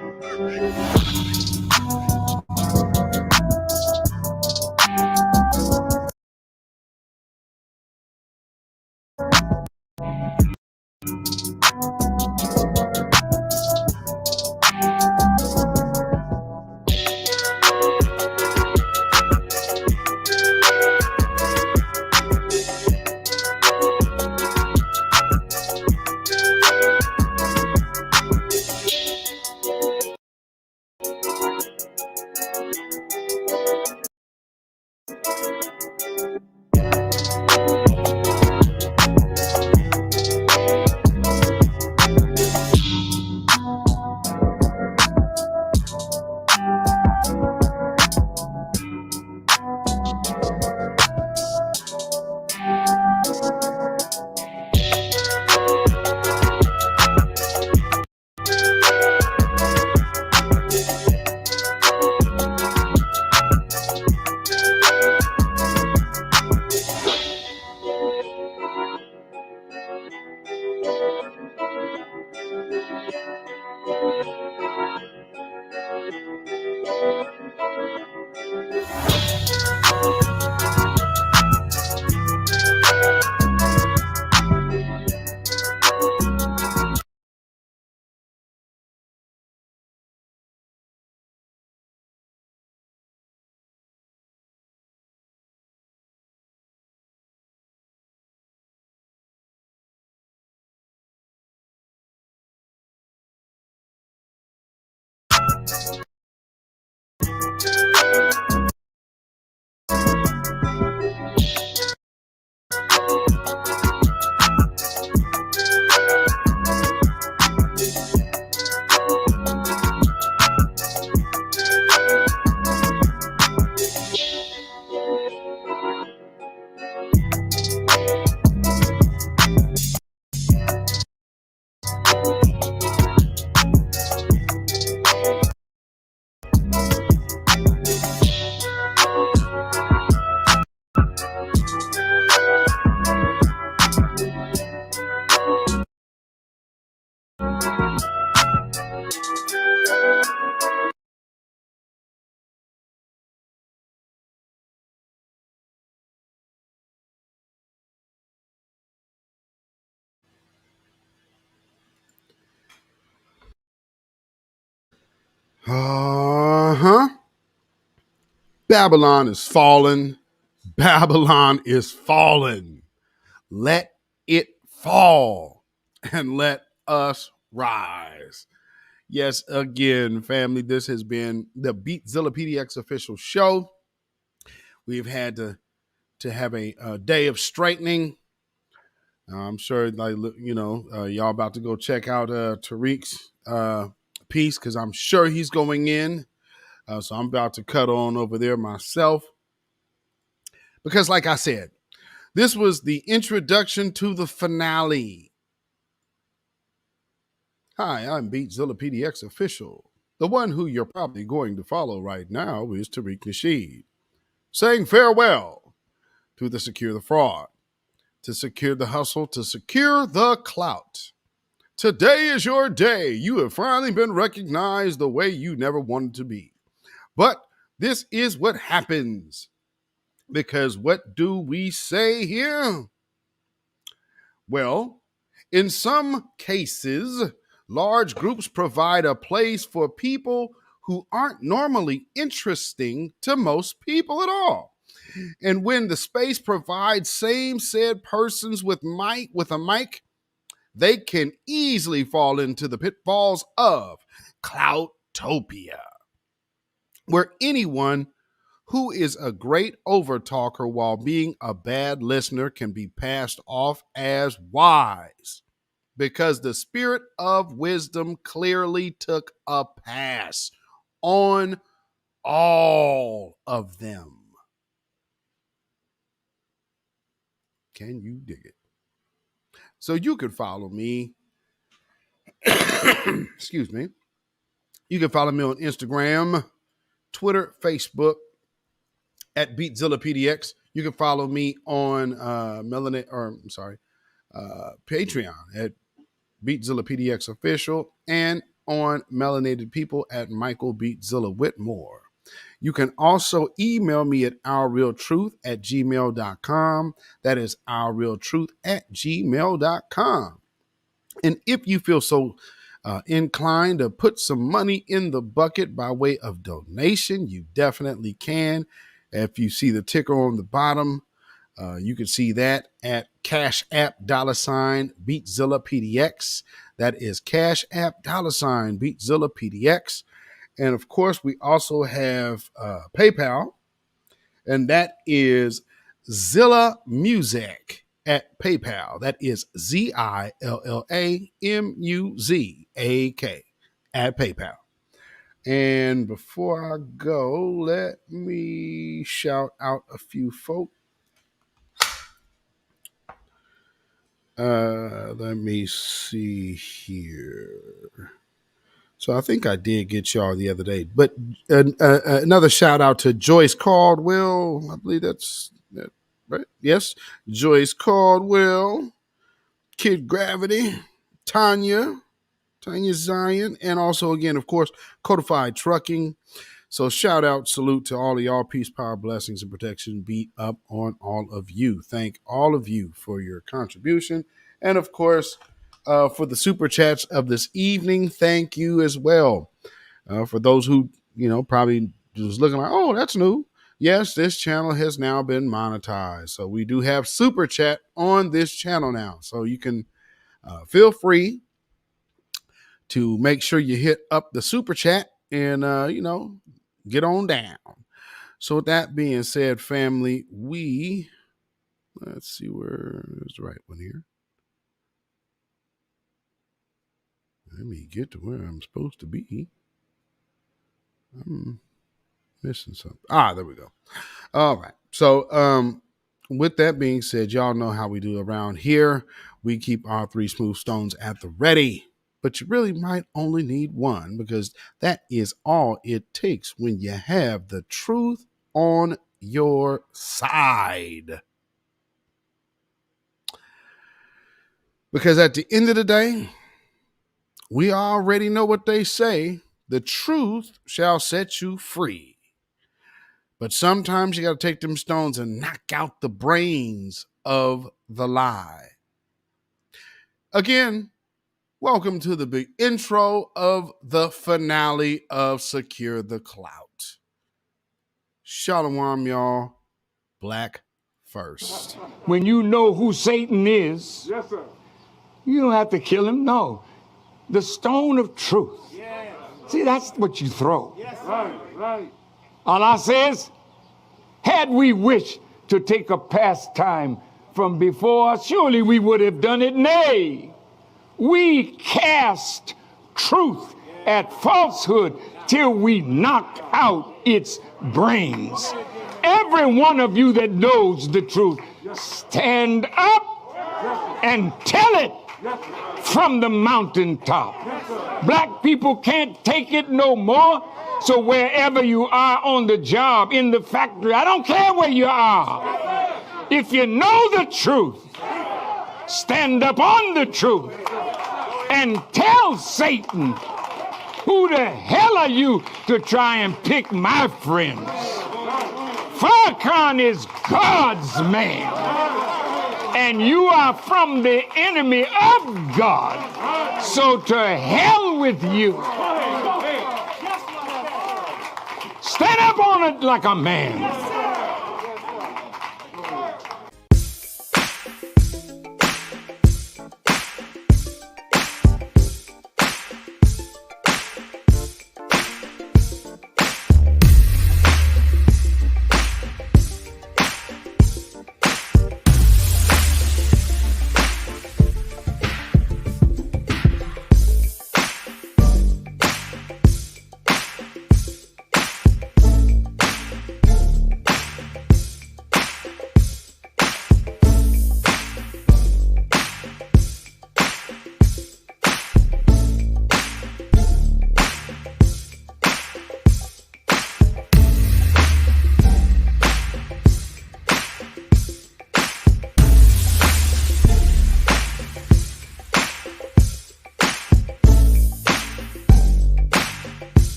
Uh-huh. Babylon is fallen. Babylon is fallen. Let it fall and let us rise. Yes, again, family, this has been the Beatzilla PDX official show. We've had to have a day of straightening. I'm sure, like, y'all about to go check out Tariq's piece because I'm sure he's going in. So I'm about to cut on over there myself. Because, like I said, this was the introduction to the finale. Hi, I'm Beatzilla PDX official. The one who you're probably going to follow right now is Tariq Nasheed, saying farewell to the Secure the Fraud, to secure the hustle, to secure the clout. Today is your day. You have finally been recognized the way you never wanted to be. But this is what happens. Because what do we say here? Well, in some cases, large groups provide a place for people who aren't normally interesting to most people at all. And when the space provides same said persons with a mic, they can easily fall into the pitfalls of Cloutopia, where anyone who is a great overtalker while being a bad listener can be passed off as wise, because the spirit of wisdom clearly took a pass on all of them. Can you dig it? So you can follow me Excuse me. You can follow me on Instagram, Twitter, Facebook at beatzillapdx. You can follow me on Patreon at beatzillapdx official and on Melanated People at Michael Beatzilla Whitmore. You can also email me at ourrealtruth@gmail.com. That is ourrealtruth@gmail.com. And if you feel so inclined to put some money in the bucket by way of donation, you definitely can. If you see the ticker on the bottom, you can see that at CashApp $beatzillapdx. That is CashApp $beatzillapdx. And of course, we also have PayPal, and that is Zilla Music at PayPal. That is ZILLAMUZAK at PayPal. And before I go, let me shout out a few folk. Let me see here. So I think I did get y'all the other day, but another shout out to Joyce Caldwell. I believe that's right. Yes, Joyce Caldwell, Kid Gravity, Tanya Zion, and also again, of course, Codified Trucking. So shout out, salute to all of y'all. Peace, power, blessings, and protection be up on all of you. Thank all of you for your contribution. And of course, for the super chats of this evening, thank you as well. For those who, probably was looking like, oh, that's new. Yes, this channel has now been monetized. So we do have super chat on this channel now. So you can feel free to make sure you hit up the super chat and, get on down. So with that being said, family, let's see where is the right one here. Let me get to where I'm supposed to be. I'm missing something. There we go. All right. So with that being said, y'all know how we do around here. We keep our 3 smooth stones at the ready. But you really might only need one, because that is all it takes when you have the truth on your side. Because at the end of the day, we already know what they say. The truth shall set you free. But sometimes you got to take them stones and knock out the brains of the lie. Again, welcome to the big intro of the finale of Secure the Clout. Shalom, y'all. Black first. When you know who Satan is, yes, sir, you don't have to kill him. No. The stone of truth. Yes. See, that's what you throw. Yes, right. Allah says, had we wished to take a pastime from before, surely we would have done it. Nay, we cast truth at falsehood till we knock out its brains. Every one of you that knows the truth, stand up and tell it from the mountaintop. Black people can't take it no more. So wherever you are on the job, in the factory, I don't care where you are. If you know the truth, stand up on the truth and tell Satan, who the hell are you to try and pick my friends? Farrakhan is God's man, and you are from the enemy of God. So to hell with you. Stand up on it like a man.